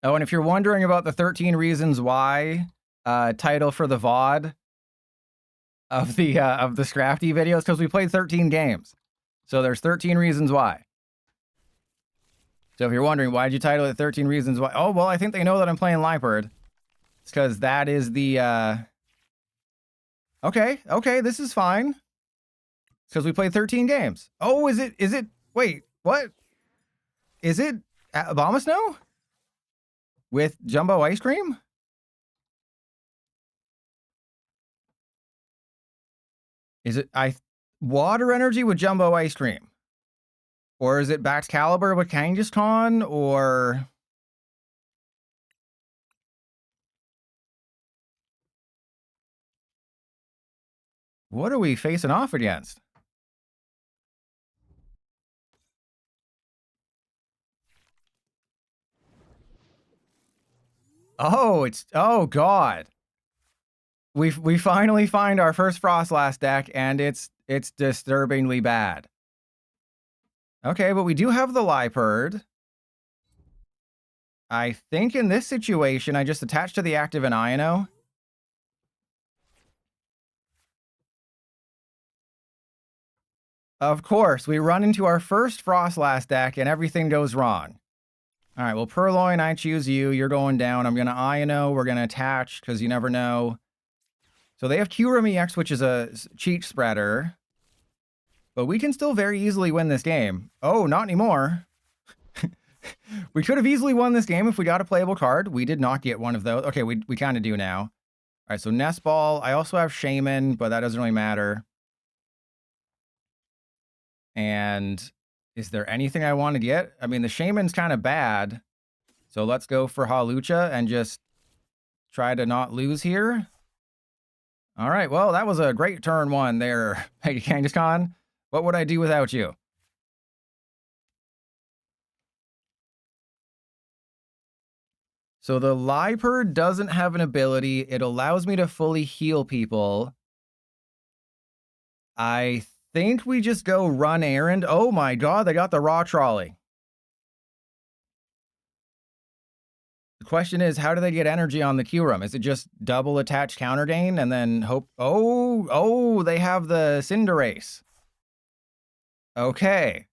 Speaker 1: Oh, and if you're wondering about the 13 reasons why title for the VOD of the Scrafty videos, because we played 13 games. So there's 13 reasons why. So if you're wondering, why did you title it 13 reasons why? Oh, well, I think they know that I'm playing Liepard. It's because that is the... Okay, this is fine. Because we played 13 games. Oh, is it... Wait, what? Is it Abomasnow? With Jumbo Ice Cream? Is it Water Energy with Jumbo Ice Cream? Or is it Baxcalibur with Kangaskhan? Or... what are we facing off against? Oh, oh god. We finally find our first Froslass deck, and it's disturbingly bad. Okay, but we do have the Liepard. I think in this situation, I just attach to the active an INO. Of course, we run into our first Froslass deck, and everything goes wrong. All right, well, Purloin, I choose you. You're going down. I'm going to INO. We're going to attach, because you never know. So they have Kyurem EX, which is a cheat spreader. But we can still very easily win this game. Oh, not anymore. We could have easily won this game if we got a playable card. We did not get one of those. Okay, we kind of do now. All right, so Nest Ball. I also have Shaman, but that doesn't really matter. And is there anything I want to get? I mean, the Shaman's kind of bad. So let's go for Hawlucha and just try to not lose here. All right, well, that was a great turn 1 there, Kangaskhan. What would I do without you? So the Liepard doesn't have an ability. It allows me to fully heal people. I think we just go run errand. Oh my god, they got the raw trolley. The question is, how do they get energy on the Kyurem? Is it just double attach counter gain and then hope... Oh, they have the Cinderace. Okay.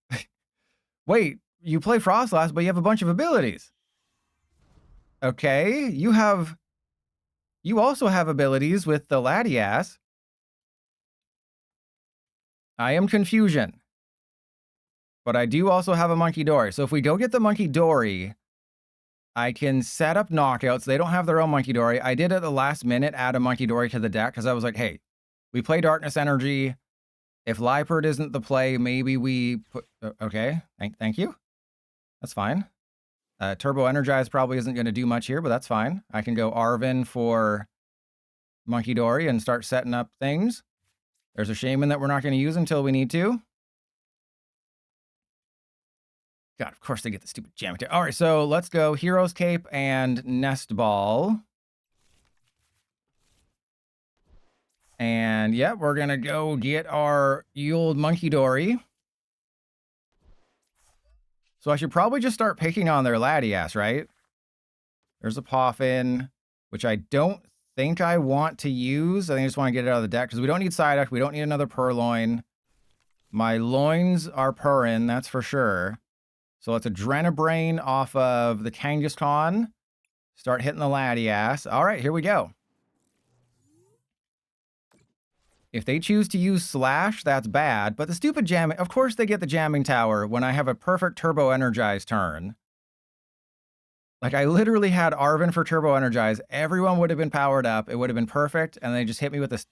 Speaker 1: Wait, you play Froslass, but you have a bunch of abilities. Okay, you also have abilities with the Latias. I am Confusion. But I do also have a Monkey Dory. So if we go get the Monkey Dory, I can set up knockouts. They don't have their own Monkey Dory. I did at the last minute add a Monkey Dory to the deck because I was like, hey, we play Darkness Energy. If Liepard isn't the play, maybe we put... okay, thank you. That's fine. Turbo Energize probably isn't going to do much here, but that's fine. I can go Arvin for Monkey Dory and start setting up things. There's a Shaman that we're not going to use until we need to. God, of course they get the stupid jam. All right, so let's go Hero's Cape and Nest Ball. And yeah, we're going to go get our old monkey dory. So I should probably just start picking on their Latias, right? There's a Poffin, which I don't think I want to use. I think I just want to get it out of the deck because we don't need Psyduck. We don't need another Purloin. My loins are purring, that's for sure. So let's Adrenabrain off of the Kangaskhan. Start hitting the Latias. All right, here we go. If they choose to use Slash, that's bad. But the stupid jamming, of course they get the jamming tower when I have a perfect Turbo Energize turn. Like, I literally had Arven for Turbo Energize. Everyone would have been powered up. It would have been perfect. And they just hit me with this.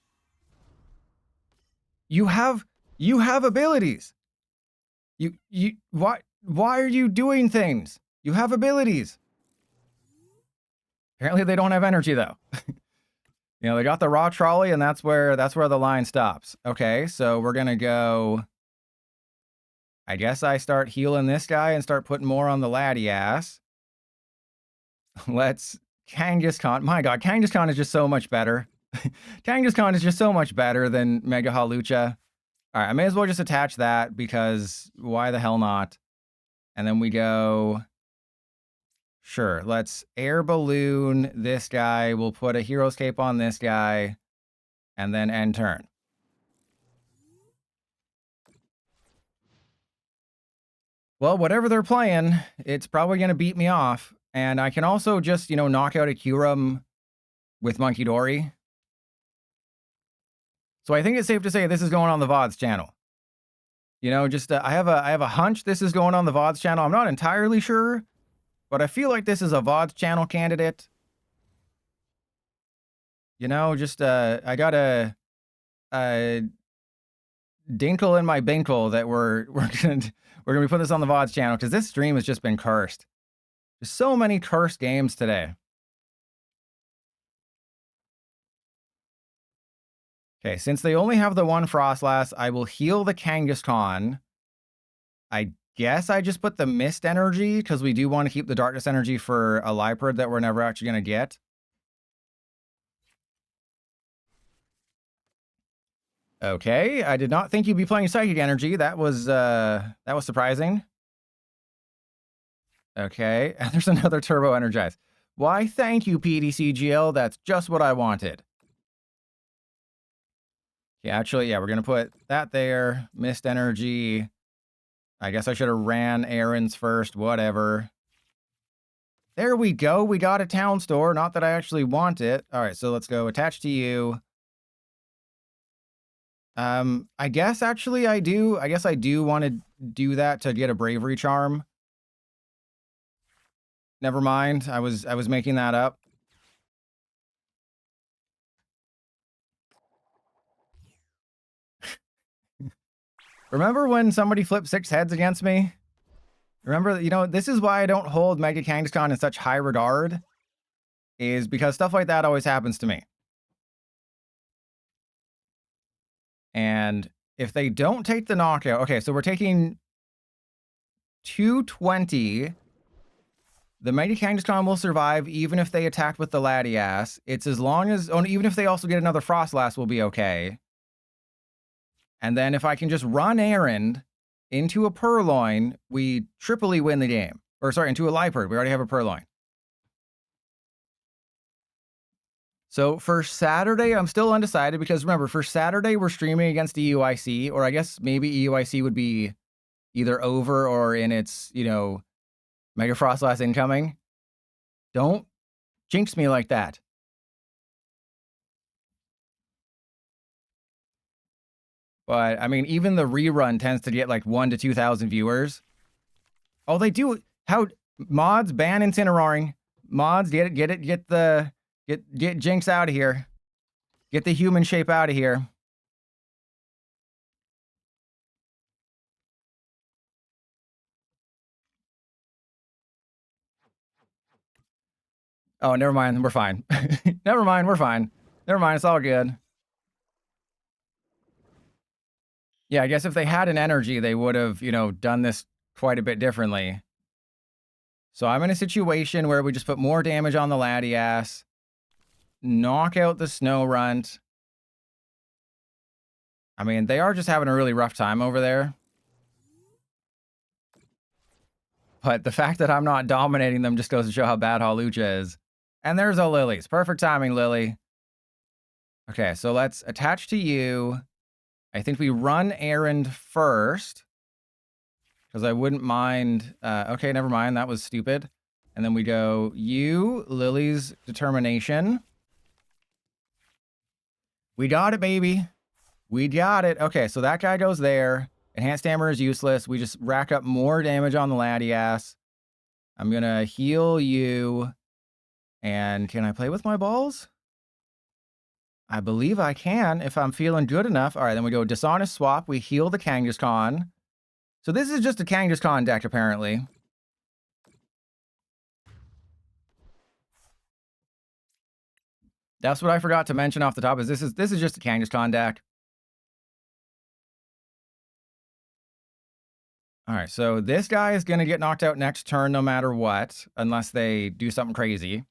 Speaker 1: You have abilities. Why are you doing things? You have abilities. Apparently they don't have energy though. You know, they got the raw trolley and that's where the line stops. Okay, so we're gonna go. I guess I start healing this guy and start putting more on the Latias. Let's Kangaskhan. My god, Kangaskhan is just so much better. Kangaskhan is just so much better than Mega Hawlucha. Alright, I may as well just attach that because why the hell not? And then we go. Sure, let's air balloon this guy. We'll put a Hero's Cape on this guy. And then end turn. Well, whatever they're playing, it's probably going to beat me off. And I can also just, you know, knock out a Kyurem with Monkey Dory. So I think it's safe to say this is going on the VODs channel. You know, just I have a hunch this is going on the VODs channel. I'm not entirely sure, but I feel like this is a VODs channel candidate. You know, just I got a dinkle in my binkle that we're gonna be putting this on the VODs channel because this stream has just been cursed. There's so many cursed games today. Okay, since they only have the one Froslass, I will heal the Kangaskhan. I guess I just put the Mist Energy because we do want to keep the Darkness Energy for a Liepard that we're never actually going to get. Okay, I did not think you'd be playing Psychic Energy. That was surprising. Okay, and there's another Turbo Energize. Why, thank you, PDCGL. That's just what I wanted. Yeah, actually, yeah, we're going to put that there. Mist Energy. I guess I should have ran errands first. Whatever. There we go. We got a town store. Not that I actually want it. All right, so let's go attach to you. I guess actually I do. I guess I do want to do that to get a bravery charm. Never mind. I was making that up. Remember when somebody flipped 6 heads against me? Remember, you know, this is why I don't hold Mega Kangaskhan in such high regard. Is because stuff like that always happens to me. And if they don't take the knockout... Okay, so we're taking 220. The Mighty Kangaskhan will survive even if they attack with the Latias. It's as long as... Oh, even if they also get another Froslass, will be okay. And then if I can just run errand into a Purloin, we triply win the game. Or sorry, into a Liepard. We already have a Purloin. So for Saturday, I'm still undecided because remember, for Saturday, we're streaming against EUIC, or I guess maybe EUIC would be either over or in its, you know, Mega Froslass incoming. Don't jinx me like that. But, I mean, even the rerun tends to get like 1,000 to 2,000 viewers. Oh, they do. How mods ban Incineroaring. Mods, get Jinx out of here. Get the human shape out of here. Oh, never mind. We're fine. Never mind. We're fine. Never mind. It's all good. Yeah, I guess if they had an energy, they would have, you know, done this quite a bit differently. So I'm in a situation where we just put more damage on the Latias, knock out the Snow Runt, I mean, they are just having a really rough time over there. But the fact that I'm not dominating them just goes to show how bad Hawlucha is. And there's a Lily's. Perfect timing, Lily. Okay, so let's attach to you. I think we run errand first. Because I wouldn't mind... okay, never mind. That was stupid. And then we go, you, Lily's determination. We got it, baby. We got it. Okay, so that guy goes there. Enhanced Hammer is useless. We just rack up more damage on the Latias. I'm going to heal you. And can I play with my balls? I believe I can if I'm feeling good enough. All right, then we go Dishonest Swap. We heal the Kangaskhan. So this is just a Kangaskhan deck, apparently. That's what I forgot to mention off the top, is this is just a Kangaskhan deck. All right, so this guy is going to get knocked out next turn no matter what, unless they do something crazy.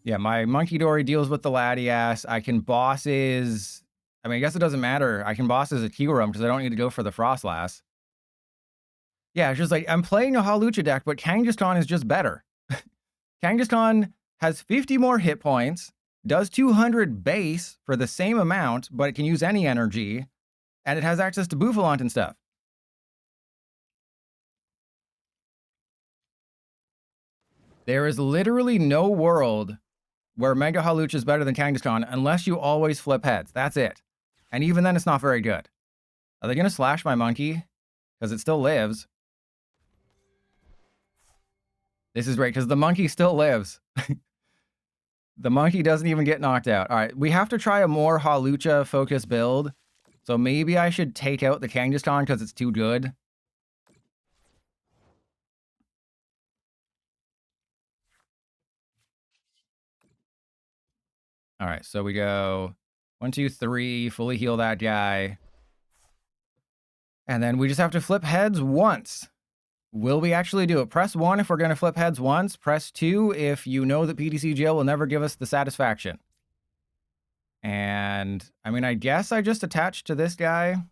Speaker 1: Yeah, my Monkey Dory deals with the Latias. I can boss his... I mean, I guess it doesn't matter. I can boss his Akiram because I don't need to go for the Froslass. Yeah, it's just like, I'm playing a Hawlucha deck, but Kangaskhan is just better. Kangaskhan has 50 more hit points, does 200 base for the same amount, but it can use any energy, and it has access to Bouffalante and stuff. There is literally no world where Mega Hawlucha is better than Kangaskhan unless you always flip heads. That's it. And even then, it's not very good. Are they going to slash my monkey? Because it still lives. This is great, because the monkey still lives. The monkey doesn't even get knocked out. All right, we have to try a more Hawlucha focus build. So maybe I should take out the Kangaskhan because it's too good. All right, so we go 1, 2, 3, fully heal that guy. And then we just have to flip heads once. Will we actually do it? Press 1 if we're going to flip heads once. Press 2 if you know that PTCGL will never give us the satisfaction. And, I mean, I guess I just attached to this guy. And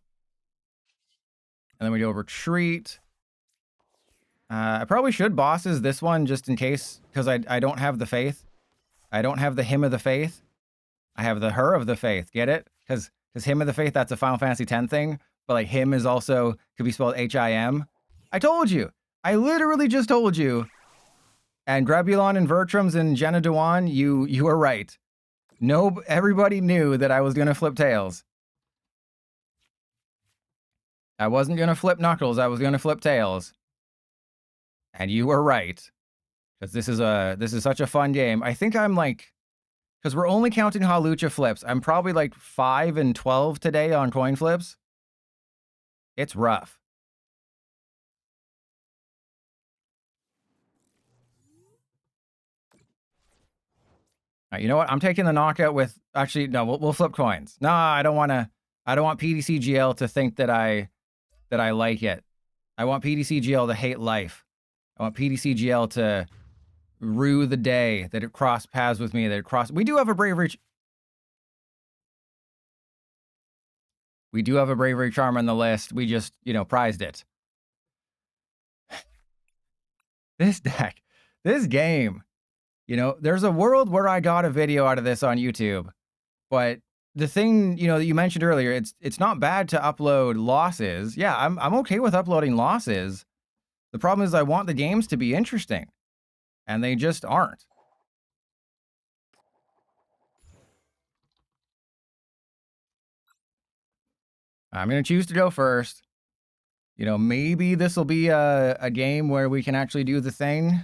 Speaker 1: then we go retreat. I probably should bosses this one just in case, because I don't have the faith. I don't have the him of the faith. I have the her of the faith. Get it? Because him of the faith, that's a Final Fantasy X thing. But like him is also, could be spelled H-I-M. I told you. I literally just told you. And Grebulon and Vertrams and Jenna Dewan, you were right. No, everybody knew that I was going to flip Tails. I wasn't going to flip Knuckles. I was going to flip Tails. And you were right. Because this is such a fun game. I think I'm like, because we're only counting Hawlucha flips. I'm probably like 5 and 12 today on coin flips. It's rough. All right, you know what? I'm taking the knockout with... Actually, no, we'll flip coins. No, I don't want to... I don't want PTCGL to think that I like it. I want PTCGL to hate life. I want PTCGL to rue the day that it crossed paths with me, that it crossed... We do have a bravery... We do have a bravery charm on the list. We just, you know, prized it. This deck, this game, you know, there's a world where I got a video out of this on YouTube, but the thing, you know, that you mentioned earlier, it's not bad to upload losses. Yeah, I'm okay with uploading losses. The problem is I want the games to be interesting, and they just aren't. I'm going to choose to go first. You know, maybe this will be a game where we can actually do the thing.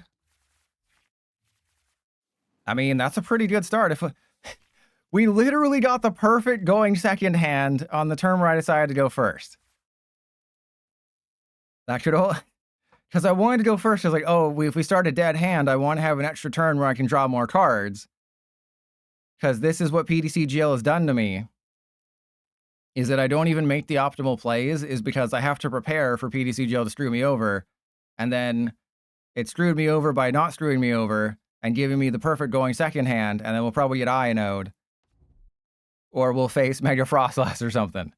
Speaker 1: I mean, that's a pretty good start. If we literally got the perfect going second hand on the turn where I decided to go first. That could all... Because I wanted to go first. I was like, oh, if we start a dead hand, I want to have an extra turn where I can draw more cards. Because this is what PTCGL has done to me. Is that I don't even make the optimal plays, is because I have to prepare for PTCGL to screw me over. And then it screwed me over by not screwing me over and giving me the perfect going second hand, and then we'll probably get INO'd. Or we'll face Mega Froslass or something.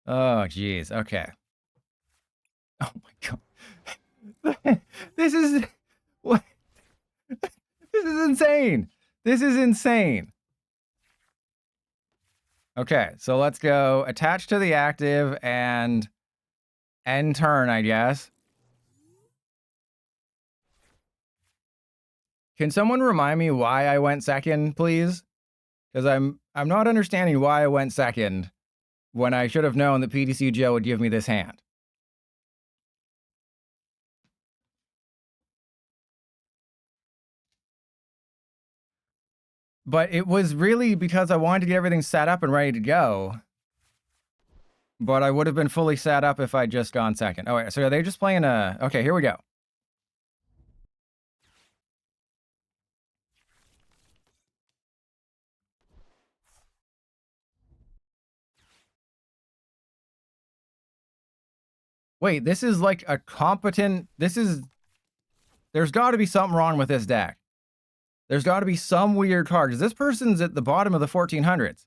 Speaker 1: Oh, jeez. Okay. Oh my god. This is what? This is insane. This is insane. Okay, so let's go attach to the active and end turn, I guess. Can someone remind me why I went second, please? Because I'm not understanding why I went second when I should have known that PTC Joe would give me this hand. But it was really because I wanted to get everything set up and ready to go. But I would have been fully set up if I'd just gone second. Oh, wait, so are they just playing a... Okay, here we go. Wait, this is like a competent... This is... There's got to be something wrong with this deck. There's got to be some weird card, because this person's at the bottom of the 1400s.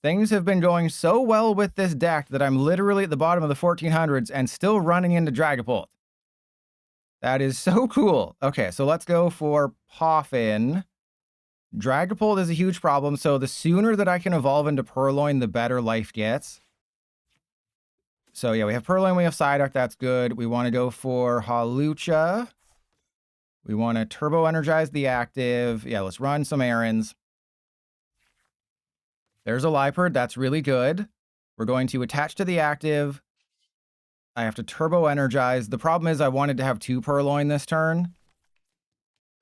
Speaker 1: Things have been going so well with this deck that I'm literally at the bottom of the 1400s and still running into Dragapult. That is so cool. Okay, so let's go for Poffin. Dragapult is a huge problem, so the sooner that I can evolve into Purloin, the better life gets. So yeah, we have Purloin, we have Psyduck, that's good. We want to go for Hawlucha. We want to Turbo Energize the active. Yeah, let's run some errands. There's a Liepard, that's really good. We're going to attach to the active. I have to Turbo Energize. The problem is I wanted to have 2 Purloin this turn.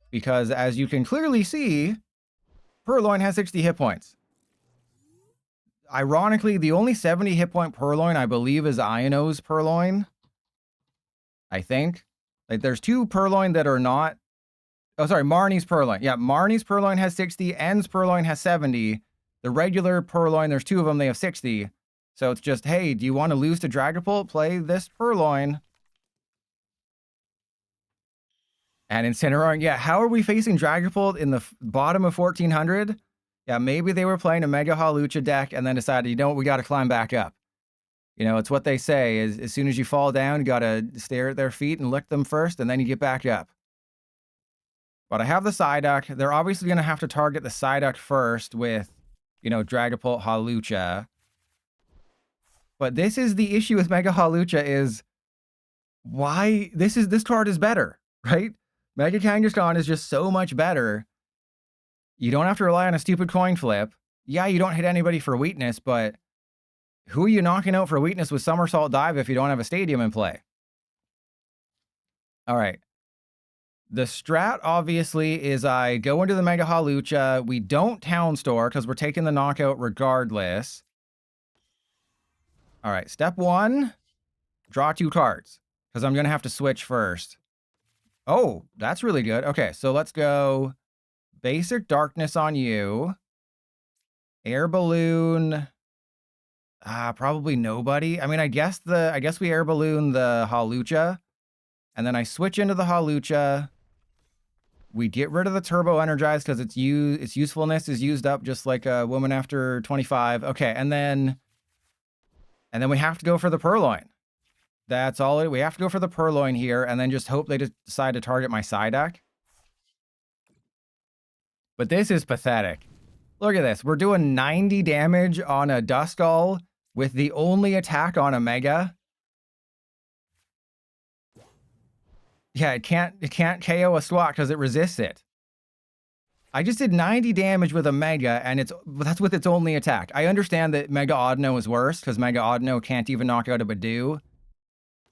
Speaker 1: Because as you can clearly see, Purloin has 60 hit points. Ironically, the only 70 hit point Purloin, I believe, is Iono's Purloin. I think. Like, there's 2 Purloin that are not... Oh, sorry, Marnie's Purloin. Yeah, Marnie's Purloin has 60, N's Purloin has 70. The regular Purloin, there's 2 of them, they have 60. So it's just, hey, do you want to lose to Dragapult? Play this Purloin. And Incineroar, yeah, how are we facing Dragapult in the bottom of 1400? Yeah, maybe they were playing a Mega Hawlucha deck and then decided, you know what, we got to climb back up. You know, it's what they say, is as soon as you fall down, you got to stare at their feet and lick them first, and then you get back up. But I have the Psyduck. They're obviously going to have to target the Psyduck first with, you know, Dragapult, Hawlucha. But this is the issue with Mega Hawlucha is why this card is better, right? Mega Kangaskhan is just so much better. You don't have to rely on a stupid coin flip. Yeah, you don't hit anybody for weakness, but who are you knocking out for weakness with Somersault Dive if you don't have a stadium in play? All right. The strat, obviously, is I go into the Mega Hawlucha. We don't Town Store because we're taking the knockout regardless. All right, step 1, draw 2 cards because I'm going to have to switch first. Oh, that's really good. Okay, so let's go Basic Darkness on you. Air Balloon. Probably nobody. I mean, I guess we Air Balloon the Hawlucha. And then I switch into the Hawlucha. We get rid of the Turbo Energize because its usefulness is used up just like a woman after 25. Okay, and then we have to go for the Purloin. That's all. We have to go for the Purloin here and then just hope they decide to target my Psyduck. But this is pathetic. Look at this. We're doing 90 damage on a Duskull with the only attack on a Mega. Yeah, it can't KO a Swat because it resists it. I just did 90 damage with a Mega, and that's with its only attack. I understand that Mega Audino is worse because Mega Audino can't even knock out a Badoo.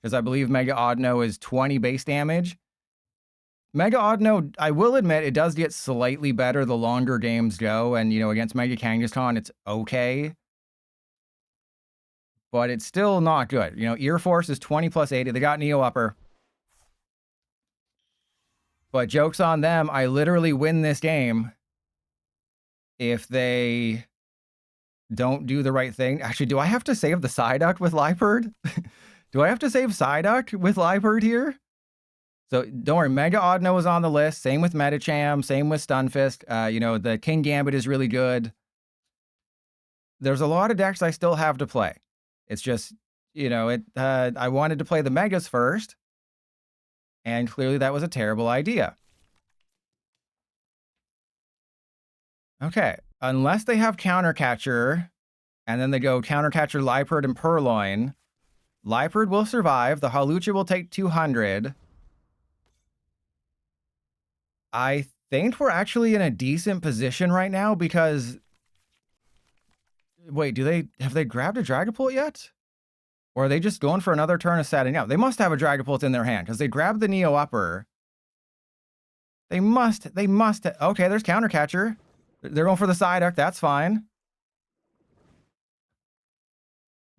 Speaker 1: Because I believe Mega Audino is 20 base damage. Mega Audino, I will admit, it does get slightly better the longer games go. And, you know, against Mega Kangaskhan, it's okay. But it's still not good. You know, Ear Force is 20 plus 80. They got Neo Upper. But joke's on them. I literally win this game if they don't do the right thing. Actually, do I have to save the Psyduck with Liepard? Do I have to save Psyduck with Liepard here? So don't worry, Mega Audino is on the list. Same with Medicham, same with Stunfisk. You know, the King Gambit is really good. There's a lot of decks I still have to play. It's just, you know, I wanted to play the Megas first, and clearly that was a terrible idea. Okay, unless they have Countercatcher, and then they go Countercatcher, Liepard, and Purloin. Liepard will survive. The Hawlucha will take 200. I think we're actually in a decent position right now because... Wait, have they grabbed a Dragapult yet? Or are they just going for another turn of setting up? They must have a Dragapult in their hand because they grabbed the Neo Upper. They must. Okay, there's Countercatcher. They're going for the Psyduck. That's fine.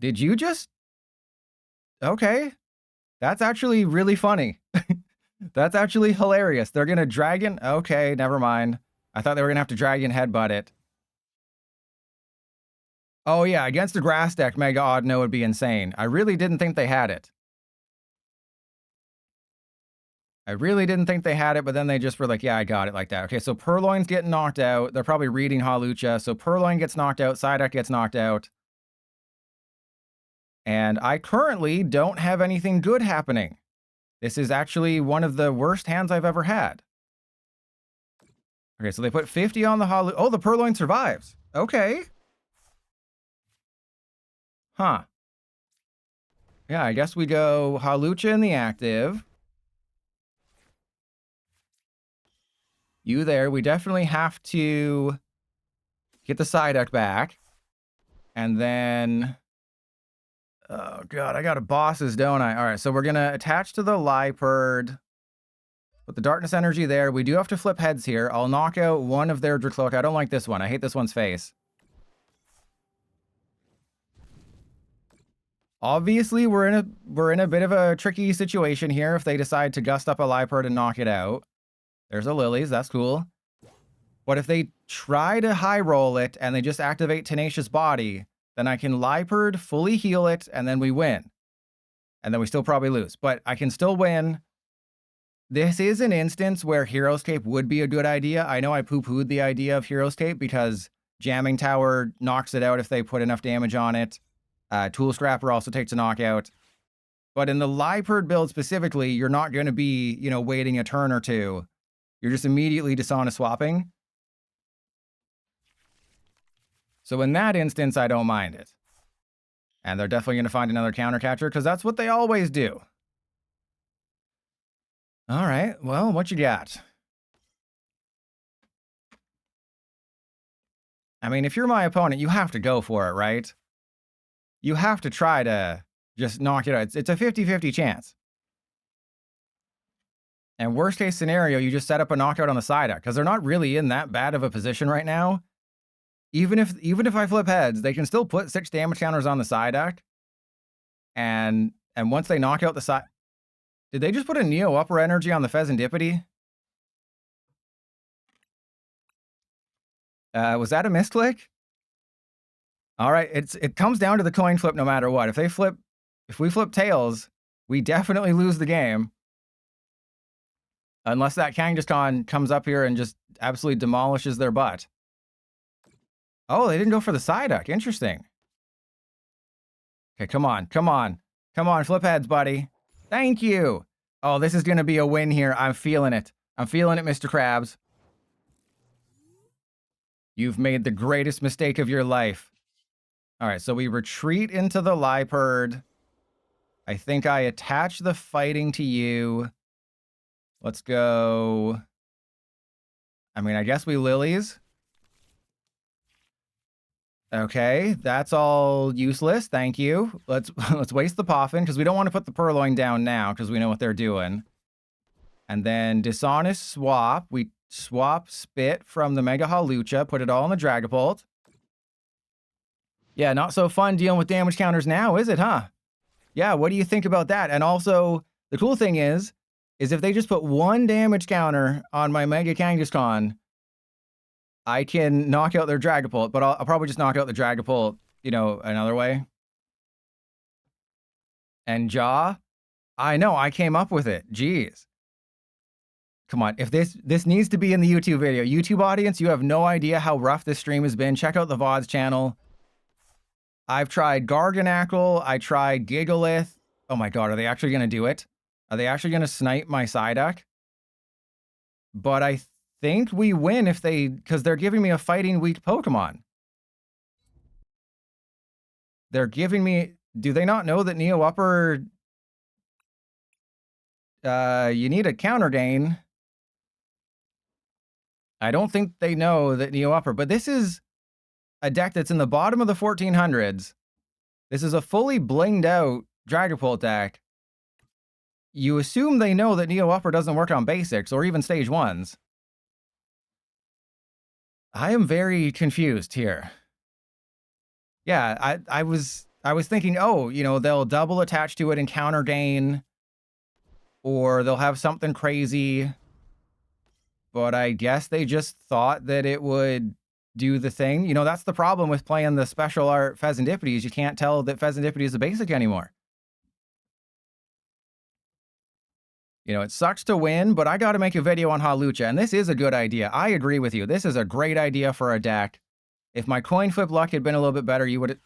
Speaker 1: Did you just... Okay. That's actually really funny. That's actually hilarious. They're going to Dragon... Okay, never mind. I thought they were going to have to Dragon Headbutt it. Oh yeah, against a grass deck, Mega Audino would be insane. I really didn't think they had it. But then they just were like, yeah, I got it like that. Okay, so Purloin's getting knocked out. They're probably reading Hawlucha. So Purloin gets knocked out, Psyduck gets knocked out. And I currently don't have anything good happening. This is actually one of the worst hands I've ever had. Okay, so they put 50 on the Hawlucha. Oh, the Purloin survives. Okay. Huh. Yeah, I guess we go Hawlucha in the active. You there. We definitely have to get the Psyduck back. And then... Oh, God, I got a bosses, don't I? All right, so we're going to attach to the Liepard. Put the Darkness Energy there. We do have to flip heads here. I'll knock out one of their Dracloak. I don't like this one. I hate this one's face. Obviously, we're in a bit of a tricky situation here if they decide to gust up a Liepard and knock it out. There's a Lilies. That's cool. But if they try to high roll it and they just activate Tenacious Body, then I can Liepard, fully heal it, and then we win. And then we still probably lose. But I can still win. This is an instance where Hero's Tape would be a good idea. I know I poo-pooed the idea of Hero's Tape because Jamming Tower knocks it out if they put enough damage on it. Tool Scrapper also takes a knockout. But in the Liepard build specifically, you're not going to be, you know, waiting a turn or two. You're just immediately Dishonest swapping. So in that instance, I don't mind it. And they're definitely going to find another Countercatcher because that's what they always do. All right, well, what you got? I mean, if you're my opponent, you have to go for it, right? You have to try to just knock it out. It's a 50-50 chance. And worst case scenario, you just set up a knockout on the Psyduck because they're not really in that bad of a position right now. Even if I flip heads, they can still put 6 damage counters on the Psyduck. And once they knock out the Psyduck... Did they just put a Neo Upper Energy on the Pheasantipity? Was that a misclick? All right, it comes down to the coin flip no matter what. If we flip tails, we definitely lose the game. Unless that Kangaskhan comes up here and just absolutely demolishes their butt. Oh, they didn't go for the Psyduck. Interesting. Okay, come on. Flip heads, buddy. Thank you. Oh, this is going to be a win here. I'm feeling it. Mr. Krabs. You've made the greatest mistake of your life. All right, so we retreat into the Liepard. I think I attach the fighting to you. Let's go. I mean, I guess we Lilies. Okay, that's all useless. Thank you. Let's waste the Poffin because we don't want to put the Purloin down now because we know what they're doing. And then Dishonest swap. We swap Spit from the Mega Hawlucha, put it all in the Dragapult. Yeah, not so fun dealing with damage counters now, is it, huh? Yeah, what do you think about that? And also, the cool thing is if they just put 1 damage counter on my Mega Kangaskhan, I can knock out their Dragapult, but I'll probably just knock out the Dragapult, you know, another way. And Jaw? I know, I came up with it. Jeez. Come on, if this needs to be in the YouTube video. YouTube audience, you have no idea how rough this stream has been. Check out the VODs channel. I've tried Garganackle. I tried Gigalith. Oh my god, are they actually going to do it? Are they actually going to snipe my Psyduck? But I think we win if they... Because they're giving me a fighting weak Pokemon. They're giving me... Do they not know that Neo Upper... you need a counter gain. I don't think they know that Neo Upper, but this is a deck that's in the bottom of the 1400s. This is a fully blinged out Dragapult deck. You assume they know that Neo Upper doesn't work on basics or even stage 1s. I am very confused here. Yeah, I was thinking, oh, you know, they'll double attach to it and counter gain, or they'll have something crazy. But I guess they just thought that it would do the thing. You know, that's the problem with playing the special art Pheasantipede. You can't tell that Pheasantipede is a basic anymore. You know, it sucks to win, but I got to make a video on Hawlucha, and this is a good idea. I agree with you. This is a great idea for a deck. If my coin flip luck had been a little bit better, you would...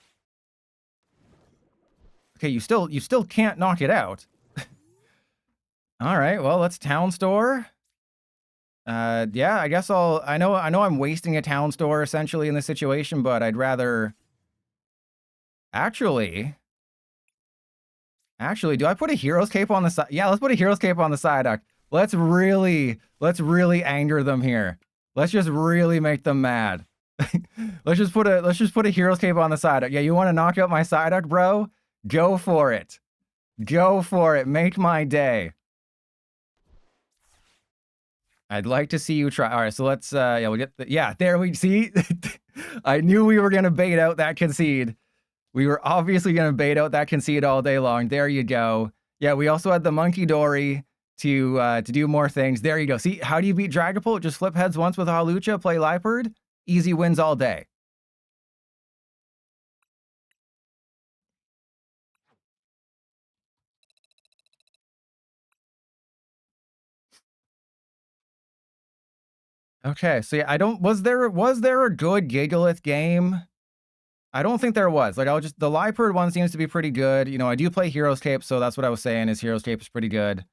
Speaker 1: Okay, you still can't knock it out. All right, well, let's Town Store. Yeah, I guess I know I'm wasting a Town Store essentially in this situation, but I'd rather... Actually, do I put a Hero's Cape on the side? Yeah, let's put a Hero's Cape on the Psyduck. Let's really anger them here. Let's just really make them mad. let's just put a Hero's Cape on the Psyduck. Yeah, you want to knock out my Psyduck, bro? Go for it. Go for it. Make my day. I'd like to see you try. All right, so let's, yeah, we'll get the, yeah, there we see. I knew we were going to bait out that concede. We were obviously going to bait out that concede all day long. There you go. Yeah, we also had the Monkey Dory to do more things. There you go. See, how do you beat Dragapult? Just flip heads once with Hawlucha, play Liepard. Easy wins all day. Okay, so yeah, I don't... Was there a good Gigalith game? I don't think there was. Like, the Liepard one seems to be pretty good. You know, I do play Hero's Cape, so that's what I was saying, is Hero's Cape is pretty good.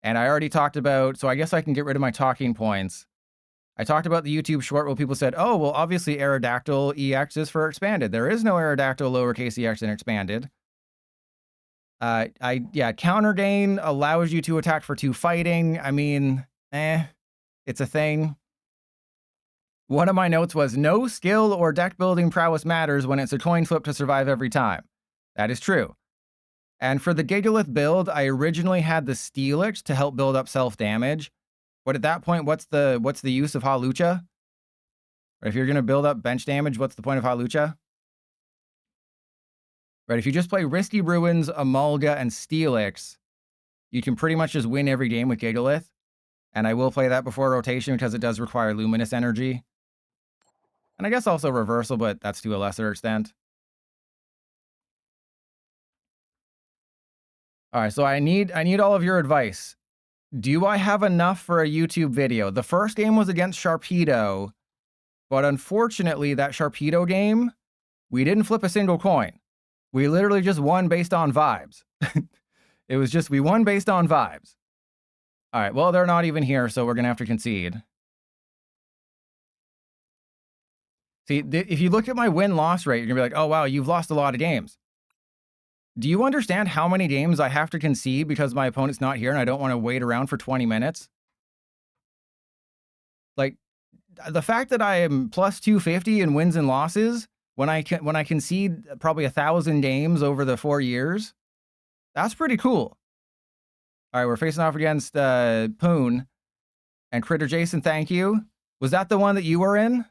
Speaker 1: And I already talked about... So I guess I can get rid of my talking points. I talked about the YouTube short where people said, oh, well, obviously Aerodactyl EX is for expanded. There is no Aerodactyl lowercase EX in expanded. Yeah, counter gain allows you to attack for 2 fighting. I mean, it's a thing. One of my notes was, no skill or deck building prowess matters when it's a coin flip to survive every time. That is true. And for the Gigalith build, I originally had the Steelix to help build up self-damage. But at that point, what's the use of Hawlucha? Or if you're going to build up bench damage, what's the point of Hawlucha? Right, if you just play Risky Ruins, Emolga, and Steelix, you can pretty much just win every game with Gigalith. And I will play that before rotation because it does require Luminous Energy. And I guess also Reversal, but that's to a lesser extent. All right, so I need all of your advice. Do I have enough for a YouTube video? The first game was against Sharpedo, but unfortunately, that Sharpedo game, we didn't flip a single coin. We literally just won based on vibes. It was just, we won based on vibes. All right, well, they're not even here, so we're going to have to concede. See, if you look at my win-loss rate, you're going to be like, oh, wow, you've lost a lot of games. Do you understand how many games I have to concede because my opponent's not here and I don't want to wait around for 20 minutes? Like, the fact that I am plus 250 in wins and losses when I concede probably 1,000 games over the 4 years, that's pretty cool. All right, we're facing off against Poon and Critter Jason. Thank you. Was that the one that you were in?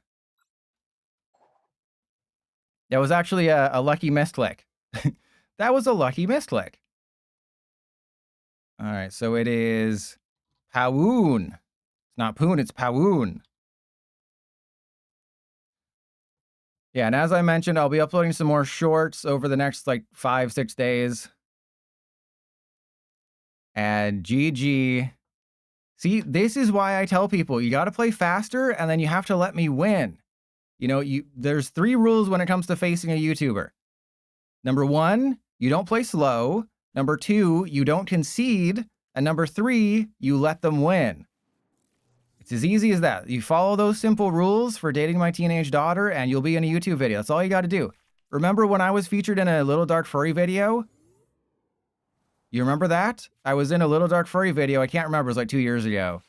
Speaker 1: That was actually a lucky misclick. That was a lucky misclick. All right, so it is Pawoon. It's not Poon, it's Pawoon. Yeah, and as I mentioned, I'll be uploading some more shorts over the next, like, 5-6 days. And GG. See, this is why I tell people you got to play faster and then you have to let me win. You know, there's 3 rules when it comes to facing a YouTuber. Number 1, you don't play slow. Number 2, you don't concede. And number 3, you let them win. It's as easy as that. You follow those simple rules for dating my teenage daughter and you'll be in a YouTube video. That's all you got to do. Remember when I was featured in a Little Dark Furry video? You remember that? I was in a Little Dark Furry video. I can't remember. It was like 2 years ago.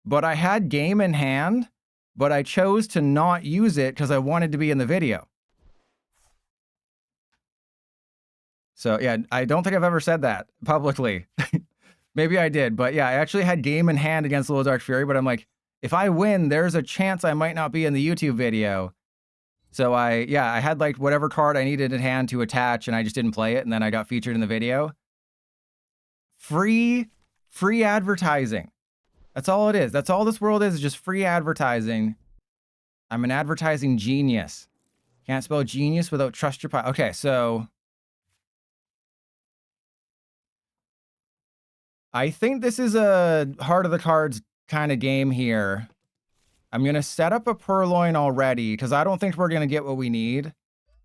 Speaker 1: But I had game in hand, but I chose to not use it because I wanted to be in the video. So yeah, I don't think I've ever said that publicly. Maybe I did, but yeah, I actually had game in hand against Little Dark Fury, but I'm like, if I win, there's a chance I might not be in the YouTube video. So I had like whatever card I needed in hand to attach and I just didn't play it, and then I got featured in the video. Free advertising. That's all it is. That's all this world is just free advertising. I'm an advertising genius. Can't spell genius without trust your pie. Okay, so I think this is a heart of the cards kind of game here. I'm going to set up a Purloin already because I don't think we're going to get what we need.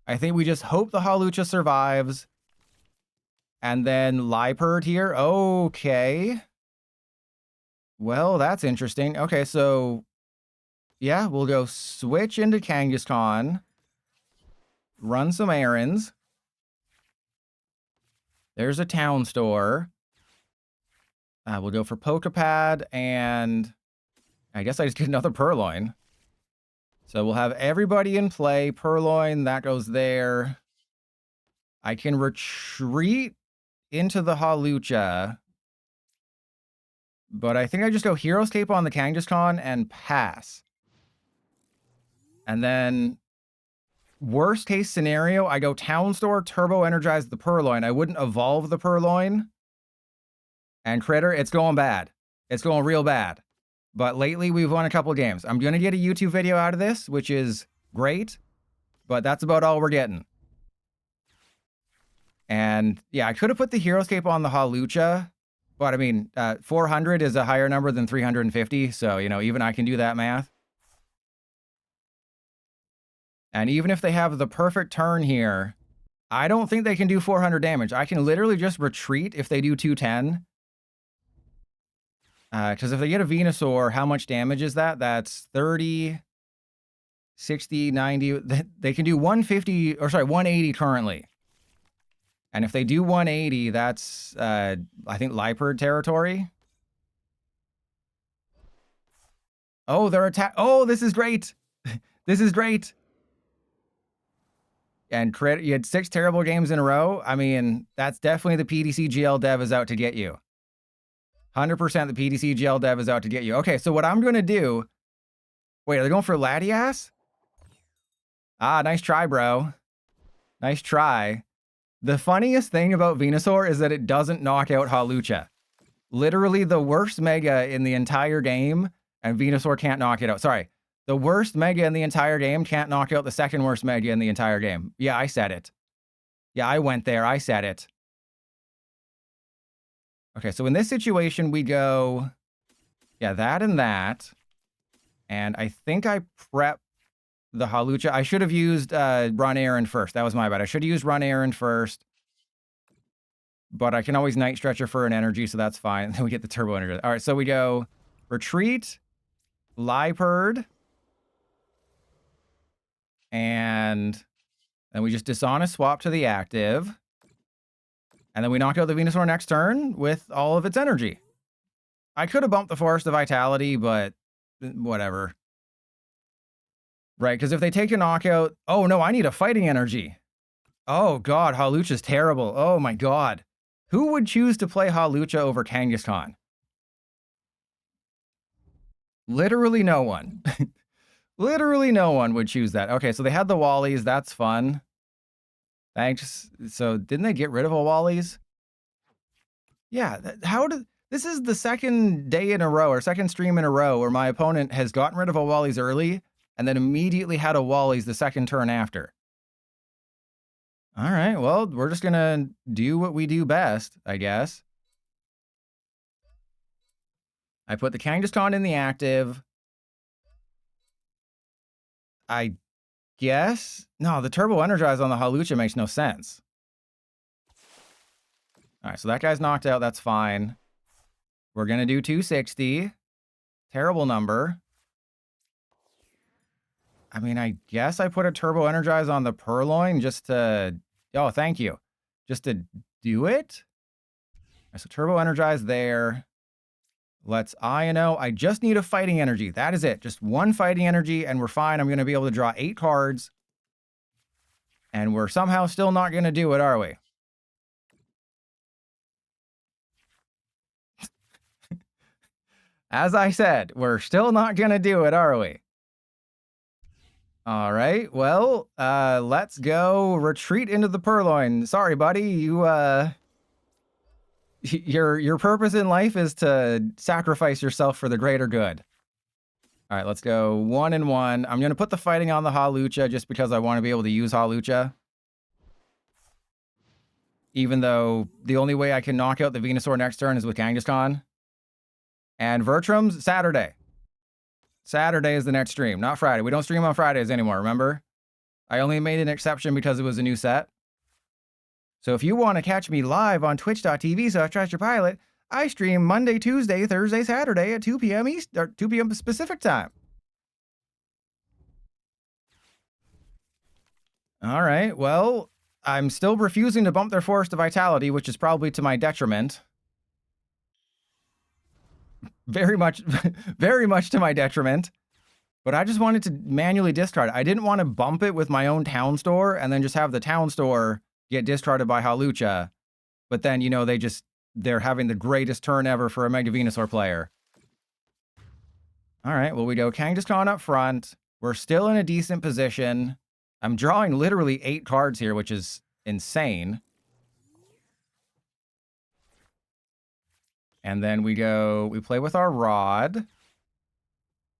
Speaker 1: I think we just hope the Hawlucha survives. And then Liepard here. Okay. Well, that's interesting. Okay, so yeah, we'll go switch into Kangaskhan. Run some errands. There's a town store. We'll go for Pokepad, and I guess I just get another Purloin. So we'll have everybody in play. Purloin, that goes there. I can retreat into the Hawlucha. But I think I just go Heroescape on the Kangaskhan and pass. And then, worst case scenario, I go Town Store, Turbo Energize the Purloin. I wouldn't evolve the Purloin. And Critter, it's going bad. It's going real bad. But lately, we've won a couple games. I'm going to get a YouTube video out of this, which is great. But that's about all we're getting. And yeah, I could have put the Heroescape on the Hawlucha. But I mean, 400 is a higher number than 350. So, you know, even I can do that math. And even if they have the perfect turn here, I don't think they can do 400 damage. I can literally just retreat if they do 210. Because if they get a Venusaur, how much damage is that? That's 30, 60, 90. They can do 150, or sorry, 180 currently. And if they do 180, that's, I think, Liepard territory. Oh, they're attack. Oh, this is great. This is great. And you had 6 terrible games in a row. I mean, that's definitely the PDC GL dev is out to get you. 100% the PDC GL dev is out to get you. Okay, so what I'm going to do... Wait, are they going for Latias? Ah, nice try, bro. Nice try. The funniest thing about Venusaur is that it doesn't knock out Hawlucha. Literally the worst Mega in the entire game, and Venusaur can't knock it out. Sorry. The worst Mega in the entire game can't knock out the second worst Mega in the entire game. Yeah, I said it. Yeah, I went there. I said it. Okay, so in this situation, we go... Yeah, that and that. And I think I prep the Hawlucha. I should have used Run Errand first. That was my bad. I should have used Run Errand first. But I can always Night Stretcher for an energy, so that's fine. Then we get the Turbo Energy. All right, so we go Retreat, Liepard, and then we just Dishonest Swap to the active. And then we knock out the Venusaur next turn with all of its energy. I could have bumped the Forest of Vitality, but whatever. Right, because if they take a knockout... Oh, no, I need a fighting energy. Oh, God, Hawlucha's terrible. Oh, my God. Who would choose to play Hawlucha over Kangaskhan? Literally no one. Literally no one would choose that. Okay, so they had the Wallies. That's fun. Thanks. So didn't they get rid of a Wallies? Yeah, this is the second day in a row, or second stream in a row, where my opponent has gotten rid of a Wallies early, and then immediately had a Wallies the second turn after. All right, well, we're just going to do what we do best, I guess. I put the Kangaskhan in the active. I guess. No, the Turbo Energize on the Hawlucha makes no sense. All right, so that guy's knocked out. That's fine. We're going to do 260. Terrible number. I mean, I guess I put a Turbo Energize on the Purloin just to... Oh, thank you. Just to do it? Right, so Turbo Energize there. Let's Iono. I just need a Fighting Energy. That is it. Just one Fighting Energy, and we're fine. I'm going to be able to draw 8 cards. And we're somehow still not going to do it, are we? As I said, we're still not going to do it, are we? All right. Well, let's go retreat into the Purloin. Sorry, buddy. Your purpose in life is to sacrifice yourself for the greater good. All right, let's go 1 and 1. I'm going to put the fighting on the Hawlucha just because I want to be able to use Hawlucha. Even though the only way I can knock out the Venusaur next turn is with Kangaskhan. And Vertrum's Saturday. Saturday is the next stream, not Friday. We don't stream on Fridays anymore, remember? I only made an exception because it was a new set. So if you want to catch me live on twitch.tv/TreasurePilot, I stream Monday, Tuesday, Thursday, Saturday at 2 p.m. East or 2 p.m. Pacific time. All right, well, I'm still refusing to bump their Forest of Vitality, which is probably to my detriment. Very much to my detriment. But I just wanted to manually discard it. I didn't want to bump it with my own town store and then just have the town store get discarded by Hawlucha. But then, you know, they're having the greatest turn ever for a Mega Venusaur player. All right, well, we go Kangaskhan up front. We're still in a decent position. I'm drawing literally 8 cards here, which is insane. And then we play with our Rod.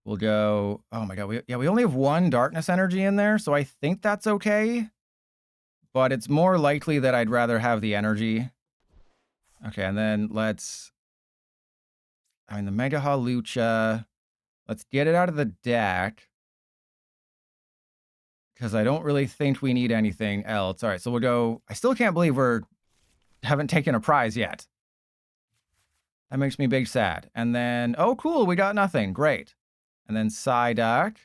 Speaker 1: We'll go, oh my god, we only have 1 Darkness Energy in there, so I think that's okay. But it's more likely that I'd rather have the energy. Okay, and then the Mega Hawlucha, let's get it out of the deck. Because I don't really think we need anything else. All right, so we'll go, I still can't believe haven't taken a prize yet. That makes me big sad. And then, oh cool, we got nothing, great. And then Psyduck.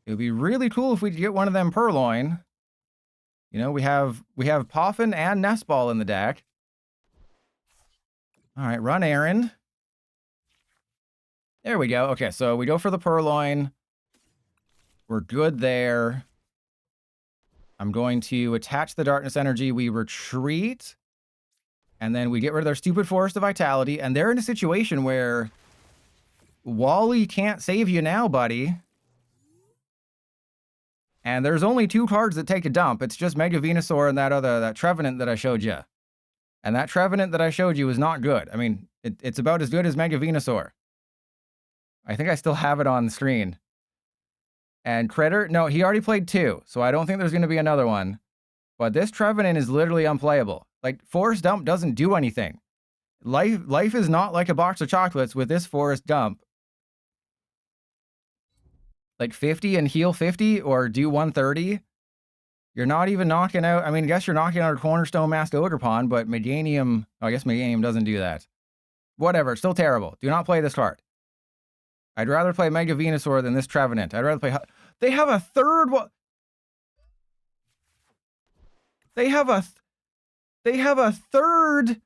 Speaker 1: It would be really cool if we could get one of them Purloin. You know, we have Poffin and Nestball in the deck. All right, run errand. There we go. Okay, so we go for the Purloin. We're good there. I'm going to attach the Darkness Energy. We retreat. And then we get rid of their stupid Forest of Vitality. And they're in a situation where Wally can't save you now, buddy. And there's only 2 cards that take a dump. It's just Mega Venusaur and that Trevenant that I showed you. And that Trevenant that I showed you is not good. I mean, it's about as good as Mega Venusaur. I think I still have it on the screen. And Critter, no, he already played 2, so I don't think there's going to be another one. But this Trevenant is literally unplayable. Like, Forest Dump doesn't do anything. Life is not like a box of chocolates with this Forest Dump. Like 50 and heal 50 or do 130. You're not even knocking out, I mean, I guess you're knocking out a Cornerstone Masked Ogerpon, but Meganium, oh, I guess Meganium doesn't do that. Whatever, still terrible. Do not play this card. I'd rather play Mega Venusaur than this Trevenant. I'd rather play, they have a third one. They have a third.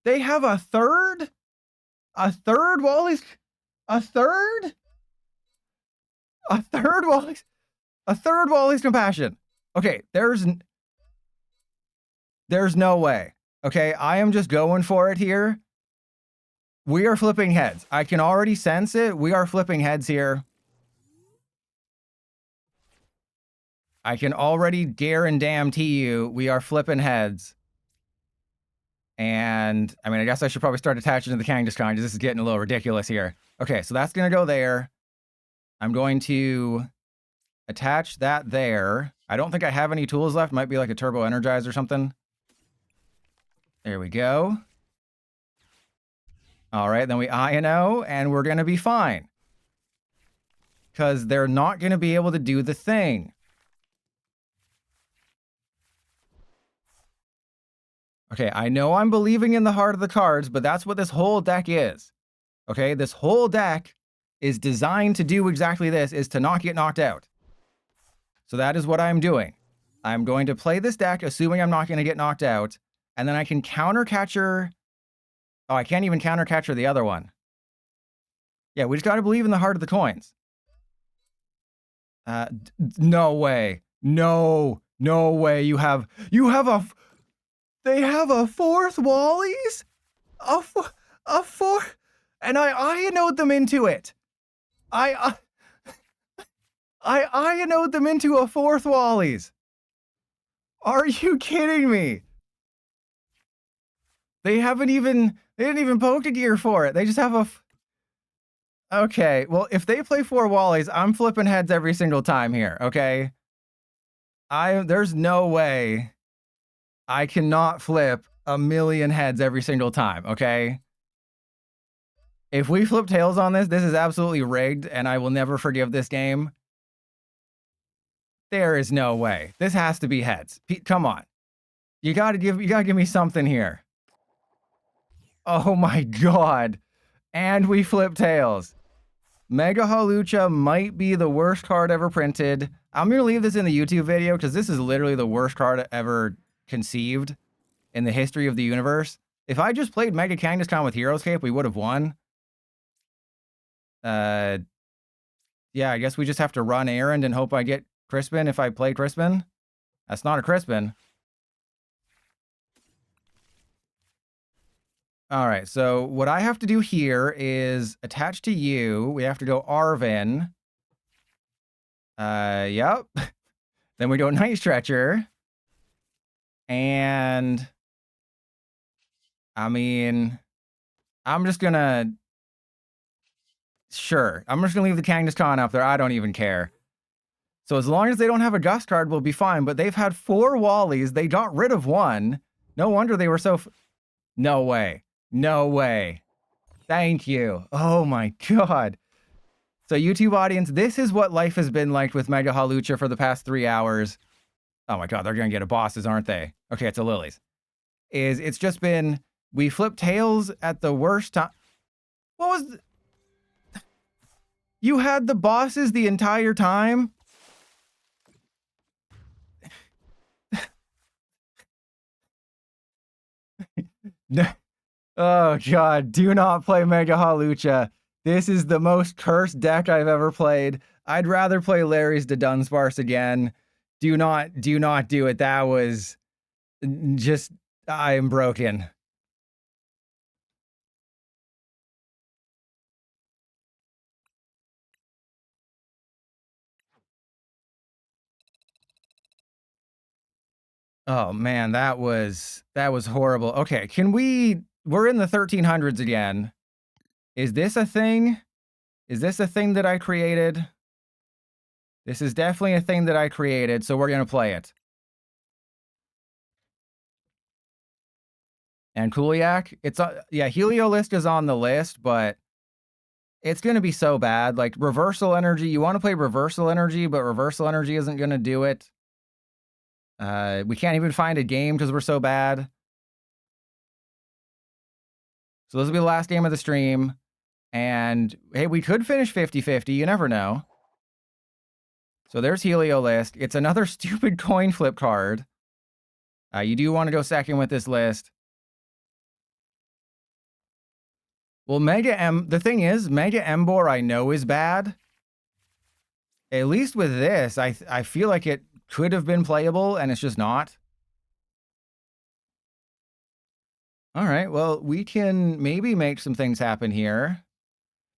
Speaker 1: They have a third Wally's. A third Wally's Compassion. Okay, there's no way. Okay, I am just going for it here. We are flipping heads. I can already sense it. We are flipping heads here. I can already guarantee you we are flipping heads. And, I mean, I guess I should probably start attaching to the Kangaskhan because this is getting a little ridiculous here. Okay, so that's going to go there. I'm going to attach that there. I don't think I have any tools left. Might be like a Turbo Energize or something. There we go. All right, then we I&O, and we're going to be fine. Because they're not going to be able to do the thing. Okay, I know I'm believing in the heart of the cards, but that's what this whole deck is. Okay, this whole deck is designed to do exactly this, is to not get knocked out. So that is what I'm doing. I'm going to play this deck, assuming I'm not going to get knocked out, and then I can counter-catcher... Oh, I can't even counter-catcher the other one. Yeah, we just got to believe in the heart of the coins. No way. No way. You have a... They have a fourth Wally's? A fourth... And I know-ed them into it. I know-ed them into a fourth Wally's. Are you kidding me? They didn't even poke a gear for it. They just have a... Okay, well, if they play 4 Wallies, I'm flipping heads every single time here, okay? There's no way I cannot flip a million heads every single time, okay? If we flip tails on this, this is absolutely rigged, and I will never forgive this game. There is no way. This has to be heads. Come on. You gotta give me something here. Oh my god. And we flip tails. Mega Hawlucha might be the worst card ever printed. I'm going to leave this in the YouTube video because this is literally the worst card ever conceived in the history of the universe. If I just played Mega Kangaskhan with Hero's Cape, we would have won. Yeah, I guess we just have to run errand and hope I get Crispin if I play Crispin. That's not a Crispin. All right, so what I have to do here is attach to you. We have to go Arvin. Yep. Then we go Night Stretcher. And I mean, I'm just gonna... Sure. I'm just gonna leave the Kangaskhan up there. I don't even care. So as long as they don't have a Gust card, we'll be fine. But they've had 4 Wallies. They got rid of 1. No wonder they were so... No way. No way. Thank you. Oh my god. So YouTube audience, this is what life has been like with Mega Hawlucha for the past 3 hours. Oh my god, they're gonna get a bosses, aren't they? Okay, it's a Lilies. It's just been... We flipped tails at the worst time. What was... You had the bosses the entire time? Oh god, do not play Mega Hawlucha. This is the most cursed deck I've ever played. I'd rather play Larry's to Dunsparce again. Do not do it. That was just... I am broken. Oh man, that was horrible. Okay, we're in the 1300s again. Is this a thing? Is this a thing that I created? This is definitely a thing that I created, so we're going to play it. And Kuliak, yeah, Heliolist is on the list, but it's going to be so bad. Like, Reversal Energy, you want to play Reversal Energy, but Reversal Energy isn't going to do it. We can't even find a game because we're so bad. So this will be the last game of the stream. And, hey, we could finish 50-50. You never know. So there's Heliolist. It's another stupid coin flip card. You do want to go second with this list. Well, the thing is, Mega Embor I know is bad. At least with this, I feel like it could have been playable, and it's just not. All right, well, we can maybe make some things happen here.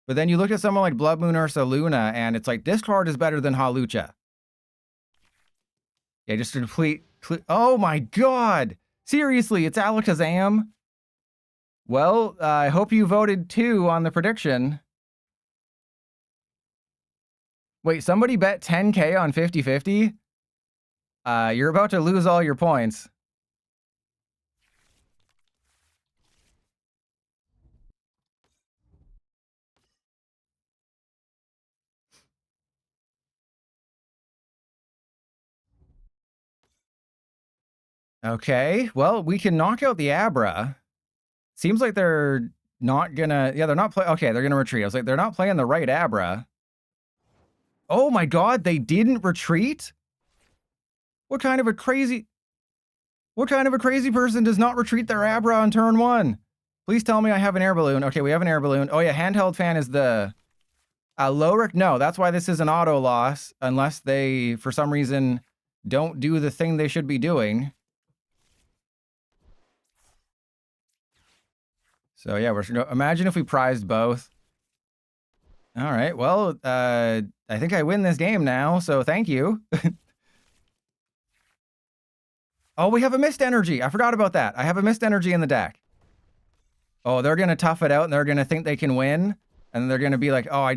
Speaker 1: But then you look at someone like Blood Moon Ursa Luna, and it's like, this card is better than Hawlucha. Yeah, just a complete... Oh my god! Seriously, it's Alakazam? Well, I hope you voted 2 on the prediction. Wait, somebody bet 10K on 50-50? You're about to lose all your points. Okay, well, we can knock out the Abra. Seems like they're not gonna... Yeah, they're not play... Okay, they're gonna retreat. I was like, they're not playing the right Abra. Oh my god, they didn't retreat? What kind of a crazy... What kind of a crazy person does not retreat their Abra on turn 1? Please tell me I have an air balloon. Okay, we have an air balloon. Oh yeah, handheld fan is the... Lorik? No, that's why this is an auto loss, unless they, for some reason, don't do the thing they should be doing. So yeah, we're gonna... Imagine if we prized both. All right, well, I think I win this game now, so thank you. Oh, we have a mist energy. I forgot about that. I have a mist energy in the deck. Oh, they're going to tough it out, and they're going to think they can win. And they're going to be like, oh,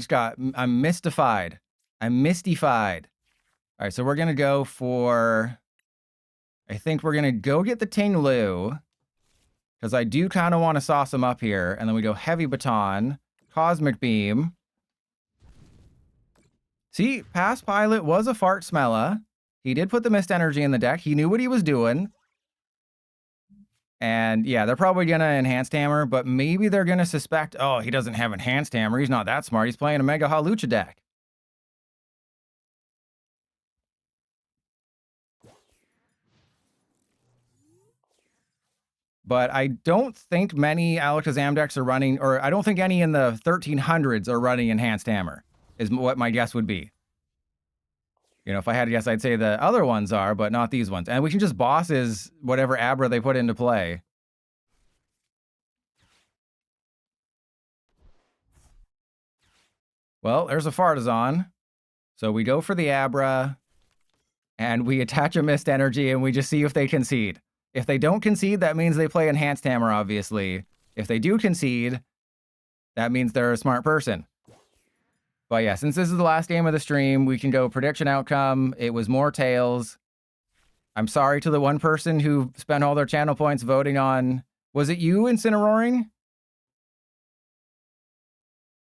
Speaker 1: I'm mystified. I'm mystified. All right, so we're going to go for... I think we're going to go get the Ting Lu. Because I do kind of want to sauce them up here. And then we go Heavy Baton, Cosmic Beam. See, Past Pilot was a fart smeller. He did put the mist energy in the deck. He knew what he was doing. And yeah, they're probably going to Enhanced Hammer, but maybe they're going to suspect, oh, he doesn't have Enhanced Hammer. He's not that smart. He's playing a Mega Hawlucha deck. But I don't think many Alakazam decks are running, or I don't think any in the 1300s are running Enhanced Hammer, is what my guess would be. You know, if I had to guess, I'd say the other ones are, but not these ones. And we can just bosses whatever Abra they put into play. Well, there's a Fartazon. So we go for the Abra, and we attach a Mist Energy, and we just see if they concede. If they don't concede, that means they play Enhanced Hammer, obviously. If they do concede, that means they're a smart person. But yeah, since this is the last game of the stream, we can go prediction outcome. It was more Tails. I'm sorry to the one person who spent all their channel points voting on... Was it you, Incineroaring?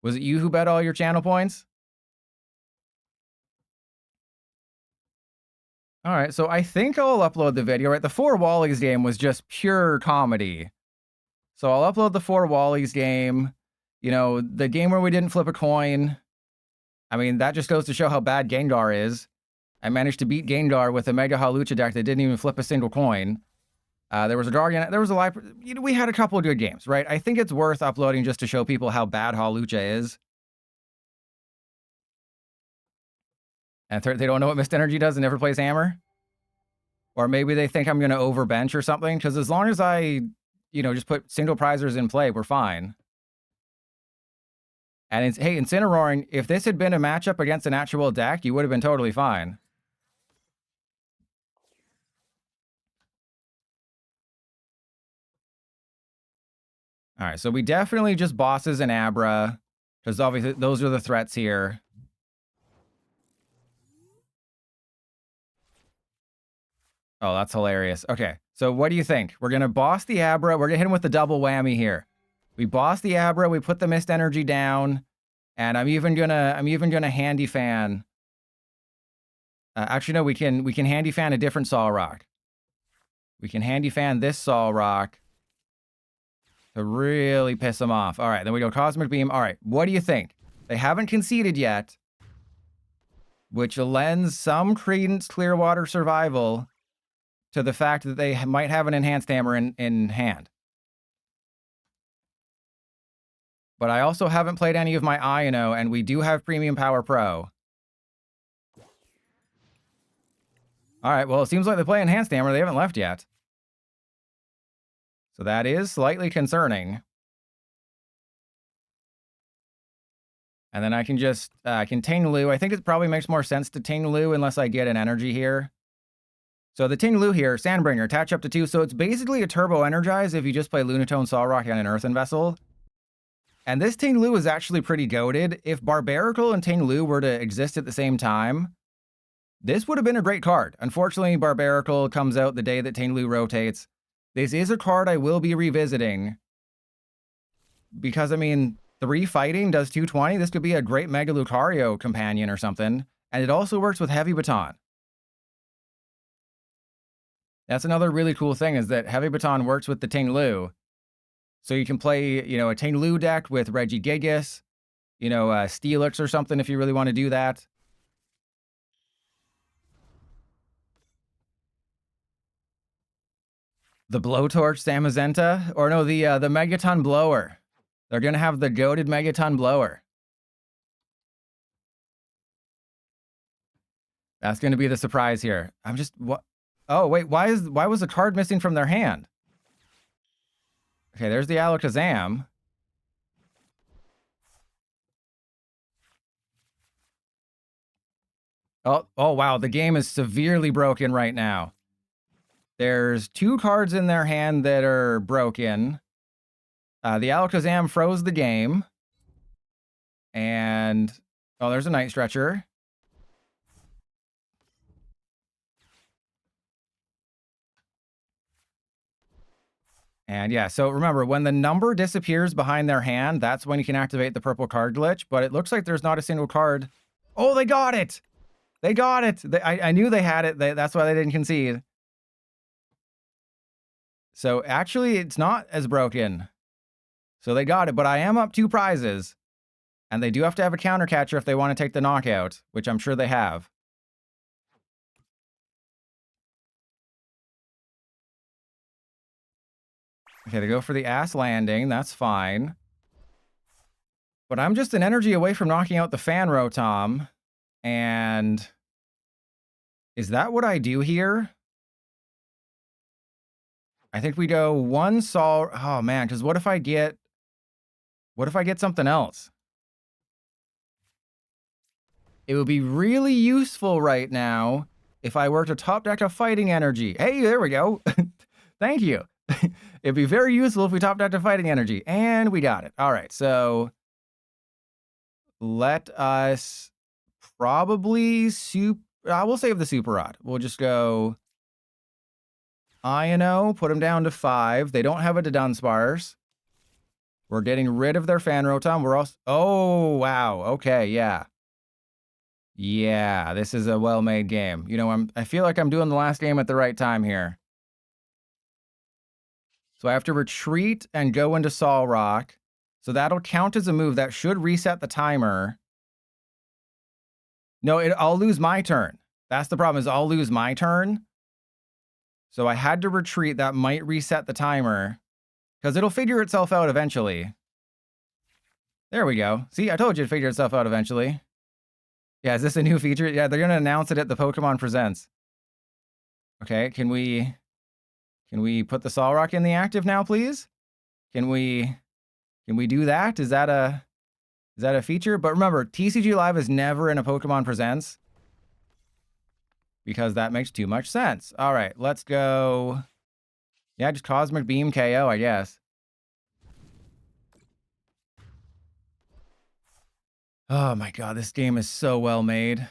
Speaker 1: Was it you who bet all your channel points? All right, so I think I'll upload the video, right? The 4 Wallies game was just pure comedy. So I'll upload the 4 Wallies game. You know, the game where we didn't flip a coin. I mean, that just goes to show how bad Gengar is. I managed to beat Gengar with a Mega Hawlucha deck that didn't even flip a single coin. There was a Guardian, there was a live... You know, we had a couple of good games, right? I think it's worth uploading just to show people how bad Hawlucha is. And they don't know what Mist Energy does and never plays Hammer? Or maybe they think I'm going to overbench or something? Because as long as I, you know, just put single prizers in play, we're fine. And it's, hey, Incineroaring, if this had been a matchup against an actual deck, you would have been totally fine. All right, so we definitely just bosses and Abra, because obviously those are the threats here. Oh, that's hilarious. Okay, so what do you think? We're going to boss the Abra. We're going to hit him with the double whammy here. We boss the Abra, we put the Mist Energy down, and I'm even gonna handy fan. Actually, no, we can handy fan a different Solrock. We can handy fan this Solrock to really piss them off. All right, then we go Cosmic Beam. All right, what do you think? They haven't conceded yet, which lends some credence Clearwater Survival to the fact that they might have an Enhanced Hammer in hand. But I also haven't played any of my Iono, and we do have Premium Power Pro. All right, well, it seems like they play Enhanced Hammer. They haven't left yet. So that is slightly concerning. And then I can just, Ting Lu. I think it probably makes more sense to Ting Lu unless I get an energy here. So the Ting Lu here, Sandbringer, attach up to 2. So it's basically a Turbo Energize if you just play Lunatone, Solrock, and an Earthen Vessel. And this Ting Lu is actually pretty goated. If Barbaracle and Ting Lu were to exist at the same time, this would have been a great card. Unfortunately, Barbaracle comes out the day that Ting Lu rotates. This is a card I will be revisiting. Because, I mean, 3 fighting does 220. This could be a great Mega Lucario companion or something. And it also works with Heavy Baton. That's another really cool thing is that Heavy Baton works with the Ting Lu. So you can play, you know, a Ting Lu deck with Regigigas, you know, Steelix or something if you really want to do that. The Blowtorch Samazenta, or no, the Megaton Blower. They're gonna have the goated Megaton Blower. That's gonna be the surprise here. I'm just what? Oh wait, why was the card missing from their hand? Okay, there's the Alakazam. Oh wow, the game is severely broken right now. There's 2 cards in their hand that are broken. The Alakazam froze the game. And, oh, there's a Night Stretcher. And yeah, so remember, when the number disappears behind their hand, that's when you can activate the purple card glitch. But it looks like there's not a single card. Oh, they got it! They got it! I knew they had it. That's why they didn't concede. So actually, it's not as broken. So they got it, but I am up 2 prizes. And they do have to have a counter catcher if they want to take the knockout, which I'm sure they have. Okay, they go for the ass landing. That's fine. But I'm just an energy away from knocking out the Fan Rotom. And is that what I do here? I think we go 1 Sol. Oh man, because what if I get something else? It would be really useful right now if I were to top deck a Fighting Energy. Hey, there we go. Thank you. It'd be very useful if we top decked a Fighting Energy. And we got it. All right, so let us probably we'll save the Super Rod. We'll just go Iono, put them down to 5. They don't have a Dunsparce. We're getting rid of their Fan Rotom. We're also... Oh, wow. Okay, yeah. Yeah, this is a well-made game. You know, I feel like I'm doing the last game at the right time here. So I have to retreat and go into Solrock. So that'll count as a move. That should reset the timer. No, I'll lose my turn. That's the problem, is I'll lose my turn. So I had to retreat. That might reset the timer. Because it'll figure itself out eventually. There we go. See, I told you it'd figure itself out eventually. Yeah, is this a new feature? Yeah, they're going to announce it at the Pokemon Presents. Okay, can we put the Solrock in the active now, please? Can we do that? Is that a feature? But remember, TCG Live is never in a Pokemon Presents. Because that makes too much sense. All right, let's go. Yeah, just Cosmic Beam KO, I guess. Oh my god, this game is so well made.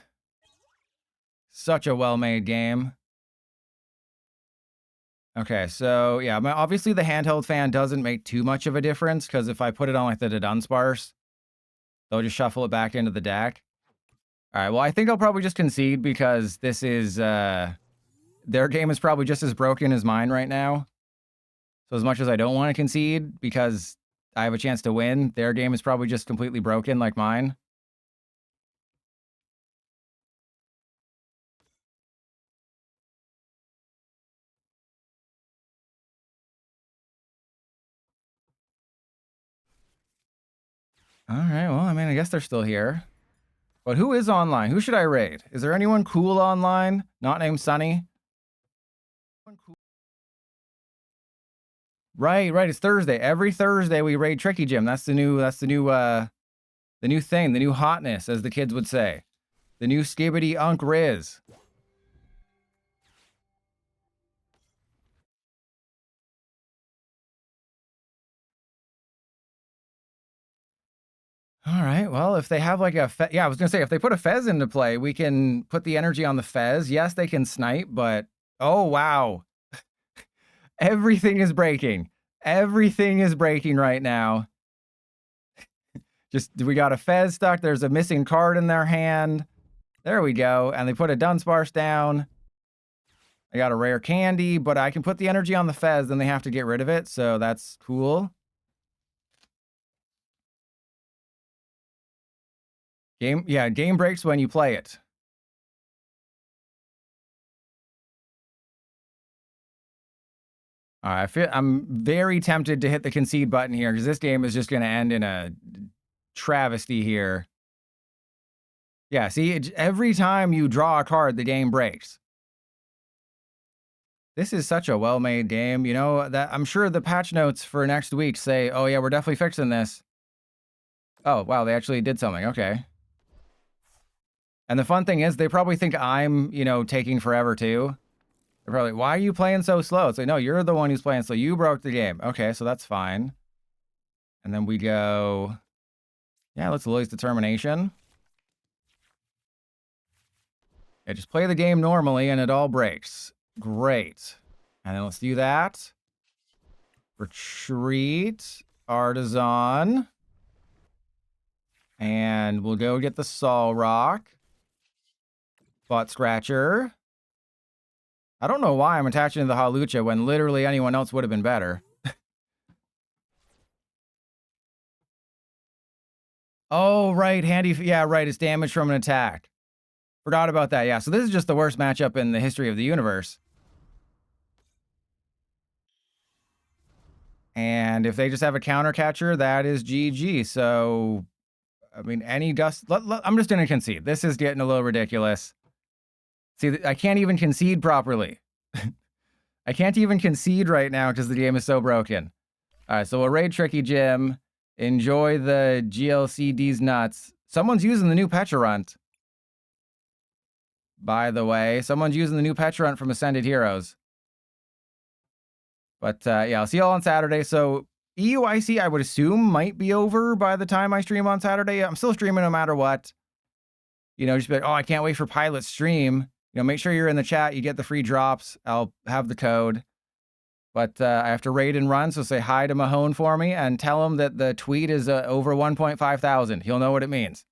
Speaker 1: Such a well-made game. Okay, so yeah, obviously the handheld fan doesn't make too much of a difference, because if I put it on like the Dunsparce, they'll just shuffle it back into the deck. All right, well, I think I'll probably just concede, because this is, their game is probably just as broken as mine right now. So as much as I don't want to concede, because I have a chance to win, their game is probably just completely broken like mine. All right, well, I mean, I guess they're still here. But who is online? Who should I raid? Is there anyone cool online? Not named Sunny? Right, it's Thursday. Every Thursday we raid Tricky Gym. That's the new thing, the new hotness, as the kids would say. The new Skibbity Unk Riz. All right, well, if they have like a yeah, I was gonna say, if they put a Fez into play, we can put the energy on the Fez. Yes, they can snipe, but oh wow. Everything is breaking. Everything is breaking right now. Just, we got a Fez stuck. There's a missing card in their hand. There we go. And they put a Dunsparce down. I got a rare candy, but I can put the energy on the Fez, then they have to get rid of it, so that's cool. Game breaks when you play it. All right, I'm very tempted to hit the concede button here because this game is just going to end in a travesty here. Yeah, see, every time you draw a card, the game breaks. This is such a well-made game. You know, that I'm sure the patch notes for next week say, oh yeah, we're definitely fixing this. Oh, wow, they actually did something. Okay. And the fun thing is, they probably think I'm, you know, taking forever too. They're probably, why are you playing so slow? It's like, no, you're the one who's playing slow. You broke the game. Okay, so that's fine. And then we go, yeah, let's Lily's Determination. Yeah, just play the game normally and it all breaks. Great. And then let's do that. Retreat. Artisan. And we'll go get the Sol Rock. Butt Scratcher. I don't know why I'm attaching to the Hawlucha when literally anyone else would have been better. Oh, right. Handy. Yeah, right. It's damage from an attack. Forgot about that. Yeah, so this is just the worst matchup in the history of the universe. And if they just have a counter catcher, that is GG. So, I mean, any dust... I'm just going to concede. This is getting a little ridiculous. See, I can't even concede properly. I can't even concede right now because the game is so broken. All right, so we'll raid Tricky Jim. Enjoy the GLCD's nuts. Someone's using the new Pecharunt. By the way, someone's using the new Pecharunt from Ascended Heroes. But yeah, I'll see y'all on Saturday. So EUIC, I would assume, might be over by the time I stream on Saturday. I'm still streaming no matter what. You know, just be like, oh, I can't wait for Pilot stream. You know, make sure you're in the chat. You get the free drops. I'll have the code. But I have to raid and run, so say hi to Mahone for me and tell him that the tweet is over 1.5 thousand. He'll know what it means.